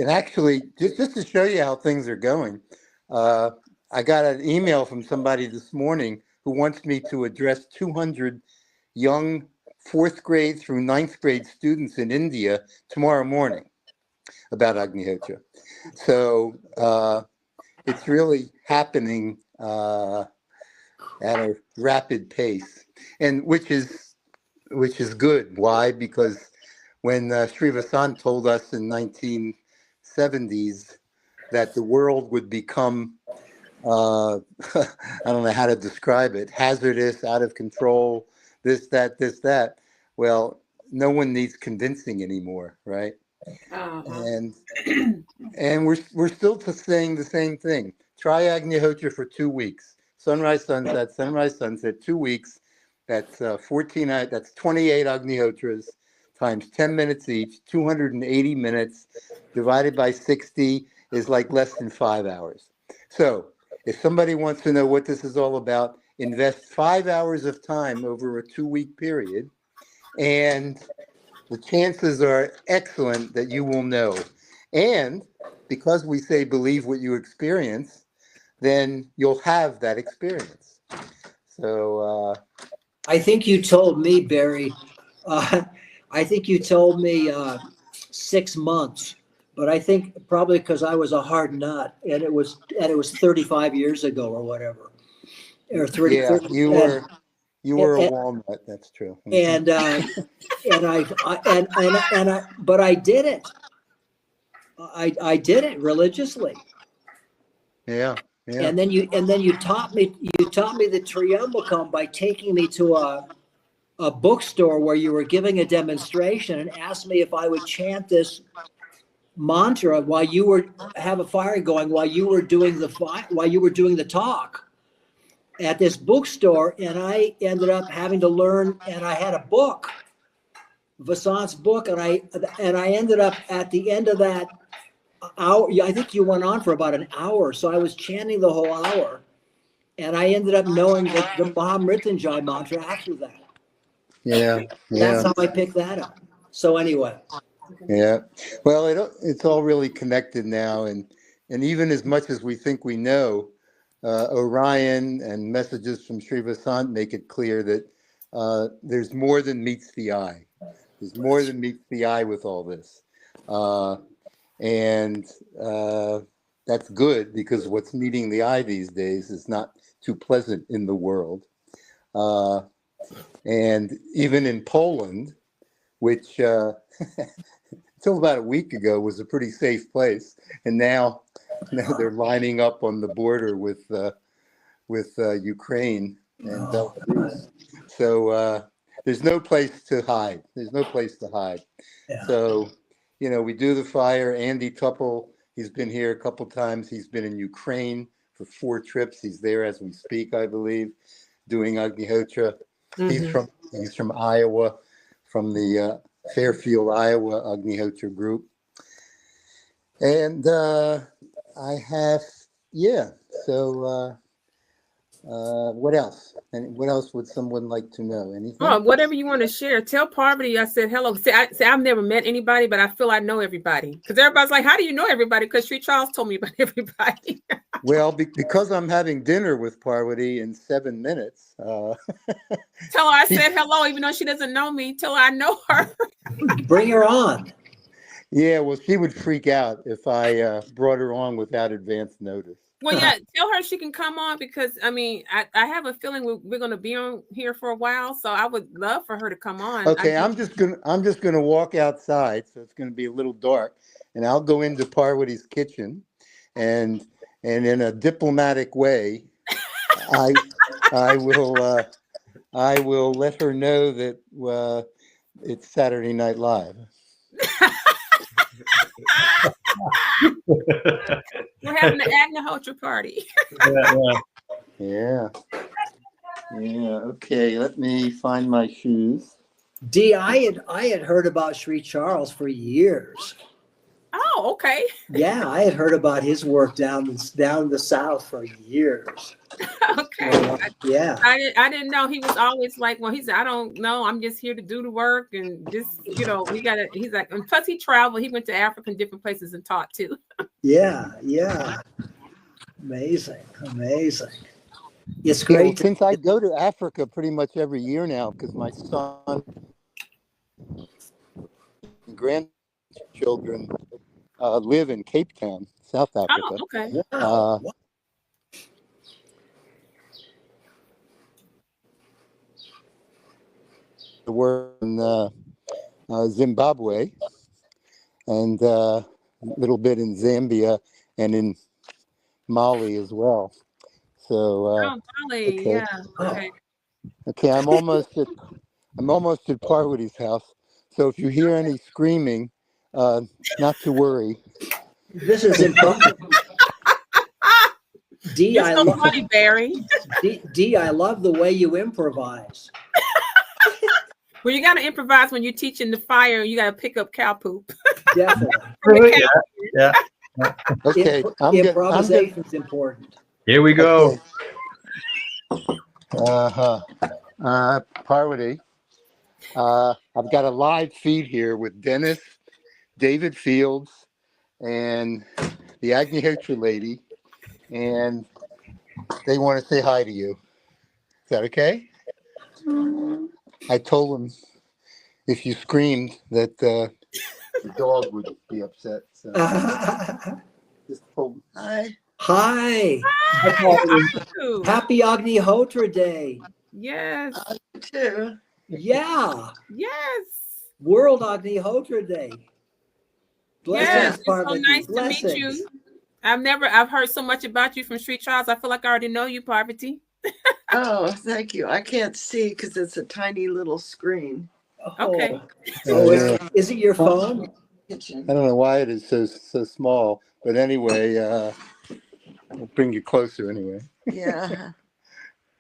actually, just to show you how things are going, I got an email from somebody this morning who wants me to address 200 young 4th grade through 9th grade students in India tomorrow morning about Agnihotra. So it's really happening at a rapid pace, and which is good. Why? Because when Sri Vasant told us in 1970s that the world would become I don't know how to describe it, hazardous, out of control, this, that. Well, no one needs convincing anymore, right? And we're still saying the same thing. Try Agnihotra for 2 weeks. Sunrise, sunset, 2 weeks. That's that's 28 Agnihotras times 10 minutes each, 280 minutes divided by 60 is like less than 5 hours. So if somebody wants to know what this is all about, invest 5 hours of time over a 2-week period, and the chances are excellent that you will know. And because we say believe what you experience, then you'll have that experience. So I think you told me, Barry, I think you told me 6 months. But I think probably because I was a hard nut, and it was 35 years ago or whatever, or 30. Yeah, 30 you were a walnut. That's true. And but I did it. I did it religiously. Yeah. And then you taught me the Triambakam by taking me to a bookstore where you were giving a demonstration and asked me if I would chant this mantra while you were have a fire going while you were doing the talk at this bookstore, and I ended up having to learn, and I had a book, Vasant's book, and I ended up at the end of that hour, I think you went on for about an hour, so I was chanting the whole hour, and I ended up knowing the Mahamrityunjay mantra after that. Yeah. That's how I picked that up. So anyway. Yeah, well, it's all really connected now, and even as much as we think we know, Orion and messages from Sri Vasant make it clear that there's more than meets the eye. There's more than meets the eye with all this, and that's good, because what's meeting the eye these days is not too pleasant in the world, and even in Poland, which until about a week ago was a pretty safe place, and now they're lining up on the border with Ukraine and Belarus. So there's no place to hide. Yeah. So we do the fire. Andy Topel, He's been here a couple times. He's been in Ukraine for 4 trips. He's there as we speak, I believe, doing Agnihotra. He's from Iowa, from the Fairfield, Iowa Agnihotra group. And I have, so what else? And what else would someone like to know? Anything? Oh, whatever you want to share. Tell Parvati I said hello. I've never met anybody, but I feel I know everybody. Because everybody's like, how do you know everybody? Because Sri Charles told me about everybody. Well, because I'm having dinner with Parvati in 7 minutes. Tell her I said hello, even though she doesn't know me. Tell her I know her. Bring her on. Yeah, well, she would freak out if I brought her on without advance notice. Well, yeah, tell her she can come on because I mean, I have a feeling we're going to be on here for a while, so I would love for her to come on. Okay, I'm just gonna walk outside, so it's gonna be a little dark, and I'll go into Parvati's kitchen, and in a diplomatic way, I will let her know that it's Saturday Night Live. We're having an Agnihotra party. Yeah. Okay, let me find my shoes. Dee, I had heard about Sri Charles for years. Oh, okay. Yeah, I had heard about his work down the south for years. Okay. Yeah. I didn't know he was always like, well, he said, I don't know. I'm just here to do the work and just, he's like, and plus he traveled. He went to Africa and different places and taught too. Yeah. Amazing. It's great. Since I go to Africa pretty much every year now, because my son and grandchildren live in Cape Town, South Africa. Oh, okay. Wow. We're in Zimbabwe and a little bit in Zambia and in Mali as well. So Mali, okay. yeah. Okay. Okay, I'm almost at Parvati's house. So if you hear any screaming, not to worry. This is important. Dee, You're so funny, Barry. Dee, I love the way you improvise. Well, you got to improvise when you're teaching the fire. You got to pick up cow poop. Definitely. Yeah. Okay, improvisation is important. Here we go. Okay. Parvati, I've got a live feed here with Dennis, David Fields, and the Agnihotra lady, and they want to say hi to you. Is that okay? I told them if you screamed that the dog would be upset. So just told them, Hi. Happy Agnihotra Day. Yes. Too. Yeah. Yes. World Agnihotra Day. Yes. Blessings, It's so nice to meet you. I've heard so much about you from Sri Charles. I feel like I already know you, Parvati. Oh, thank you. I can't see because it's a tiny little screen. Okay. Is it your phone? I don't know why it is so small, but anyway, I'll bring you closer anyway. Yeah.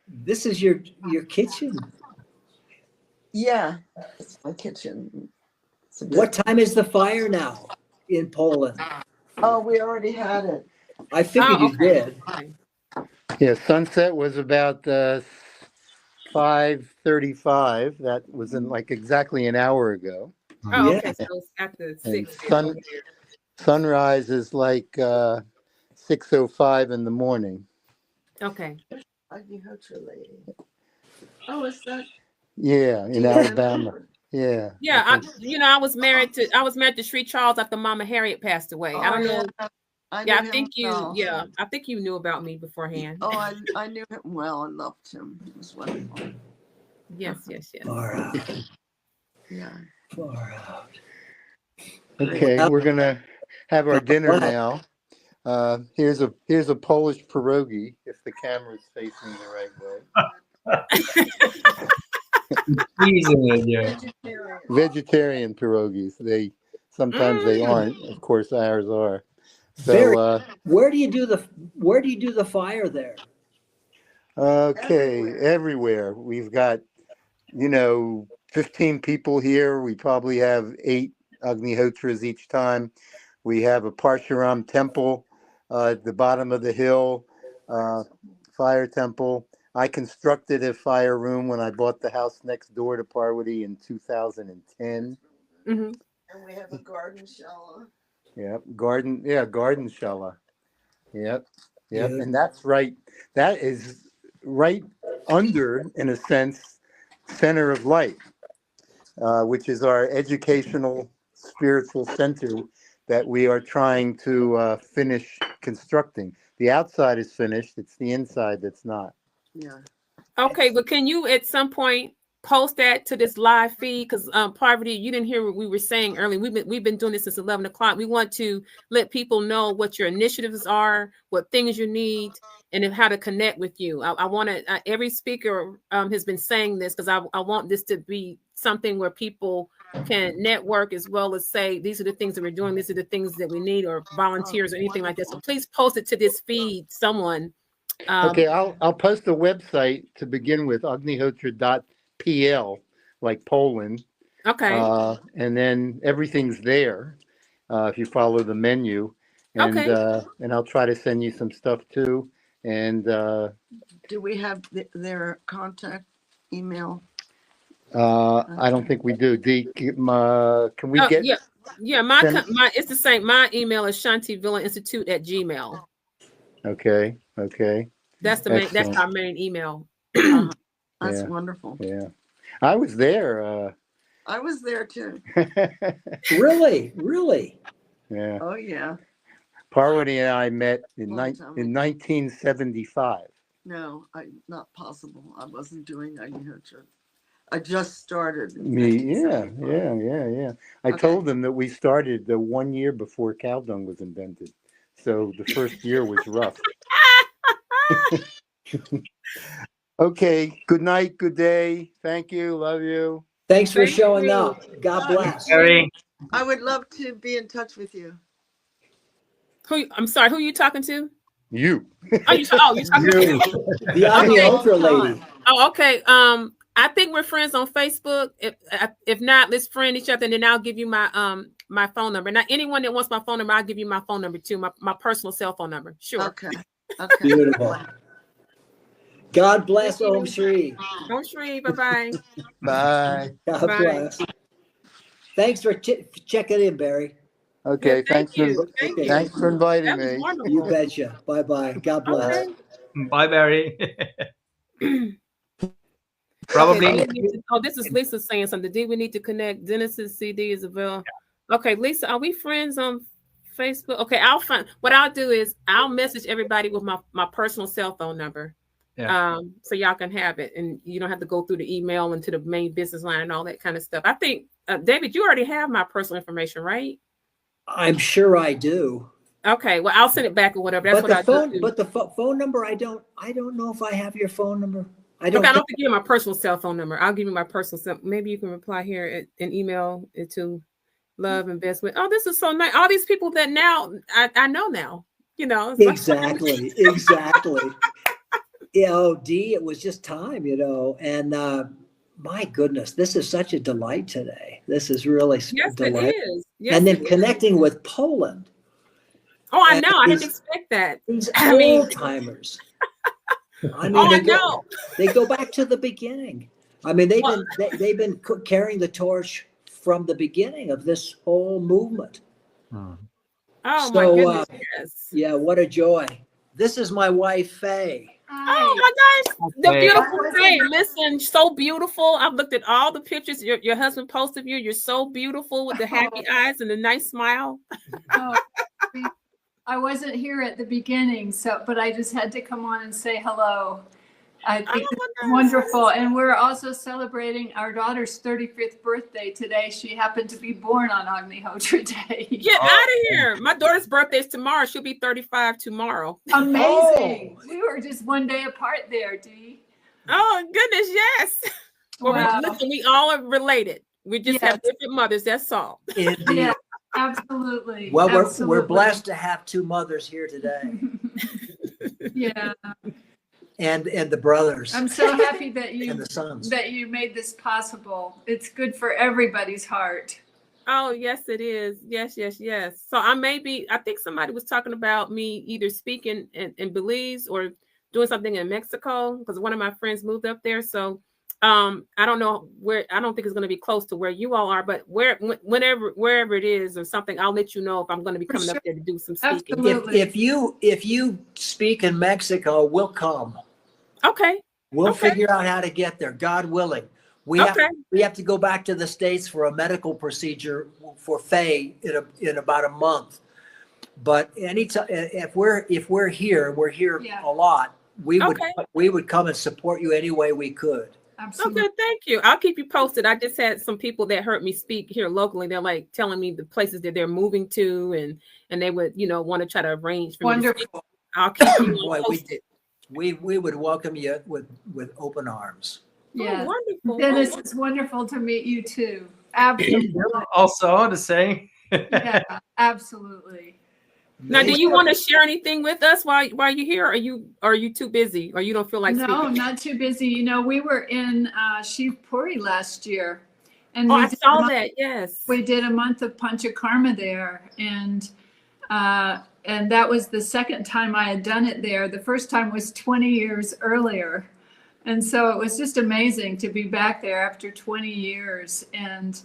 This is your kitchen. Yeah, it's my kitchen. What time is the fire now in Poland? Oh, we already had it. I figured you did. Yeah, sunset was about 5:35. That was in like exactly an hour ago. Oh, okay. So it's after 6. Sunrise is like 6:05 in the morning. Okay. Agnihotra lady. Oh, is that? Yeah, in Alabama. Yeah. Yeah, I was married to Sri Charles after Mama Harriet passed away. I don't know. I think you knew about me beforehand. Oh, I knew him well and loved him. He was wonderful. Yes. Far out. Yeah. Far out. Okay, we're gonna have our dinner now. Here's a Polish pierogi, if the camera's facing the right way. Vegetarian pierogies. Sometimes they aren't. Of course, ours are. Barry, So, where do you do the fire there? okay, everywhere. We've got, 15 people here. We probably have 8 Agnihotras each time. We have a Parshuram temple at the bottom of the hill, fire temple. I constructed a fire room when I bought the house next door to Parvati in 2010. Mm-hmm. And we have a garden shala. Yep, garden shala. Yep. Yeah. And that is right under, in a sense, Center of Light, which is our educational spiritual center that we are trying to finish constructing. The outside is finished. It's the inside that's not. Yeah. Okay, but can you at some point post that to this live feed? Because Parvati, you didn't hear what we were saying earlier. We've been doing this since 11 o'clock. We want to let people know what your initiatives are, what things you need, and then how to connect with you. I want to. Every speaker has been saying this because I want this to be something where people can network as well as say these are the things that we're doing. These are the things that we need, or volunteers or anything like that. So please post it to this feed. Someone. Okay, I'll post a website to begin with, agnihotra.pl, like Poland. Okay. And then everything's there if you follow the menu. And Okay. And I'll try to send you some stuff too. And Do we have their contact email? I don't think we do. Can we get? Yeah. My it's the same. My email is shantivillainstitute@gmail. Okay. That's the main. That's our main email. That's wonderful. Yeah, I was there. I was there too. Really? Yeah. Oh yeah. Parvati and I met in Long time ago. 1975. No, not possible. I wasn't doing Agnihotra. I just started. Yeah. I Okay. told them that we started the 1 year before cow dung was invented. So the first year was rough. Okay. Good night. Good day. Thank you. Love you. Thanks for Thank showing you. up. God bless. I would love to be in touch with you. I'm sorry. Who are you talking to? You. You're talking to The Agnihotra lady. Oh, okay. I think we're friends on Facebook. If not, let's friend each other, and then I'll give you my my phone number. Now, anyone that wants my phone number, I'll give you my phone number too. My personal cell phone number. Sure. Okay. Beautiful. God bless Om Shri. Om Shri. Bye-bye. Bye. God bless. Thanks for checking in, Barry. Okay. Yeah, thanks for inviting That was me. wonderful. You betcha. Bye-bye. God bless. Okay. Bye, Barry. Probably. Oh, this is Lisa saying something. Did we need to connect? Dennis's CD is available. Okay, Lisa, are we friends on Facebook? Okay, what I'll do is I'll message everybody with my personal cell phone number. Yeah. So y'all can have it, and you don't have to go through the email and to the main business line and all that kind of stuff. I think David, you already have my personal information, right? I'm sure I do. Okay, well, I'll send it back or whatever. That's But the phone number, I don't know if I have your phone number. I don't have to give you my personal cell phone number. I'll give you my personal cell. Maybe you can reply here and email it to Love Investment. Oh, this is so nice. All these people that now I know now. Exactly. D, it was just time, and my goodness, this is such a delight today. This is really yes, delightful. It is. Yes, and then connecting with Poland. Oh, I know. I didn't expect that. These old timers. I mean, they go back to the beginning. I mean, they've been carrying the torch from the beginning of this whole movement. Oh my goodness! Yes. Yeah, what a joy. This is my wife, Faye. Oh my gosh, the beautiful Faye. Listen, so beautiful. I've looked at all the pictures your husband posted of you. You're so beautiful with the happy eyes and the nice smile. Oh, I wasn't here at the beginning, but I just had to come on and say hello. I think it's wonderful. And we're also celebrating our daughter's 35th birthday today. She happened to be born on Agnihotra Day. Get out of here. My daughter's birthday is tomorrow. She'll be 35 tomorrow. Amazing. We were just one day apart there, Dee. Oh, goodness, yes. Well, wow. Listen, we all are related. We just have different mothers. That's all. Yeah. Absolutely. Well, we're Absolutely. blessed to have two mothers here today, Yeah. and the brothers I'm so happy that and you the sons. made this possible. It's good for everybody's heart. Oh, yes, it is. Yes, yes, yes. So I think somebody was talking about me either speaking in Belize or doing something in Mexico, because one of my friends moved up there. So I don't know where. I don't think it's going to be close to where you all are, but wherever it is or something, I'll let you know if I'm going to be coming up there to do some speaking. Absolutely. If you speak in Mexico, we'll come. Okay. We'll Okay. figure out how to get there, God willing. We Okay. have to go back to the States for a medical procedure for Faye in about a month. But anytime, if we're here Yeah. a lot. We Okay. would come and support you any way we could. Absolutely. Okay, thank you. I'll keep you posted. I just had some people that heard me speak here locally. They're like telling me the places that they're moving to, and they would, want to try to arrange for me to speak. Wonderful. I'll keep you Boy, posted. we would welcome you with open arms. Yes. Oh, wonderful. Dennis, it's wonderful to meet you too. Absolutely. Also, the same. Yeah, absolutely. Now, do you want to share anything with us while you're here? Or are you too busy, or you don't feel like No, speaking? not too busy. We were in Shivpuri last year, and Oh, we I did a saw month- that. Yes. We did a month of Panchakarma there, and that was the second time I had done it there. The first time was 20 years earlier, and so it was just amazing to be back there after 20 years. And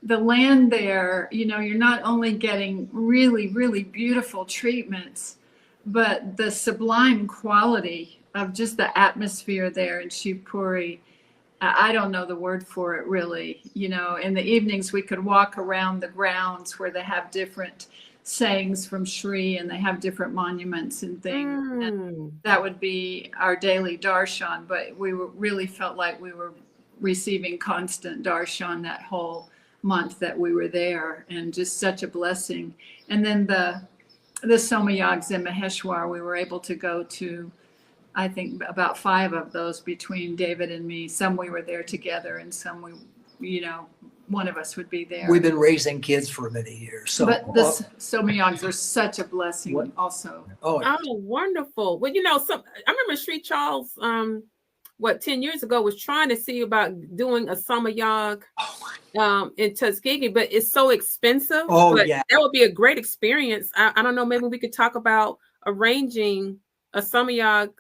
the land there, you're not only getting really, really beautiful treatments, but the sublime quality of just the atmosphere there in Shivpuri. I don't know the word for it really. In the evenings we could walk around the grounds where they have different sayings from Shri, and they have different monuments and things. And that would be our daily darshan, but we really felt like we were receiving constant darshan that whole month that we were there, and just such a blessing. And then the Somayags in Maheshwar, we were able to go to, I think, about 5 of those between David and me. Some we were there together, and some one of us would be there. We've been raising kids for many years. So, But the Somayags are such a blessing What? also. oh, Oh, wonderful. Well, I remember Sri Charles, 10 years ago was trying to see about doing a Samayag in Tuskegee, but it's so expensive. Oh, but yeah. that would be a great experience. I don't know, maybe we could talk about arranging a Samayag,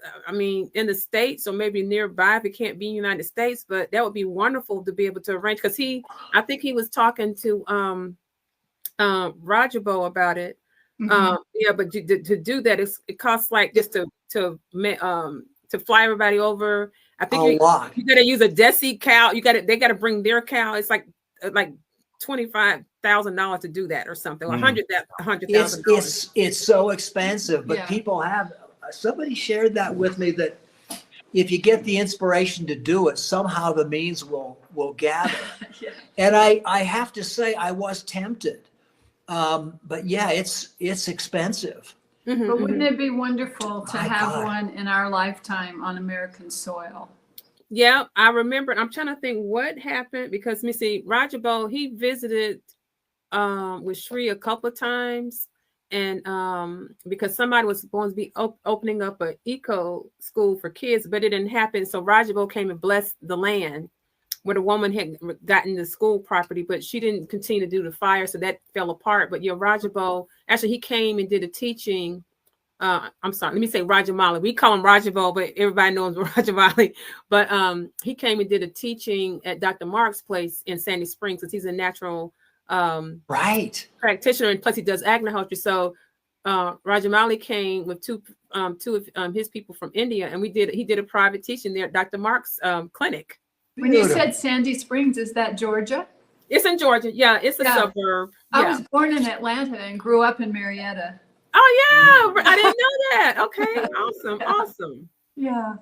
in the States or maybe nearby if it can't be in the United States, but that would be wonderful to be able to arrange, because I think he was talking to Rajabo about it. Mhm. But to do that, it costs like just to fly everybody over. I think a lot. you got to use a desi cow. They got to bring their cow. It's like $25,000 to do that or something. $100,000. It's so expensive, but Yeah. people have. Somebody shared that with me, that if you get the inspiration to do it, somehow the means will gather. Yeah. And I have to say, I was tempted, but yeah, it's expensive. Mhm, But mhm. wouldn't it be wonderful to My have God. one in our lifetime on American soil? Yeah, I remember. I'm trying to think what happened, because let me see. Rajabo, he visited with Shri a couple of times, and because somebody was going to be opening up an eco school for kids, but it didn't happen. So Rajabo came and blessed the land where the woman had gotten the school property, but she didn't continue to do the fire, so that fell apart. But yeah, Rajabo, actually he came and did a teaching. I'm sorry, let me say Rajamali. We call him Rajabo, but everybody knows Rajamali. But he came and did a teaching at Dr. Mark's place in Sandy Springs, because he's a natural Right. practitioner, and plus he does Agnihotra. So Rajamali came with two of his people from India, and he did a private teaching there at Dr. Mark's clinic. When you Beautiful. said Sandy Springs, is that Georgia? It's in Georgia. Yeah, it's a Yeah. suburb. I Yeah. was born in Atlanta and grew up in Marietta. Oh yeah, I didn't know that. Okay, awesome, awesome. Yeah.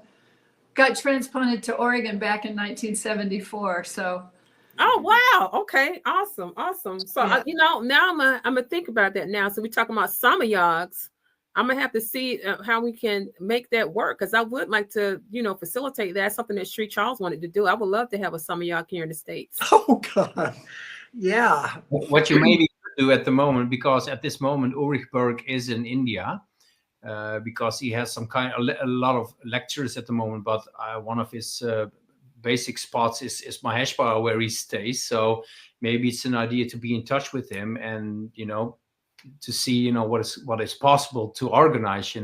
Got transplanted to Oregon back in 1974. So Oh wow. Okay. Awesome. Awesome. So Yeah. now I'm gonna think about that now. So we're talking about Samayags. I'm gonna have to see how we can make that work, because I would like to, facilitate that. Something that Sri Charles wanted to do. I would love to have a Samayag here in the States. Oh God. Yeah. What you maybe do at the moment, because at this moment Ulrich Berg is in India, because he has a lot of lectures at the moment. But one of his basic spots is Maheshwara, where he stays. So maybe it's an idea to be in touch with him, and to see what is possible to organize.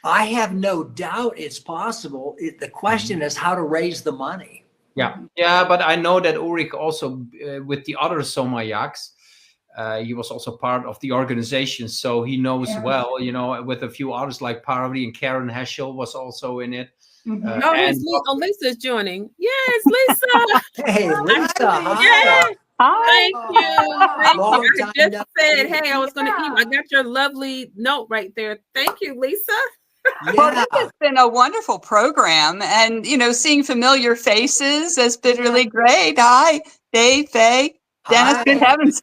I have no doubt it's possible. The question is how to raise the money. Yeah, but I know that Ulrich also, with the other Somayaks, he was also part of the organization, so he knows well, with a few others like Parvati and Karen Heschel was also in it. Lisa's joining. Yes, Lisa. Hey, Lisa. Hi. Hi. Thank you. Long I time just no said, see. hey, I was going to email. I got your lovely note right there. Thank you, Lisa. Well, this has been a wonderful program, and seeing familiar faces has been really great. Hi, Dave, Faye, Dennis. Hi. Good heavens!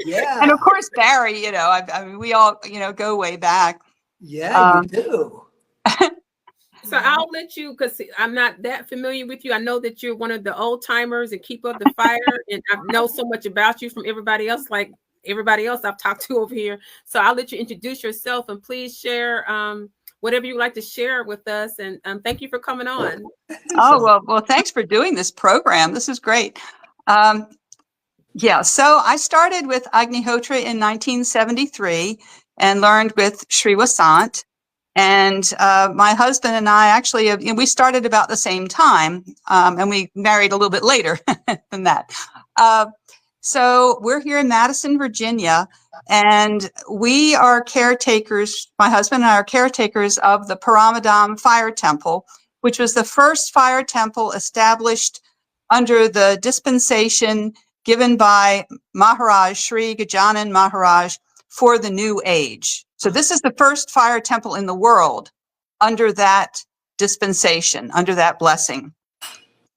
Yeah. And of course Barry. I mean, we all go way back. Yeah, you do. So I'll let you, because I'm not that familiar with you. I know that you're one of the old timers and keep up the fire, and I know so much about you from everybody else, like everybody else I've talked to over here. So I'll let you introduce yourself, and please share whatever you'd like to share with us. And thank you for coming on. Oh, well, thanks for doing this program. This is great. So I started with Agnihotra in 1973 and learned with Sri Vasant. And my husband and I actually, we started about the same time, and we married a little bit later than that. So we're here in Madison, Virginia, and we are caretakers. My husband and I are caretakers of the Paramadam Fire Temple, which was the first fire temple established under the dispensation given by Maharaj Sri Gajanan Maharaj for the New Age. So this is the first fire temple in the world under that dispensation, under that blessing.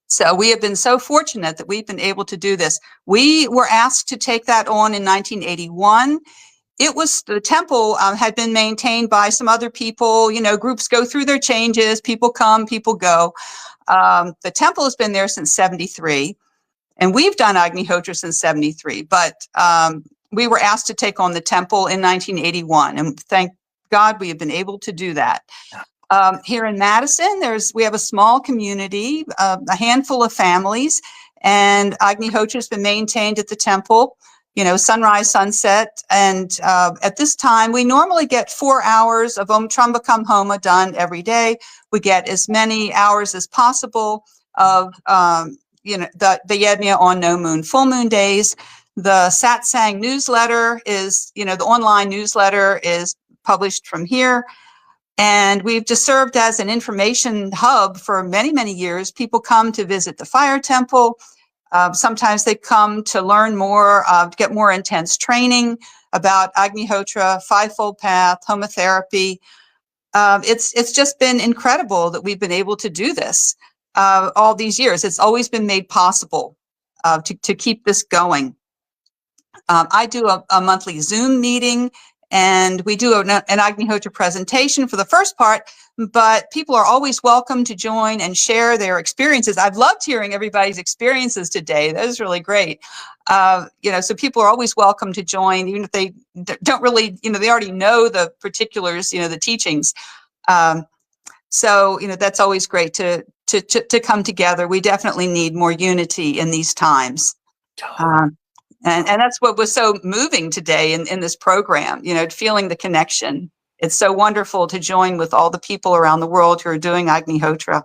So we have been so fortunate that we've been able to do this. We were asked to take that on in 1981. The temple had been maintained by some other people. Groups go through their changes. People come, people go. The temple has been there since 73, and we've done Agnihotra since 73. But we were asked to take on the temple in 1981, and thank God we have been able to do that. Here in Madison, we have a small community, a handful of families, and Agnihotra has been maintained at the temple, sunrise, sunset. And at this time, we normally get 4 hours of Om Trambakam Homa done every day. We get as many hours as possible of, the Yajna on no moon, full moon days. The Satsang newsletter is, the online newsletter is published from here. And we've just served as an information hub for many, many years. People come to visit the fire temple. Sometimes they come to learn more, to get more intense training about Agnihotra, fivefold path, homotherapy. It's just been incredible that we've been able to do this all these years. It's always been made possible to keep this going. I do a monthly Zoom meeting, and we do an Agnihotra presentation for the first part, but people are always welcome to join and share their experiences. I've loved hearing everybody's experiences today. That was really great. So people are always welcome to join, even if they don't really, they already know the particulars, the teachings. That's always great to come together. We definitely need more unity in these times. And that's what was so moving today in this program, feeling the connection. It's so wonderful to join with all the people around the world who are doing Agnihotra.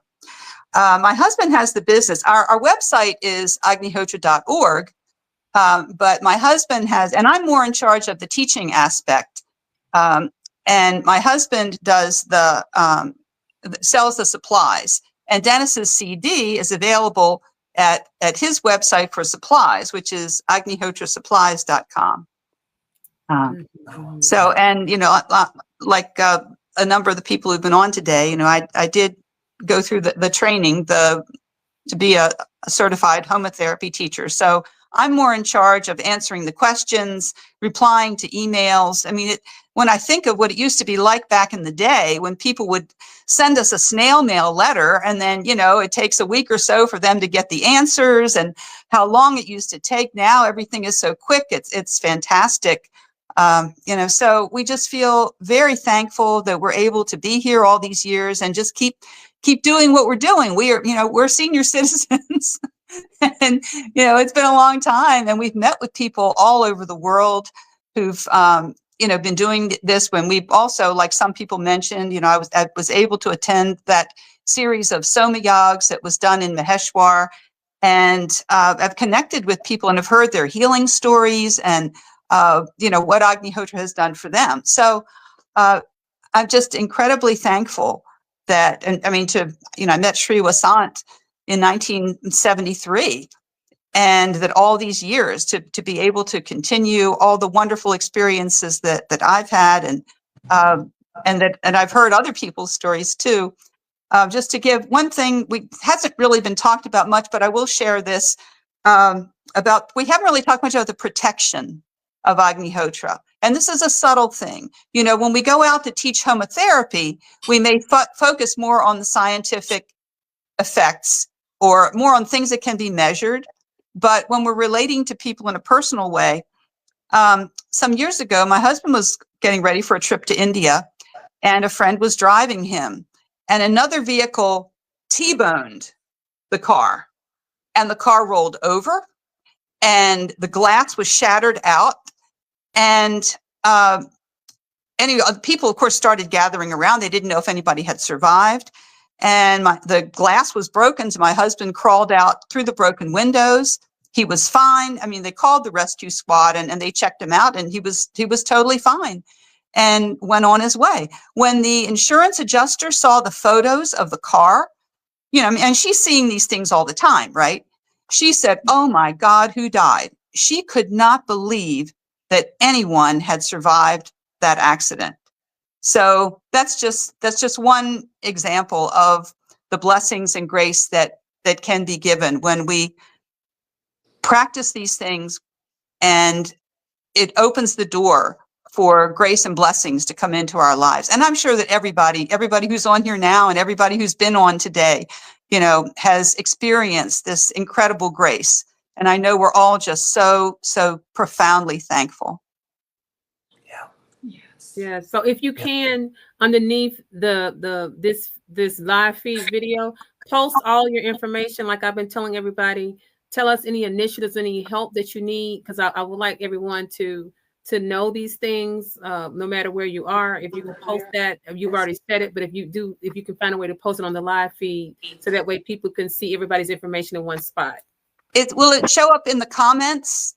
My husband has the business. Our website is agnihotra.org, but my husband and I'm more in charge of the teaching aspect. And my husband does sells the supplies. And Dennis's CD is available at his website for supplies, which is agnihotrasupplies.com. Like a number of the people who've been on today, I did go through the training to be a certified homotherapy teacher. So I'm more in charge of answering the questions, replying to emails. I mean, when I think of what it used to be like back in the day when people would send us a snail mail letter, and then, you know, it takes a week or so for them to get the answers, and how long it used to take. Now everything is so quick. It's fantastic. You know, so we just feel very thankful that we're able to be here all these years and just keep doing what we're doing. We are, you know, we're senior citizens and, you know, it's been a long time, and we've met with people all over the world who've, you know, been doing this. When we've also, like some people mentioned, you know, I was able to attend that series of Soma Yags that was done in Maheshwar, and I've connected with people and have heard their healing stories and, you know, what Agnihotra has done for them. So I'm just incredibly thankful that, and I mean, you know, I met Sri Vasant in 1973, and that all these years to be able to continue all the wonderful experiences that I've had, and I've heard other people's stories too. Just to give one thing, hasn't really been talked about much, but I will share this about, we haven't really talked much about the protection of Agnihotra. And this is a subtle thing. You know, when we go out to teach Homa therapy, we may focus more on the scientific effects or more on things that can be measured. But when we're relating to people in a personal way, some years ago, my husband was getting ready for a trip to India, and a friend was driving him, and another vehicle T-boned the car, and the car rolled over, and the glass was shattered out. And anyway, people, of course, started gathering around. They didn't know if anybody had survived. And the glass was broken, so my husband crawled out through the broken windows. He was fine. I mean, they called the rescue squad, and they checked him out, and he was totally fine and went on his way. When the insurance adjuster saw the photos of the car, you know, and she's seeing these things all the time, right? She said, "Oh my God, who died?" She could not believe that anyone had survived that accident. So that's just one example of the blessings and grace that can be given when we practice these things, and it opens the door for grace and blessings to come into our lives. And I'm sure that everybody who's on here now and everybody who's been on today, you know, has experienced this incredible grace. And I know we're all just so profoundly thankful. Yeah. So if you can, underneath this live feed video, post all your information. Like I've been telling everybody, tell us any initiatives, any help that you need, because I would like everyone to know these things, no matter where you are. If you can post that, you've already said it, but if you can find a way to post it on the live feed, so that way people can see everybody's information in one spot. Will it show up in the comments?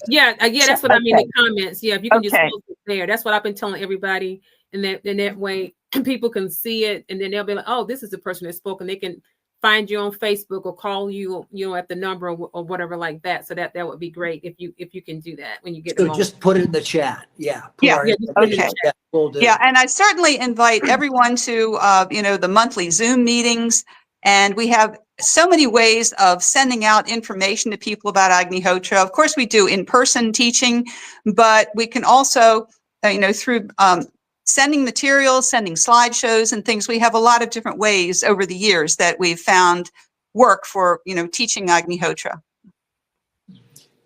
Yeah, that's what I mean. The comments. Yeah, if you can just post it there. That's what I've been telling everybody, and that way people can see it, and then they'll be like, "Oh, this is the person that spoke," and they can find you on Facebook or call you, you know, at the number or whatever like that. So that would be great if you can do that when you get. So just put it in the chat. Yeah. Okay. Yeah, and I certainly invite everyone to you know, the monthly Zoom meetings, and we have so many ways of sending out information to people about Agnihotra. Of course, we do in-person teaching, but we can also, you know, through sending materials, sending slideshows and things. We have a lot of different ways over the years that we've found work for, you know, teaching Agnihotra.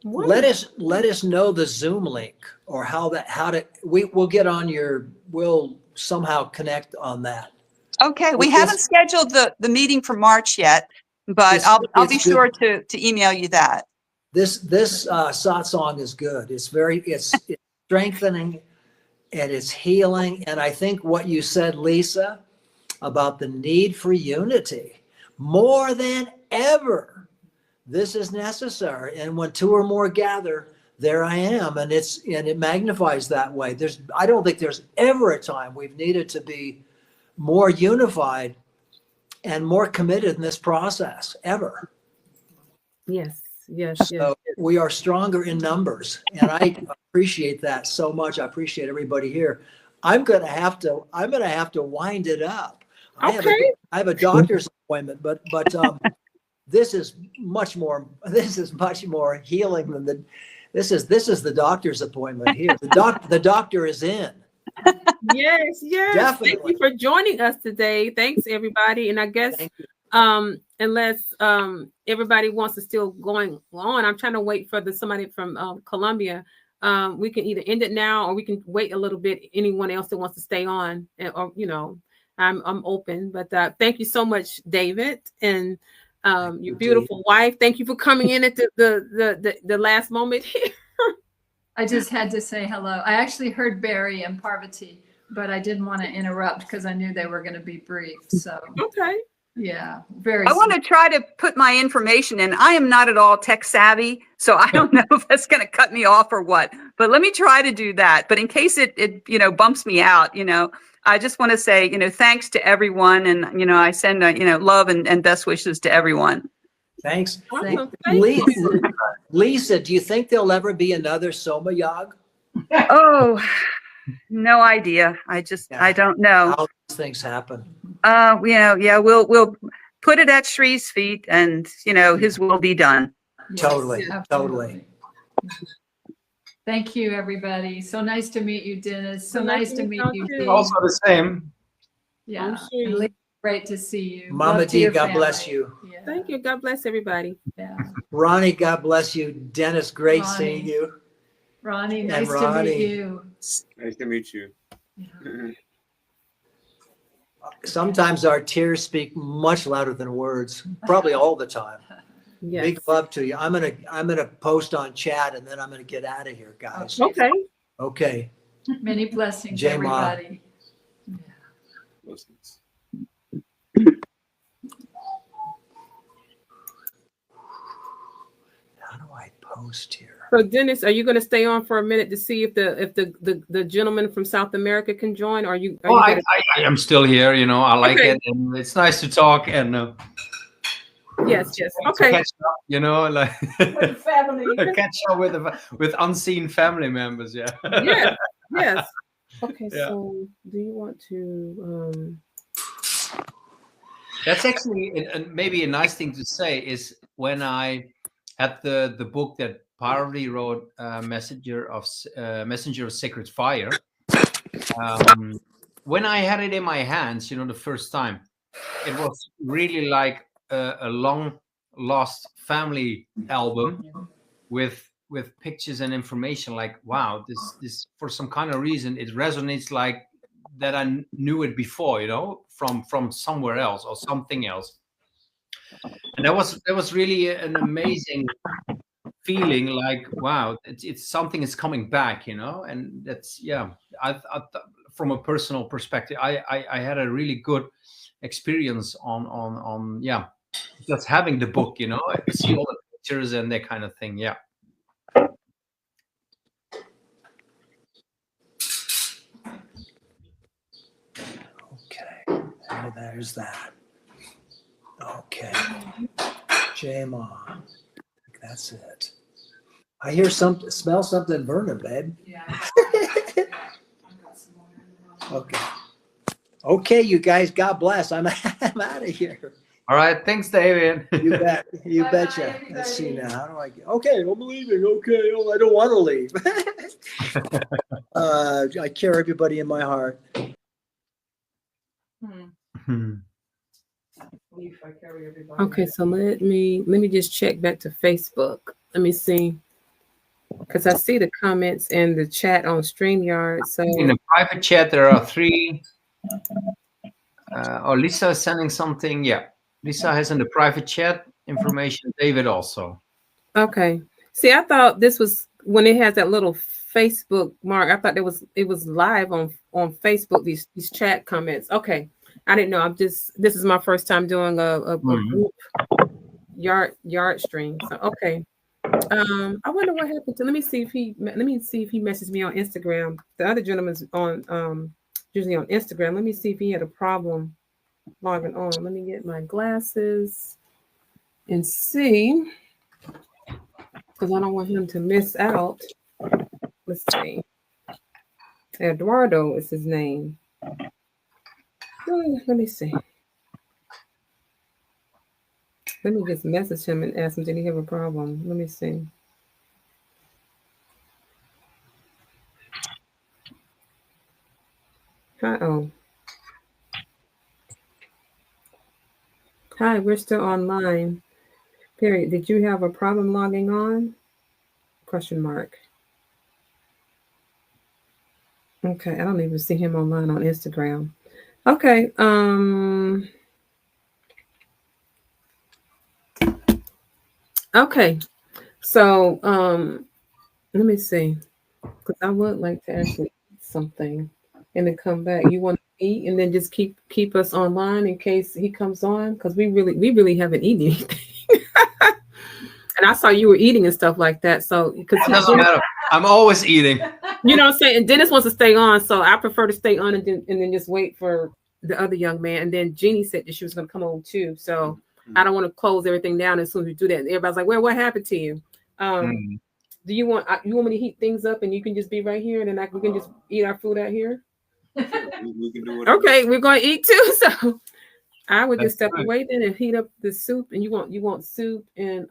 Let us know the Zoom link, or we'll somehow connect on that. Okay, we haven't scheduled the meeting for March yet, but I'll be sure to email you that. This satsang is good. It's strengthening, and it's healing. And I think what you said, Lisa, about the need for unity, more than ever, this is necessary. And when two or more gather, there I am. And it magnifies that way. I don't think there's ever a time we've needed to be more unified and more committed in this process, ever. Yes. So we are stronger in numbers, and I appreciate that so much. I appreciate everybody here. I'm gonna have to wind it up. Okay. I have a doctor's appointment, but this is much more healing than this is the doctor's appointment here. The doctor is in. Yes, yes. Definitely. Thank you for joining us today. Thanks, everybody. And I guess unless everybody wants to still going on, I'm trying to wait for somebody from Colombia. We can either end it now or we can wait a little bit. Anyone else that wants to stay on, or I'm open. But thank you so much, David, and your beautiful wife. Thank you for coming in at the last moment here. I just had to say hello. I actually heard Barry and Parvati, but I didn't want to interrupt because I knew they were going to be brief. So okay, yeah, very. I want to try to put my information in. I am not at all tech savvy, so I don't know if that's going to cut me off or what. But let me try to do that. But in case it bumps me out, I just want to say thanks to everyone, and I send love and best wishes to everyone. Thanks. Awesome. Lisa, do you think there'll ever be another Soma Yag? Oh, no idea. I don't know. How these things happen. We'll put it at Shree's feet, and his will be done. Totally, Yes, totally. Thank you, everybody. So nice to meet you, Dennis. So nice to meet you, Dee. Also the same. Yeah, and Lee, great to see you. Mama Love to D, your God family. bless you. Yeah. Thank you. God bless everybody. Yeah. Ronnie, God bless you. Dennis, great Ronnie. seeing you. Ronnie, And nice to Ronnie. meet you. Nice to meet you. Yeah. Sometimes our tears speak much louder than words, probably all the time. Yes. Big love to you. I'm gonna post on chat and then I'm gonna get out of here, guys. Okay. Okay. Many blessings, Jai Ma. everybody. Blessings. How do I post here? So Dennis, are you going to stay on for a minute to see if the gentleman from South America can join? Or are you? I am still here. I like Okay. it, and it's nice to talk and Yes. Okay. catch up. Like Family. catch up with unseen family members. Yeah. Yes. Okay. Yeah. So, do you want to? That's actually maybe a nice thing to say is when I had the book that Parvati wrote, Messenger of Sacred Fire. When I had it in my hands, the first time, it was really like a long lost family album with pictures and information. Like, wow, this for some kind of reason it resonates like that. I knew it before, from somewhere else or something else. And that was really an amazing feeling. Like, wow, it's something is coming back, and that's I from a personal perspective, I had a really good experience on just having the book, see all the pictures and that kind of thing. Yeah. Okay. And there's that. Okay. J-Ma. That's it. I smell something burning, babe. Yeah. Okay. Okay, you guys, God bless. I'm out of here. All right. Thanks, David. You bet. You Bye-bye, betcha. everybody. Let's see now. How do I get? Okay, I'm leaving. Okay. Oh, I don't want to leave. I carry everybody in my heart. Okay. So let me just check back to Facebook. Let me see, because I see the comments and the chat on StreamYard. So In the private chat, there are 3. Lisa is sending something. Yeah. Lisa has in the private chat information. David also. okay. See, I thought this was when it has that little Facebook mark. I thought it was live on Facebook. These chat comments. Okay. I didn't know. This is my first time doing a group yard stream. So okay. I wonder what happened to. Let me see if he messaged me on Instagram. The other gentleman's on usually on Instagram. Let me see if he had a problem logging on. Let me get my glasses and see, because I don't want him to miss out. Let's see. Eduardo is his name. Let me see. Let me just message him and ask him, did he have a problem? Let me see. Hi, oh. Hi, we're still online. Period. Did you have a problem logging on? Question mark. Okay, I don't even see him online on Instagram. Okay, okay. So, let me see, because I would like to actually eat something and then come back. You want to eat and then just keep us online in case he comes on, because we really haven't eaten anything. And I saw you were eating and stuff like that. So, because It doesn't matter. I'm always eating. you know what I'm saying? And Dennis wants to stay on, so I prefer to stay on and then just wait for the other young man. And then Jeannie said that she was going to come on too. So I don't want to close everything down as soon as we do that. And everybody's like, well, what happened to you? Do you want me to heat things up and you can just be right here and then we can just eat our food out here? We can do it. Okay, we're going to eat too. So I would just step away then and heat up the soup. And you want soup and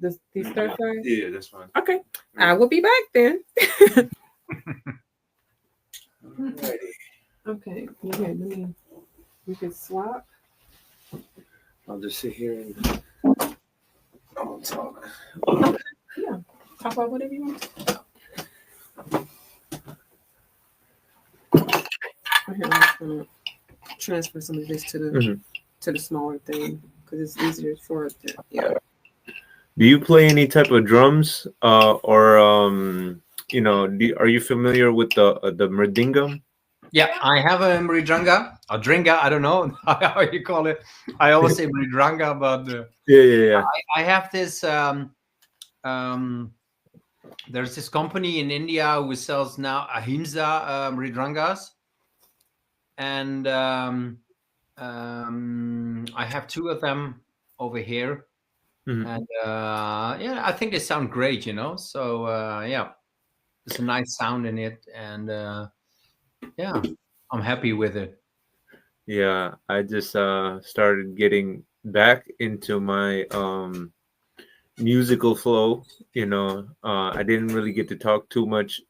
the stir fry? Yeah, that's fine. Okay, I will be back then. Okay, we can swap. I'll just sit here and I'll talk. Okay. Yeah, talk about whatever you want. I'm just gonna transfer some of this to the smaller thing because it's easier for us to. Yeah. Do you play any type of drums, or are you familiar with the mridanga? Yeah, I have a mridanga, a dringa. I don't know how you call it. I always say mridanga, but Yeah. I have this. There's this company in India who sells now ahimsa mridrangas, and I have two of them over here. And yeah, I think they sound great, So yeah, there's a nice sound in it, and yeah, I'm happy with it. Yeah, I just started getting back into my musical flow. I didn't really get to talk too much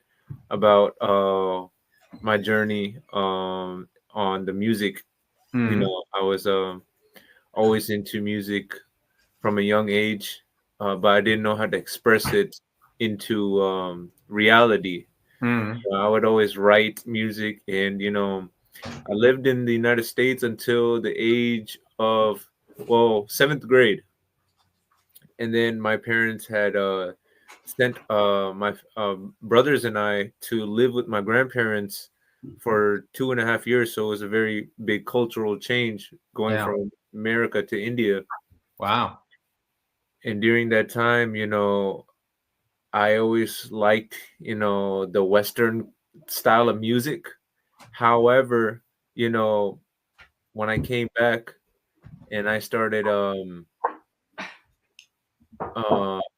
about my journey on the music. I was always into music from a young age, but I didn't know how to express it into reality. I would always write music, and I lived in the United States until the age of 7th grade, and then my parents had sent my brothers and I to live with my grandparents for 2.5 years. So it was a very big cultural change going from America to India. Wow. And during that time, I always liked, the Western style of music. However, when I came back and I started,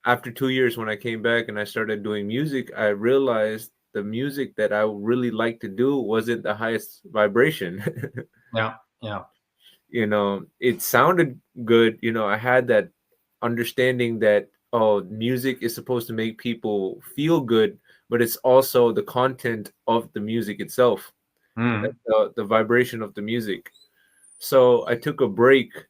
after 2 years, when I came back and I started doing music, I realized the music that I really like to do wasn't the highest vibration. Yeah. It sounded good. I had that understanding that, music is supposed to make people feel good, but it's also the content of the music itself, the vibration of the music. So I took a break.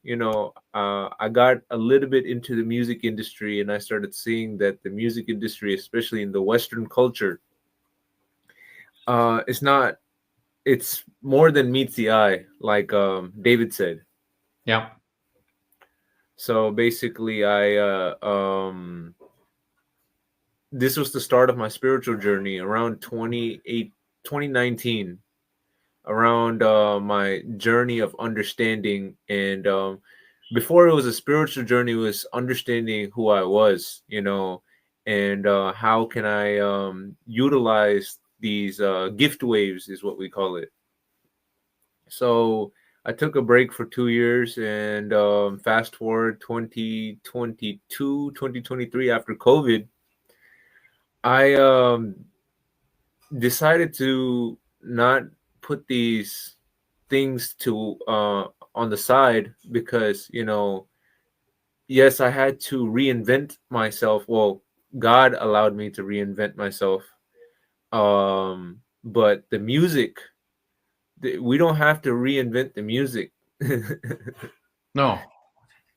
I got a little bit into the music industry, and I started seeing that the music industry, especially in the Western culture, it's more than meets the eye, like David said. Yeah. So basically, this was the start of my spiritual journey around 2019, around my journey of understanding. And before it was a spiritual journey, it was understanding who I was, and how can I utilize these gift waves, is what we call it. So I took a break for 2 years, and fast forward 2022, 2023, after COVID, I decided to not put these things to on the side, because yes, I had to reinvent myself. Well, God allowed me to reinvent myself, but the music we don't have to reinvent the music. No.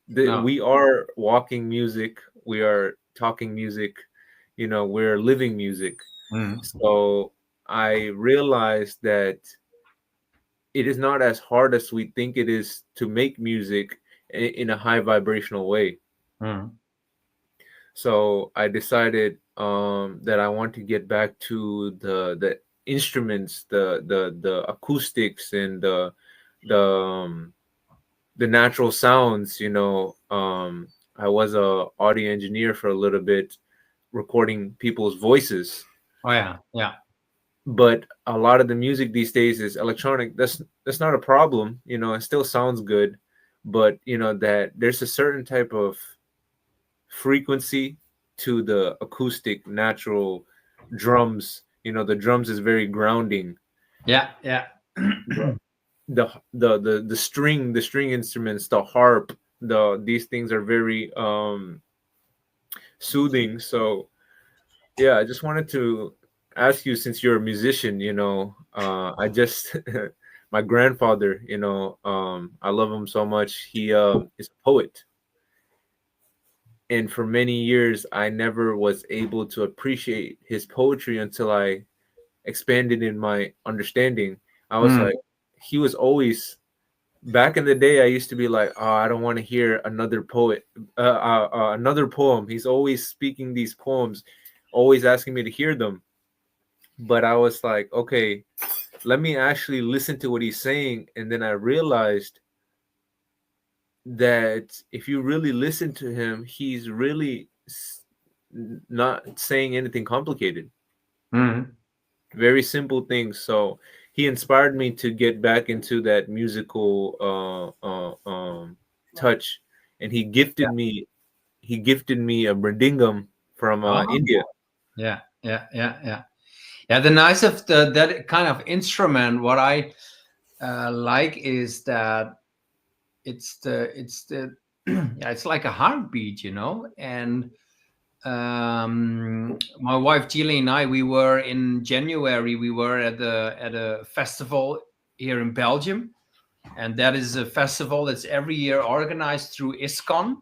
No. We are walking music. We are talking music. We're living music. So I realized that it is not as hard as we think it is to make music in a high vibrational way. So I decided that I want to get back to the instruments, the acoustics, and the natural sounds. I was a audio engineer for a little bit, recording people's voices. Oh yeah. But a lot of the music these days is electronic. That's not a problem. It still sounds good, but that there's a certain type of frequency to the acoustic natural drums. The drums is very grounding. Yeah. The string instruments, the harp, these things are very soothing. So yeah, I just wanted to ask you, since you're a musician, I just my grandfather, I love him so much. He is a poet. And for many years, I never was able to appreciate his poetry until I expanded in my understanding. I was like, he was always, back in the day, I used to be like, oh, I don't want to hear another another poem. He's always speaking these poems, always asking me to hear them. But I was like, okay, let me actually listen to what he's saying. And then I realized that if you really listen to him, he's really not saying anything complicated. Very simple things. So he inspired me to get back into that musical touch, and he gifted me a mridangam from India. Yeah. The nice of that kind of instrument, what I like is that it's it's like a heartbeat, and my wife Julie and I, we were in January, we were at a festival here in Belgium, and that is a festival that's every year organized through ISKCON.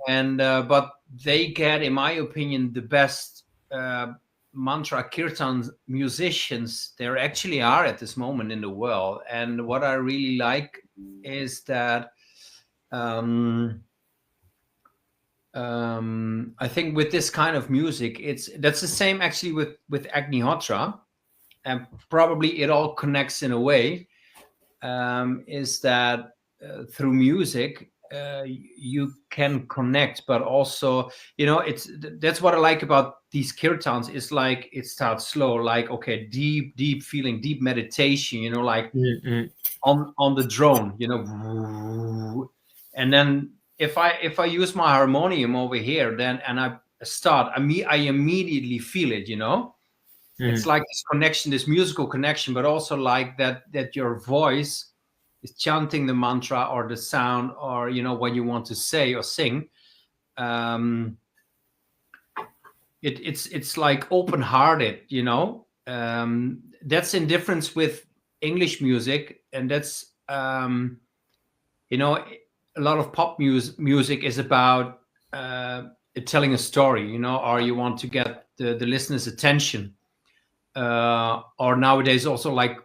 And but they get, in my opinion, the best mantra kirtan musicians there actually are at this moment in the world. And what I really like is that I think with this kind of music, that's the same actually with Agnihotra, and probably it all connects in a way, is that through music you can connect, but also that's what I like about these kirtans. Is like it starts slow, like okay, deep feeling, deep meditation, like on the drone, and then if I use my harmonium over here, then and I start, I immediately feel it, It's like this connection, this musical connection, but also like that your voice is chanting the mantra or the sound, or what you want to say or sing. It's like open-hearted, that's in difference with English music, and that's a lot of pop music is about telling a story, or you want to get the listener's attention, or nowadays also like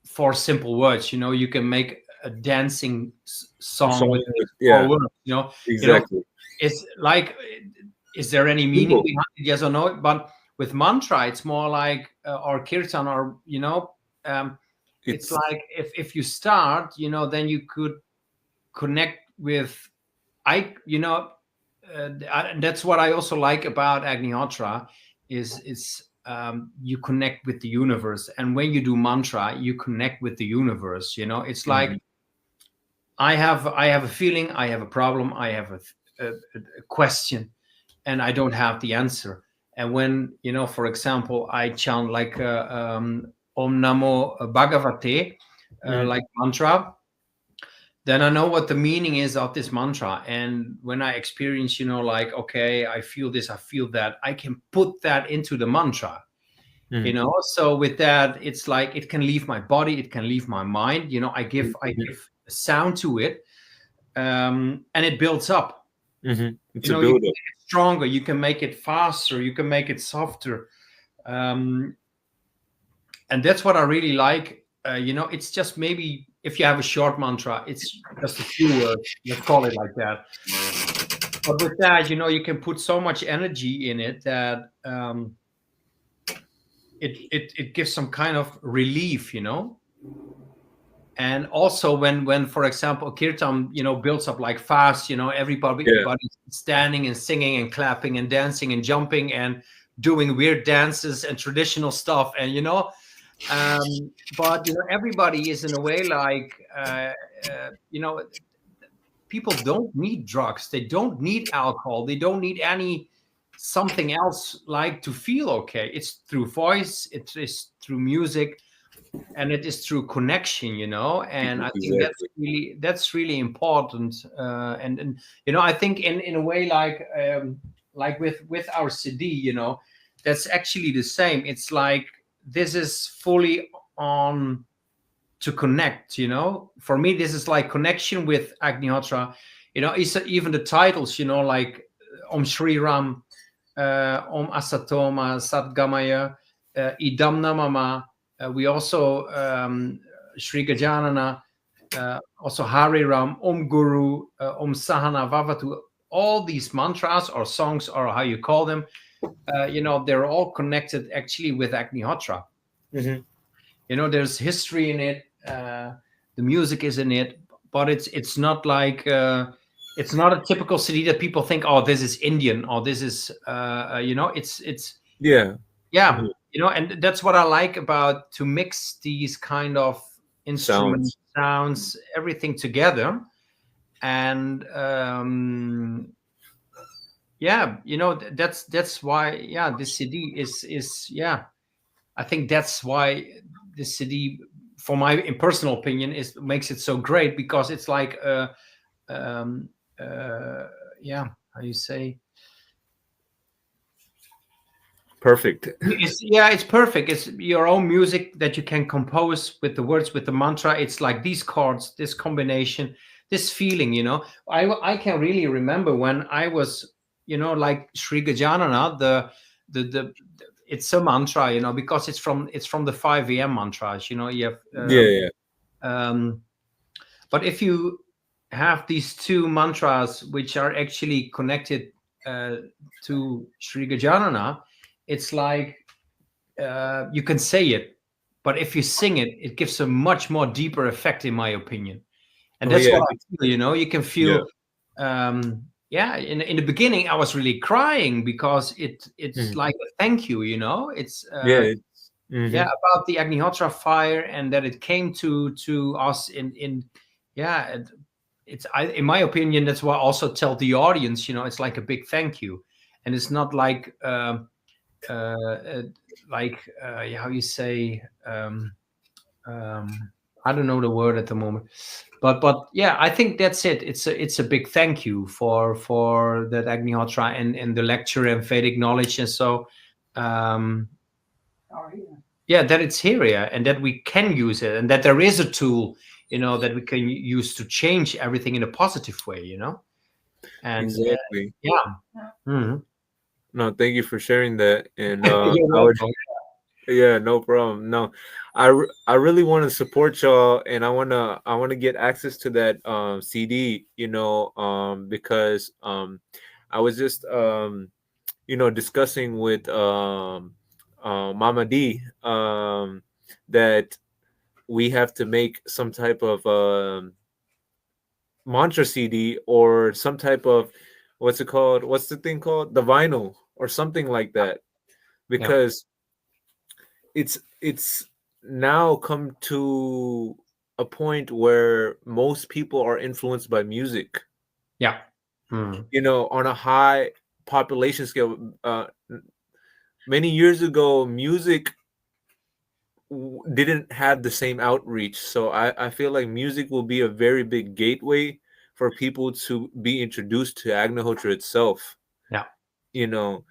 4 simple words. You can make a dancing song with 4 words. Exactly. It's like, is there any meaning behind it? Yes or no? But with mantra, it's more like or kirtan, or it's like if you start, then you could connect with that's what I also like about Agnihotra is you connect with the universe, and when you do mantra, you connect with the universe. It's like I have a feeling, I have a problem, I have a question, and I don't have the answer. And when for example, I chant like Om Namo Bhagavate, like mantra, then I know what the meaning is of this mantra. And when I experience, like, okay, I feel this, I feel that, I can put that into the mantra. You know, so with that, it's like it can leave my body, it can leave my mind. You know, I give a sound to it, and it builds up. It's You know, a you build can up. make it stronger, you can make it faster, you can make it softer, and that's what I really like. You know, it's just maybe if you have a short mantra, it's just a few words. Let's call it like that. But with that, you know, you can put so much energy in it that it gives some kind of relief, you know. And also when for example kirtan, you know, builds up like fast, you know, everybody's standing and singing and clapping and dancing and jumping and doing weird dances and traditional stuff, and you know, but you know, everybody is in a way like you know, people don't need drugs, they don't need alcohol, they don't need any something else like to feel okay. It's through voice, it is through music, and it is through connection, you know. And I think that's really important. And you know, I think in a way like with our CD, you know, that's actually the same. It's like this is fully on to connect, you know. For me, this is like connection with Agnihotra. You know, it's even the titles, you know, like Om Shri Ram, Om Asatoma Satgamaya, Idam Namama. We also Sri Gajanana, also Hari Ram, Om Guru, Om Sahana Vavatu. All these mantras or songs, or how you call them, you know, they're all connected actually with Agnihotra. You know, there's history in it. The music is in it, but it's not like it's not a typical CD that people think, oh, this is Indian, or this is you know, it's you know. And that's what I like about to mix these kind of instrument sounds, everything together. And yeah, you know, that's why, yeah, this CD is yeah, I think that's why this CD, for my personal opinion, makes it so great, because it's like yeah, how you say, perfect. It's perfect. It's your own music that you can compose with the words, with the mantra. It's like these chords, this combination, this feeling, you know. I can really remember when I was, you know, like Sri Gajanana, the it's a mantra, you know, because it's from the 5 a.m. mantras, you know. You have but if you have these two mantras which are actually connected to Sri Gajanana, it's like you can say it, but if you sing it, it gives a much more deeper effect, in my opinion. And that's what I feel, you know. You can feel yeah, in the beginning I was really crying, because it's like a thank you, you know. It's yeah, about the Agnihotra fire, and that it came to us in yeah, it's in my opinion, that's why I also tell the audience, you know, it's like a big thank you. And it's not like yeah, how you say, I don't know the word at the moment, but yeah, I think that's it. It's a big thank you for that Agnihotra and the lecture and Vedic knowledge. And so yeah, that it's here, yeah, and that we can use it, and that there is a tool, you know, that we can use to change everything in a positive way, you know. And exactly. No, thank you for sharing that. And yeah, no problem. No, I really want to support y'all, and I want to get access to that CD, you know, because I was just you know, discussing with Mama D that we have to make some type of mantra CD, or some type of, what's it called? What's the thing called? The vinyl or something like that, because it's now come to a point where most people are influenced by music. Yeah. You know, on a high population scale. Many years ago, music didn't have the same outreach. So I feel like music will be a very big gateway for people to be introduced to Agnihotra itself. Yeah. You know,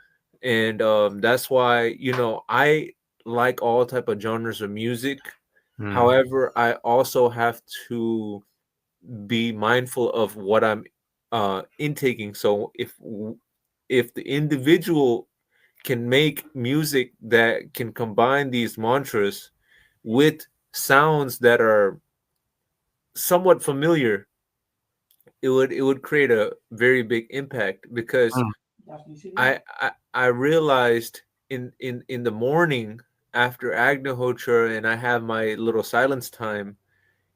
and that's why, you know, I like all type of genres of music. Hmm. However, I also have to be mindful of what I'm intaking. So if the individual can make music that can combine these mantras with sounds that are somewhat familiar, it would create a very big impact, because I realized in the morning after Agnihotra and I have my little silence time,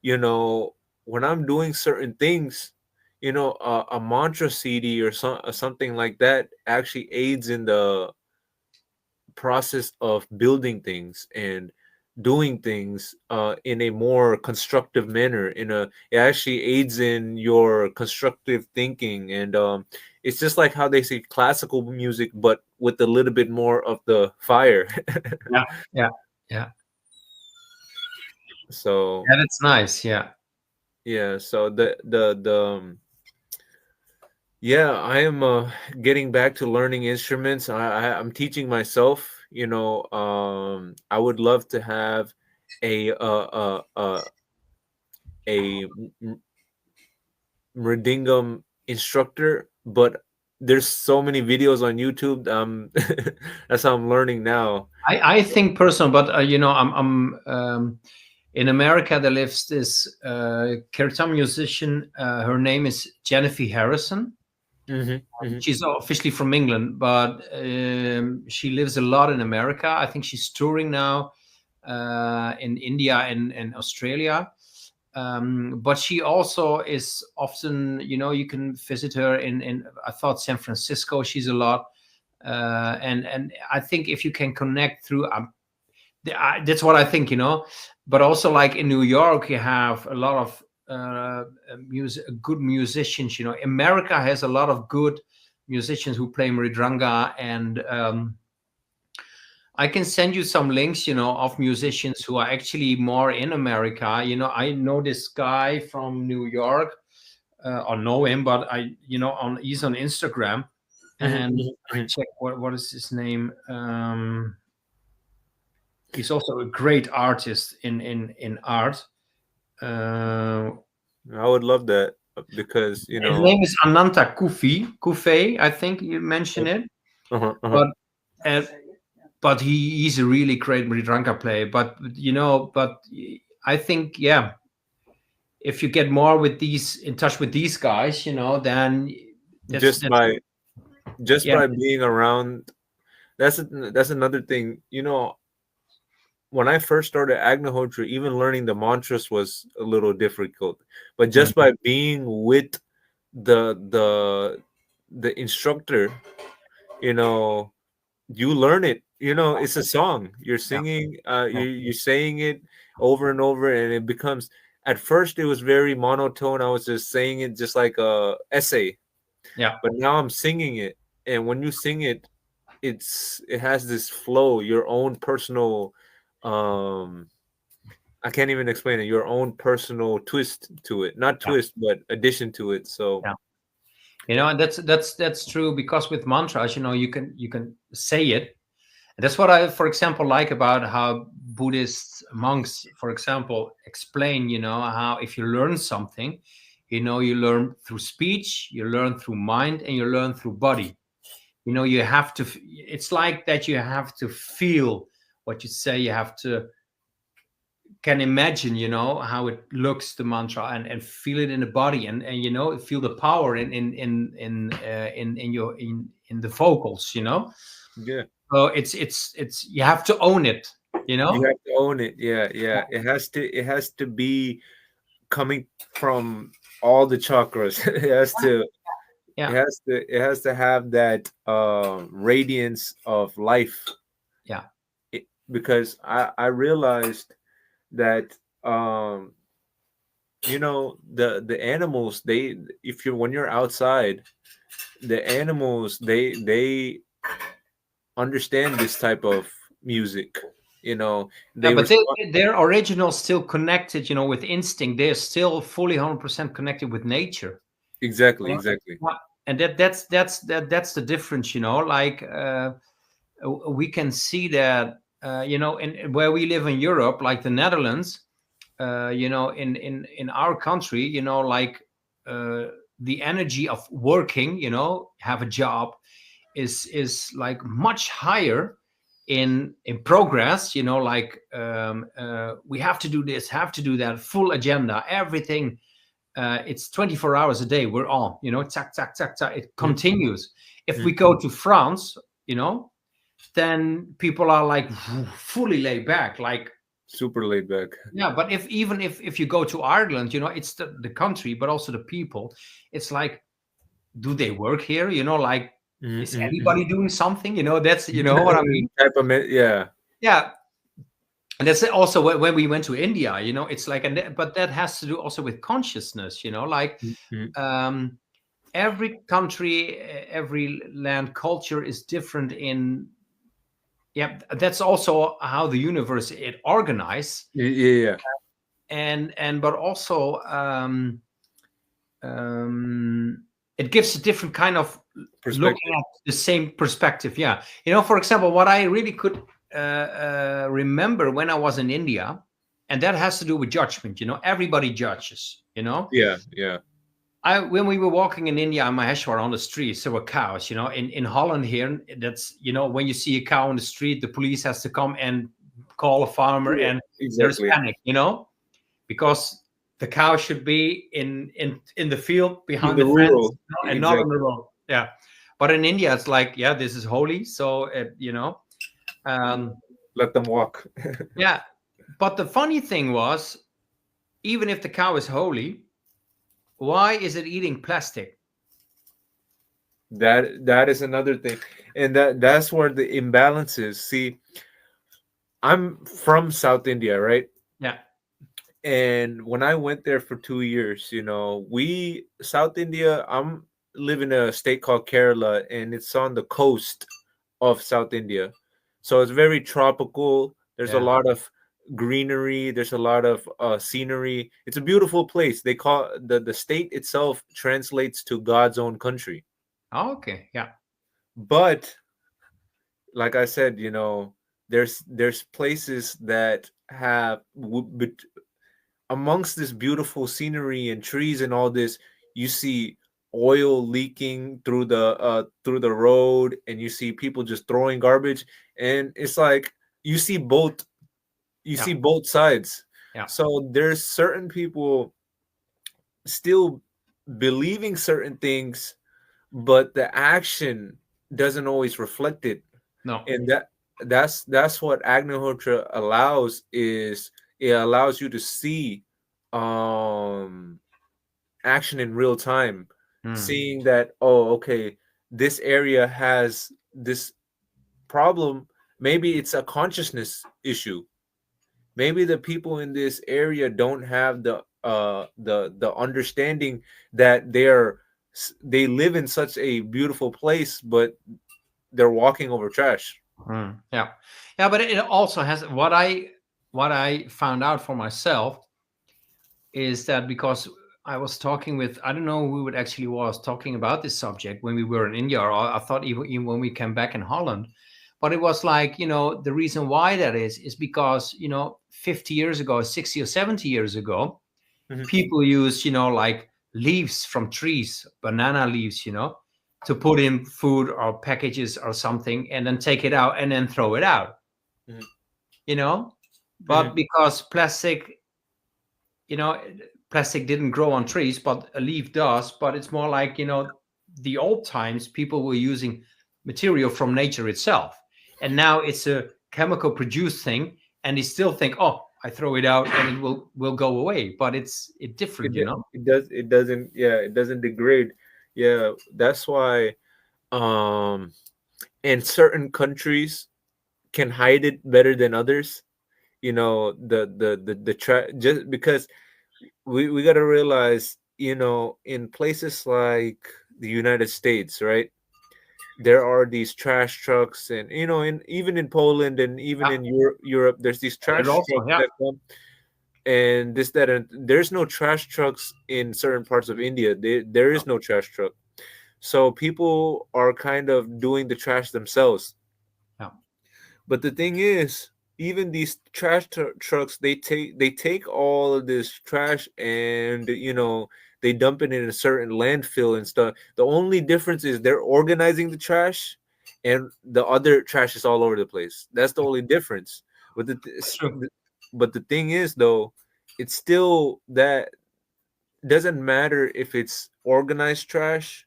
you know, when I'm doing certain things, you know, a mantra CD or something like that actually aids in the process of building things and doing things in a more constructive manner. It actually aids in your constructive thinking, and it's just like how they say classical music, but with a little bit more of the fire. Yeah. So Yeah, that's nice. Yeah. yeah, so yeah, I am getting back to learning instruments. I'm teaching myself. You know, I would love to have a mridangam instructor, but there's so many videos on YouTube. That's how I'm learning now. I think personal, but I'm in America. There lives this Kirtan musician. Her name is Jennifer Harrison. She's officially from England, but she lives a lot in America. I think she's touring now in India and Australia. But she also is often, you can visit her in I thought San Francisco. She's a lot, and I think if you can connect through, that's what I think, But also, like in New York, you have a lot of good musicians. America has a lot of good musicians who play mridanga, and I can send you some links, of musicians who are actually more in America. I know this guy from New York, or know him, but he's on Instagram, and I check what is his name. He's also a great artist in art. I would love that, because His name is Ananta Kufe, I think you mentioned it. But he's a really great mridanga player. But I think, yeah, if you get more in touch with these guys, then by being around, that's another thing. When I first started Agnihotra, even learning the mantras was a little difficult. But just by being with the instructor, you learn it. It's a song. You're singing, you're saying it over and over, and it becomes. At first, it was very monotone. I was just saying it just like a essay. Yeah. But now I'm singing it, and when you sing it, it has this flow, your own personal. I can't even explain it. Your own personal twist to it, not twist, but addition to it. So, and that's true, because with mantras, you can say it. And that's what I, for example, like about how Buddhist monks, for example, explain. How if you learn something, you learn through speech, you learn through mind, and you learn through body. You have to. It's like that. You have to feel what you say. You have to can imagine, how it looks, the mantra, and feel it in the body, and feel the power in the vocals. Yeah. So it's you have to own it. You have to own it. Yeah. It has to be coming from all the chakras. It has to. Yeah. It has to have that radiance of life. Yeah. Because I realized that the animals, when you're outside, the animals they understand this type of music. But their original still connected, with instinct. They're still fully 100% connected with nature. Exactly. And that's the difference. Like we can see that you know, in where we live in Europe, like the Netherlands, you know, in our country, you know, like the energy of working, you know, have a job is like much higher in progress, you know, like we have to do this, have to do that, full agenda, everything. It's 24 hours a day we're on, you know, tack, tack, tack, tack. It continues. If we go to France, you know, then people are like fully laid back, like super laid back. Yeah, but if you go to Ireland, you know, it's the country, but also the people. It's like, do they work here? You know, like, is anybody doing something? You know, that's, you know what I mean? Type of yeah. Yeah. And that's also when we went to India, you know, it's like, but that has to do also with consciousness, you know, like every country, every land culture is different in, yeah, that's also how the universe it organized. Yeah. And but also it gives a different kind of looking at the same perspective. Yeah, you know, for example, what I really could remember when I was in India, and that has to do with judgment. You know, everybody judges. You know. Yeah. When we were walking in India in Maheshwar on the streets, there were cows. You know, in Holland here, that's, you know, when you see a cow on the street, the police has to come and call a farmer, and there's panic. You know, because the cow should be in the field behind the fence, you know, and not on the road. Yeah, but in India, it's like, yeah, this is holy, so you know, let them walk. Yeah, but the funny thing was, even if the cow is holy, why is it eating plastic? That is another thing, and that's where the imbalance is. See, I'm from South India, right? Yeah. And when I went there for 2 years, you know, South India, I'm live in a state called Kerala, and it's on the coast of South India. So it's very tropical. There's a lot of greenery. There's a lot of scenery. It's a beautiful place. They call the state itself translates to God's own country. Oh, okay. Yeah. But like I said, you know, there's places that have amongst this beautiful scenery and trees and all this, you see oil leaking through the road, and you see people just throwing garbage, and it's like you see both sides. Yeah. So there's certain people still believing certain things, but the action doesn't always reflect it. No. And that's what Agnihotra allows, is it allows you to see action in real time, seeing that, oh, okay, this area has this problem. Maybe it's a consciousness issue. Maybe the people in this area don't have the understanding that they live in such a beautiful place, but they're walking over trash. Yeah, but it also has what I found out for myself is that, because I was talking with, I don't know who it actually was talking about this subject when we were in India, or I thought even when we came back in Holland, but it was like, you know, the reason why that is because, you know, 50 years ago, 60 or 70 years ago, people used, you know, like leaves from trees, banana leaves, you know, to put in food or packages or something, and then take it out and then throw it out, you know, but because plastic, you know, plastic didn't grow on trees, but a leaf does. But it's more like, you know, the old times people were using material from nature itself, and now it's a chemical produced thing, and they still think, oh, I throw it out and it will go away, but it's different, you know. It doesn't degrade. Yeah, that's why in certain countries can hide it better than others. You know, just because we got to realize, you know, in places like the United States, right, there are these trash trucks, and, you know, even in Poland and even in Europe, there's these trash trucks that come, and and there's no trash trucks in certain parts of India. There is no trash truck, so people are kind of doing the trash themselves. But the thing is, even these trash trucks, they take all of this trash and they dump it in a certain landfill and stuff. The only difference is they're organizing the trash, and the other trash is all over the place. That's the only difference. But the thing is, though, it's still that doesn't matter if it's organized trash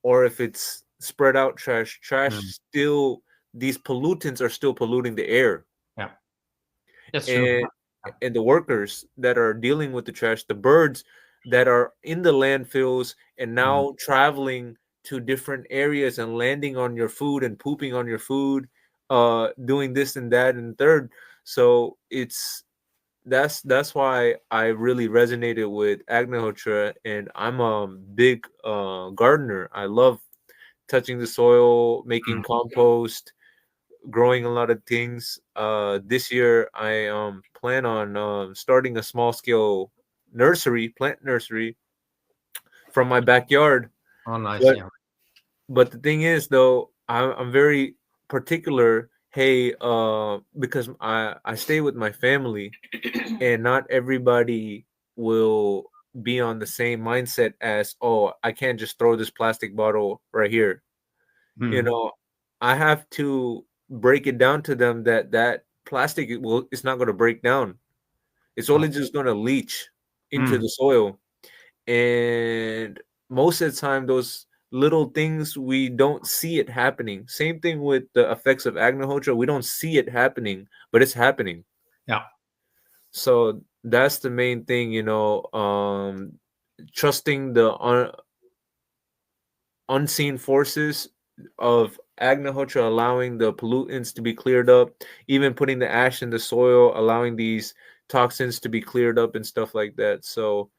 or if it's spread out trash. Still, these pollutants are still polluting the air. Yeah, that's true. And the workers that are dealing with the trash, the birds that are in the landfills and now traveling to different areas and landing on your food and pooping on your food, doing this and that and third. So that's why I really resonated with Agnihotra, and I'm a big gardener. I love touching the soil, making compost, growing a lot of things. This year I plan on starting a small scale plant nursery from my backyard. Oh, nice. But the thing is, though, I'm very particular. Hey, because I stay with my family, and not everybody will be on the same mindset as, oh, I can't just throw this plastic bottle right here. I have to break it down to them that plastic it's not going to break down. It's only just going to leach into the soil. And most of the time, those little things, we don't see it happening. Same thing with the effects of Agnihotra. We don't see it happening, but it's happening. Yeah. So that's the main thing, trusting the unseen forces of Agnihotra, allowing the pollutants to be cleared up, even putting the ash in the soil, allowing these toxins to be cleared up and stuff like that. So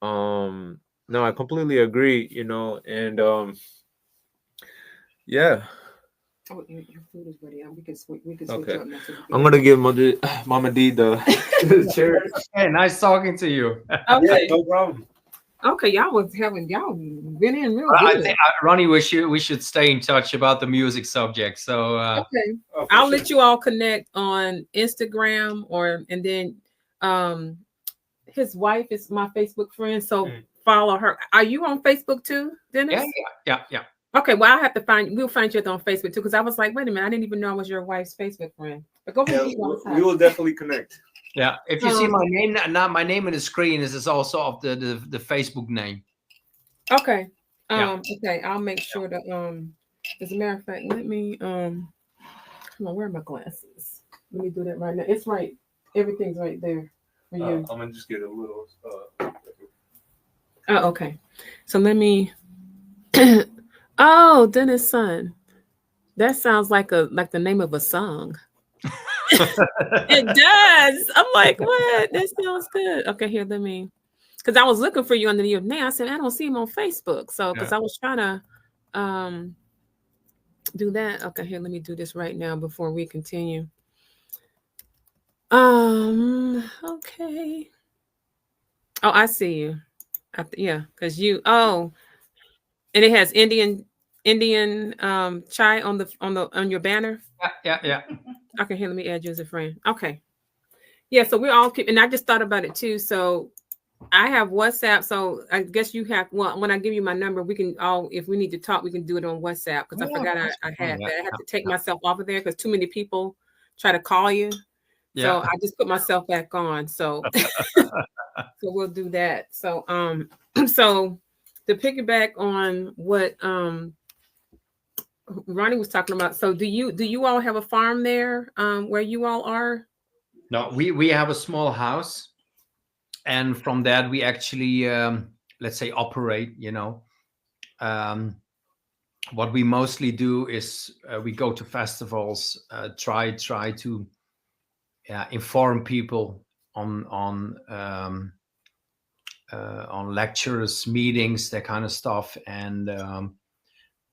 no, I completely agree, and yeah. Oh, your food is ready. We can switch Okay. up now. I'm gonna give Mama D the chair. Okay, nice talking to you. Okay. Yeah, no problem. Okay, y'all been in real I good. think, Ronnie, we should stay in touch about the music subject. So okay, I'll let you all connect on Instagram, and then his wife is my Facebook friend, so follow her. Are you on Facebook too, Dennis? Yeah. Okay, well, we'll find you on Facebook too, because I was like, wait a minute, I didn't even know I was your wife's Facebook friend. But go ahead. We will definitely connect. Yeah, if you see my name, not my name on the screen, this is also of the Facebook name. Okay. Okay, I'll make sure that as a matter of fact, let me come on, where are my glasses? Let me do that right now. It's right, everything's right there for you. I'm gonna just get a little Oh, okay. So let me oh, Dennis' son. That sounds like the name of a song. It does. I'm like, what? That sounds good. Okay, here, let me, because I was looking for you under your name. I said, I don't see him on Facebook. So because I was trying to do that. Okay, here, let me do this right now before we continue. Okay. Oh, I see you. Yeah, because and it has Indian chai on your banner. Yeah. Okay, here, let me add you as a friend. Okay. Yeah, so we're all and I just thought about it too. So I have WhatsApp. So I guess you have, well, when I give you my number, we can all, if we need to talk, we can do it on WhatsApp, because I forgot I had that. I have to take myself off of there because too many people try to call you. So I just put myself back on. So so we'll do that. So so to piggyback on what Ronnie was talking about. So do you all have a farm there where you all are? No, we have a small house, and from that we actually let's say operate. What we mostly do is we go to festivals, try to inform people on lectures, meetings, that kind of stuff, and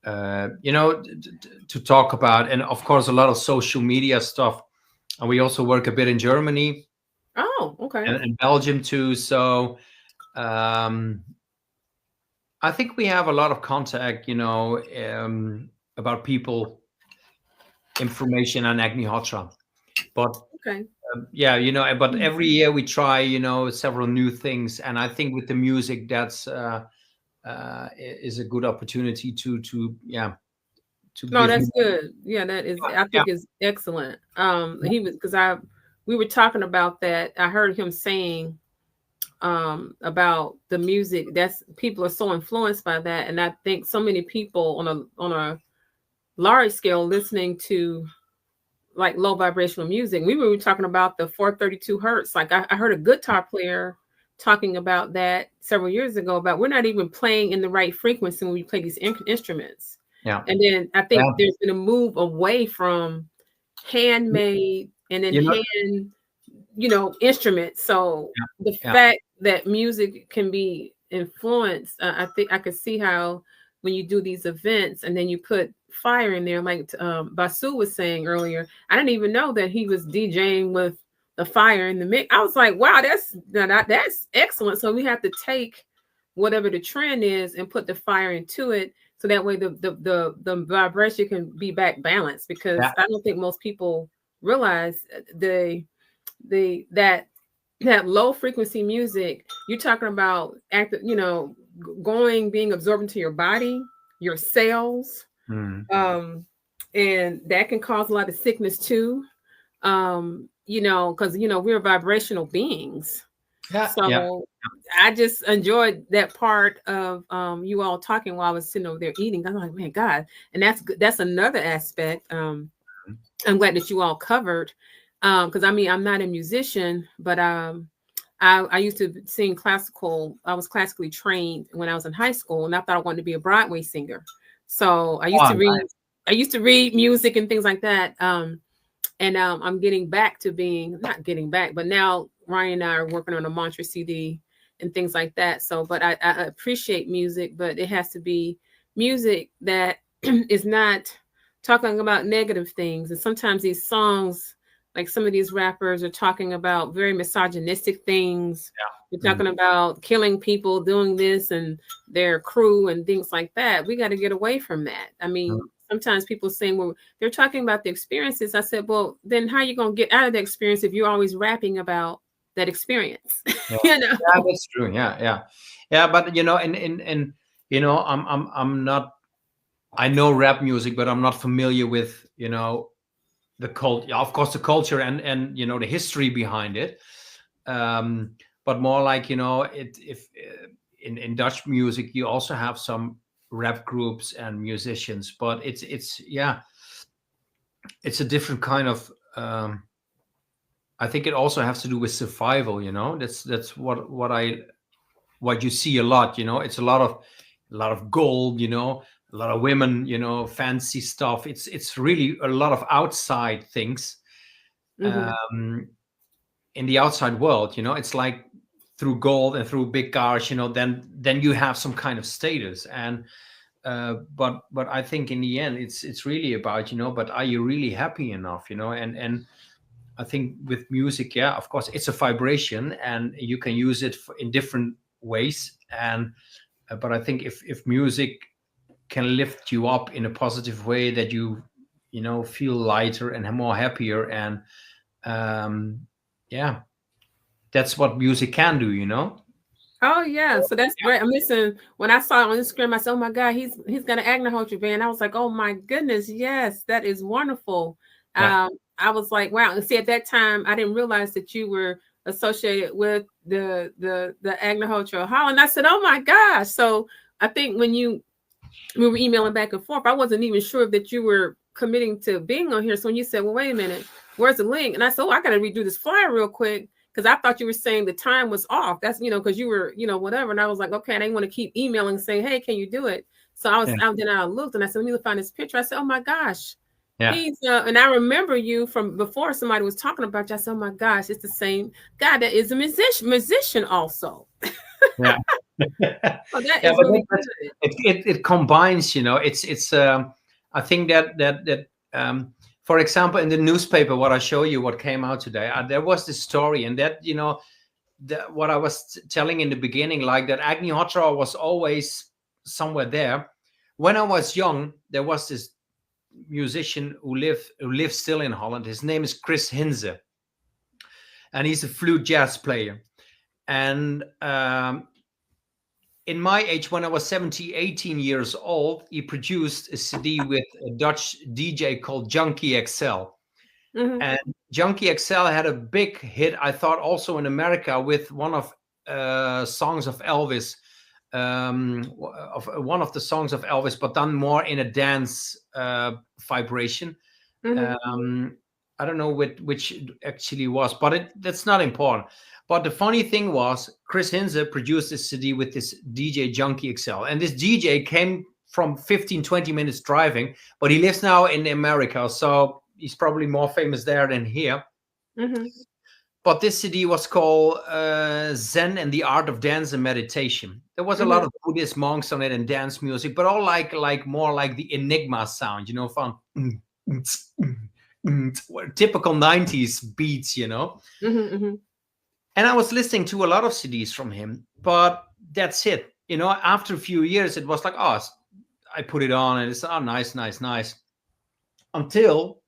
to talk about, and of course a lot of social media stuff. And we also work a bit in Germany. Oh, okay. And Belgium too. So I think we have a lot of contact, about people information on Agnihotra. But Okay. yeah, you know, but every year we try, you know, several new things, and I think with the music, that's is a good opportunity to No, give that's more. good. Yeah, that is, I Yeah, think is excellent. He was, because we were talking about that. I heard him saying about the music. That's, people are so influenced by that, and I think so many people on a large scale listening to like low vibrational music. We were talking about the 432 hertz. Like I heard a guitar player talking about that several years ago, about we're not even playing in the right frequency when we play these instruments. yeah. And then I think Yeah. there's been a move away from handmade and then You know- instruments. So the fact that music can be influenced, I think I could see how when you do these events and then you put fire in there, like Basu was saying earlier, I didn't even know that he was DJing with the fire in the mix. I was like, wow, that's excellent. So we have to take whatever the trend is and put the fire into it, so that way the vibration can be back balanced. Because I don't think most people realize that low frequency music, you're talking about being absorbed into your body, your cells, and that can cause a lot of sickness too. Because we're vibrational beings. So I just enjoyed that part of you all talking while I was sitting over there eating. I'm like, man, God, and that's another aspect. I'm glad that you all covered, because I mean, I'm not a musician, but I used to sing classical. I was classically trained when I was in high school, and I thought I wanted to be a Broadway singer. So I used to read music and things like that. And I'm getting back to not getting back, but now Ryan and I are working on a mantra CD and things like that. So, but I appreciate music, but it has to be music that is not talking about negative things. And sometimes these songs, like some of these rappers are talking about very misogynistic things. They're talking about killing people, doing this and their crew and things like that. We got to get away from that. I mean, sometimes people saying, well, they're talking about the experiences. I said, well, then how are you going to get out of the experience if you're always rapping about that experience? Yeah, that's true. Yeah. But and I'm not. I know rap music, but I'm not familiar with the culture. Of course, the culture and the history behind it. But more like if in Dutch music you also have some rap groups and musicians, but it's a different kind of. I think it also has to do with survival. That's what you see a lot. It's a lot of gold. A lot of women. Fancy stuff. It's really a lot of outside things. In the outside world, it's like through gold and through big cars, then you have some kind of status. And but I think in the end it's really about but are you really happy enough? And I think with music, of course it's a vibration and you can use it in different ways. And but I think if music can lift you up in a positive way, that you feel lighter and more happier, and that's what music can do. Oh yeah, so that's great. I'm listening. When I saw it on Instagram, I said, "Oh my God, he's got an Agnihotra band." I was like, "Oh my goodness, yes, that is wonderful." I was like, "Wow!" And see, at that time, I didn't realize that you were associated with the Agnihotra Holland. I said, "Oh my gosh!" So I think when we were emailing back and forth, I wasn't even sure that you were committing to being on here. So when you said, "Well, wait a minute, where's the link?" And I said, "Oh, I got to redo this flyer real quick." Because I thought you were saying the time was off. That's, because you were, whatever. And I was like, okay, I didn't want to keep emailing saying, hey, can you do it? So I was out there and I looked and I said, let me find this picture. I said, oh my gosh. He's and I remember you from before somebody was talking about you. I said, oh my gosh, it's the same guy that is a musician also. Yeah. So that is really good. It combines, it's I think that for example, in the newspaper, what I show you, what came out today, there was this story, and that what I was telling in the beginning, like that Agnihotra was always somewhere there. When I was young, there was this musician who lives still in Holland. His name is Chris Hinze, and he's a flute jazz player. And in my age, when I was 18 years old, he produced a CD with a Dutch DJ called Junkie XL. Mm-hmm. And Junkie XL had a big hit, I thought, also in America with one of songs of Elvis, of one of the songs of Elvis, but done more in a dance vibration. Mm-hmm. I don't know which actually was, but that's not important. But the funny thing was, Chris Hinze produced this CD with this DJ Junkie XL. And this DJ came from 15-20 minutes driving, but he lives now in America, so he's probably more famous there than here. Mm-hmm. But this CD was called Zen and the Art of Dance and Meditation. There was a lot of Buddhist monks on it and dance music, but all like more like the Enigma sound, you know, from typical 90s beats, you know. Mm-hmm, mm-hmm. And I was listening to a lot of CDs from him, but that's it. You know, after a few years, it was like, oh, I put it on and it's, oh, nice. Until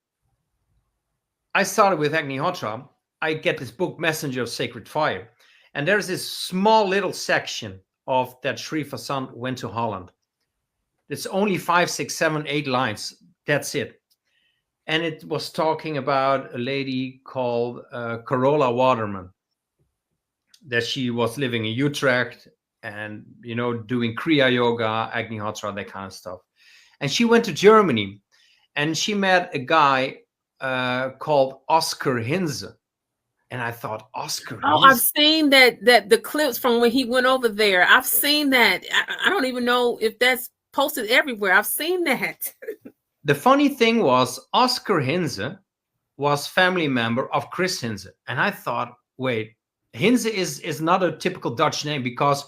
I started with Agnihotra, I get this book, Messenger of Sacred Fire. And there's this small little section of that Sri Vasant went to Holland. It's only 5, 6, 7, 8 lines. That's it. And it was talking about a lady called Carola Waterman, that she was living in Utrecht and, you know, doing Kriya Yoga, Agnihotra, that kind of stuff. And she went to Germany and she met a guy called Oscar Hinze. And I thought, Oscar Hinze? Oh, I've seen that the clips from when he went over there. I've seen that. I don't even know if that's posted everywhere. I've seen that. The funny thing was, Oscar Hinze was family member of Chris Hinze. And I thought, wait, Hinze is not a typical Dutch name because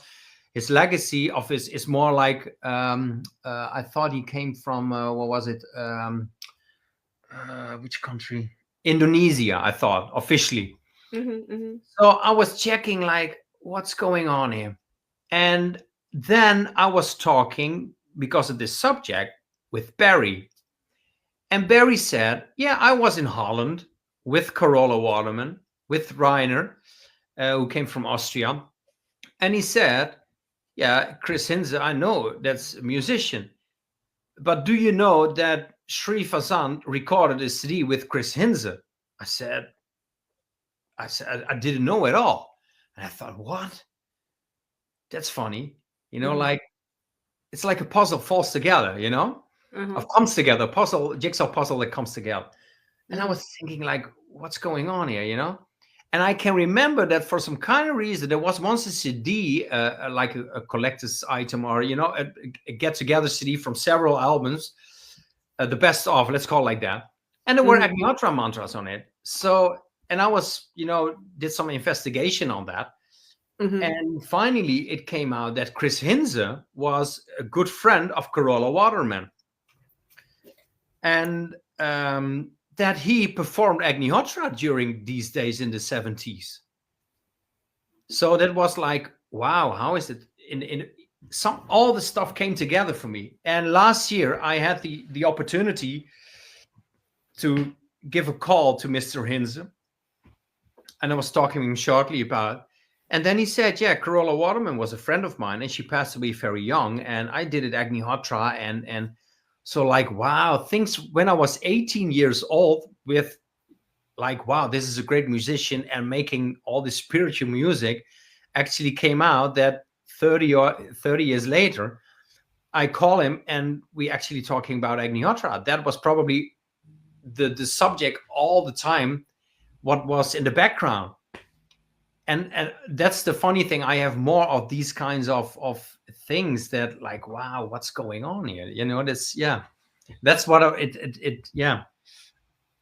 his legacy of his is more like, I thought he came from, what was it? Which country? Indonesia, I thought, officially. Mm-hmm, mm-hmm. So I was checking like, what's going on here? And then I was talking, because of this subject, with Barry. And Barry said, yeah, I was in Holland with Carola Waterman, with Rathner, who came from Austria. And he said, yeah, Chris Hinze, I know, that's a musician. But do you know that Sri Vasant recorded a CD with Chris Hinze? I said, I didn't know at all. And I thought, what? That's funny. You know, like, it's like a puzzle falls together, you know? Or comes together, jigsaw puzzle that comes together. And I was thinking, like, what's going on here, you know? And I can remember that for some kind of reason, there was once a CD, like a collector's item, or, you know, a get-together CD from several albums, the best of, let's call it like that. And there were Agnihotra mantras on it. So, and I was, you know, did some investigation on that. And finally, it came out that Chris Hinze was a good friend of Carola Waterman. And that he performed Agnihotra during these days in the 70s. So that was like, wow, how is it? All the stuff came together for me. And last year I had the opportunity to give a call to Mr. Hinze. And I was talking to him shortly about, and then he said, yeah, Carola Waterman was a friend of mine and she passed away very young. And I did it Agnihotra and so like, wow, things when I was 18 years old with like, wow, this is a great musician and making all this spiritual music actually came out that 30 years later, I call him and we actually talking about Agnihotra. That was probably the subject all the time, what was in the background. And that's the funny thing. I have more of these kinds of things that like, wow, what's going on here? You know, that's what yeah.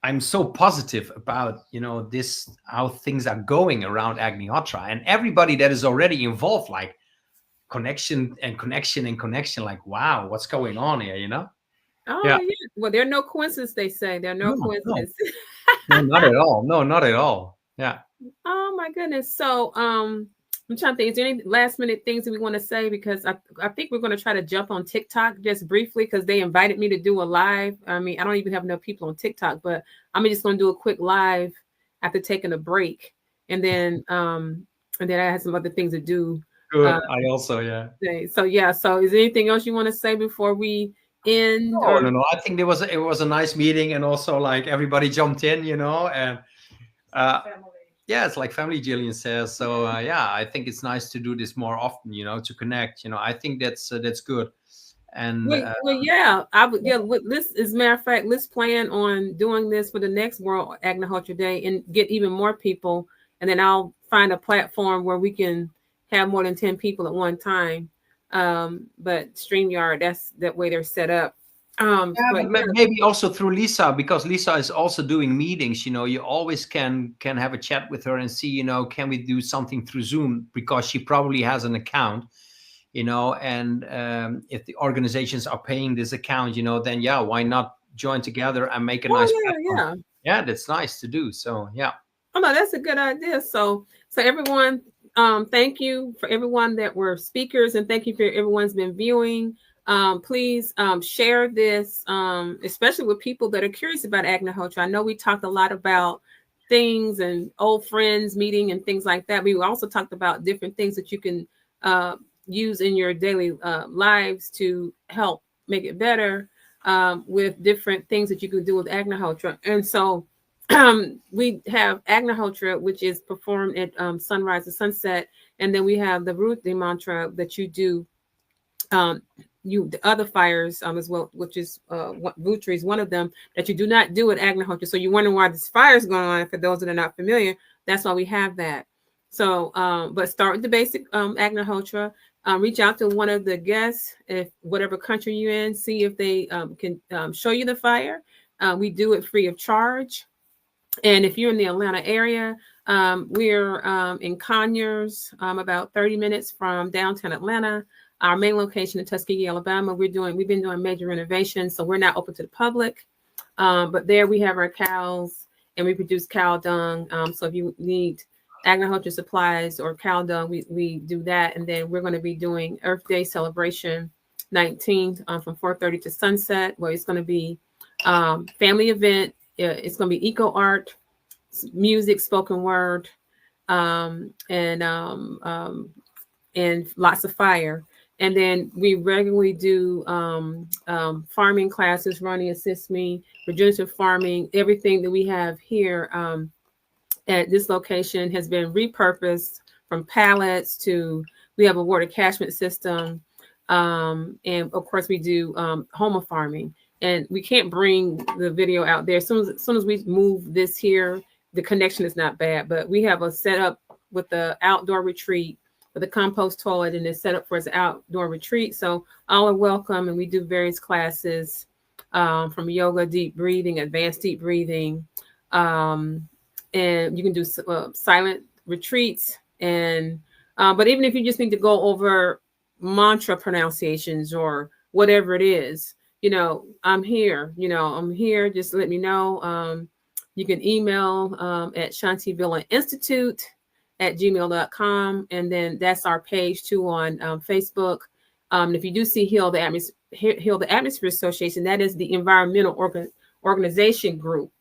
I'm so positive about, you know, this, how things are going around Agnihotra and everybody that is already involved, like connection, like, wow, what's going on here, you know? Oh, yeah. Well, there are no coincidences, they say. There are no coincidences. No, not at all. No, not at all. Yeah. Oh my goodness. So I'm trying to think, is there any last minute things that we want to say? Because I think we're going to try to jump on TikTok just briefly because they invited me to do a live. I mean, I don't even have enough people on TikTok, but I'm just going to do a quick live after taking a break. And then I have some other things to do. Good. I also, yeah. So yeah. So is there anything else you want to say before we end? No. I think it was a nice meeting, and also like everybody jumped in, and yeah, it's like family, Jillian says. So yeah, I think it's nice to do this more often, to connect. I think that's good. And yeah, let's, as a matter of fact, let's plan on doing this for the next World Agnihotra Day and get even more people, and then I'll find a platform where we can have more than 10 people at one time. But StreamYard, that's that way they're set up. Maybe also through Lisa, because Lisa is also doing meetings. You always can have a chat with her and see, can we do something through Zoom, because she probably has an account, and if the organizations are paying this account, then yeah, why not join together and make a nice platform? Yeah, that's nice to do. So yeah. Oh no, that's a good idea. So everyone, thank you for everyone that were speakers, and thank you for everyone's been viewing. Please share this, especially with people that are curious about Agnihotra. I know we talked a lot about things and old friends meeting and things like that. We also talked about different things that you can use in your daily lives to help make it better, with different things that you can do with Agnihotra. And so we have Agnihotra, which is performed at sunrise to sunset, and then we have the Ruti mantra that you do. The other fires as well, which is Vutri is one of them that you do not do at Agnihotra. So you're wondering why this fire is going on. For those that are not familiar, that's why we have that. So, but start with the basic Agnihotra. Reach out to one of the guests, if whatever country you're in, see if they can show you the fire. We do it free of charge. And if you're in the Atlanta area, we're in Conyers, about 30 minutes from downtown Atlanta. Our main location in Tuskegee, Alabama. We've been doing major renovations, so we're not open to the public. But there we have our cows, and we produce cow dung. So if you need Agnihotra supplies or cow dung, we do that. And then we're going to be doing Earth Day celebration 19th from 4:30 to sunset, where it's going to be family event. It's going to be eco art, music, spoken word, and lots of fire. And then we regularly do farming classes. Roni assists me, regenerative farming. Everything that we have here at this location has been repurposed, from pallets to, we have a water catchment system. And of course we do Homa farming. And we can't bring the video out there. As soon as we move this here, the connection is not bad, but we have a setup with the outdoor retreat with a compost toilet, and it's set up for its outdoor retreat. So all are welcome, and we do various classes from yoga, deep breathing, advanced deep breathing, and you can do silent retreats. And but even if you just need to go over mantra pronunciations or whatever it is, I'm here. I'm here. Just let me know. You can email at shantivillainstitute@gmail.com, and then that's our page too on Facebook. If you do see Heal the Atmosphere Association, that is the environmental organization group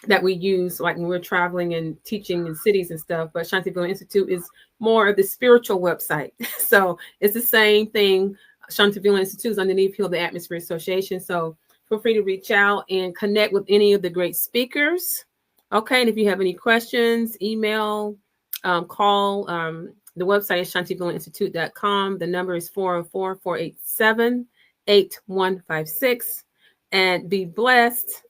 that we use, like when we're traveling and teaching in cities and stuff. But Shanti Villain Institute is more of the spiritual website, so it's the same thing. Shanti Villain Institute is underneath Heal the Atmosphere Association. So feel free to reach out and connect with any of the great speakers. Okay, and if you have any questions, email. Call. The website is shantivillainstitute.com. The number is 404-487-8156. And be blessed.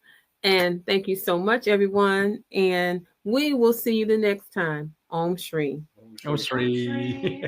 And thank you so much, everyone. And we will see you the next time. Om Shri. Om Shri.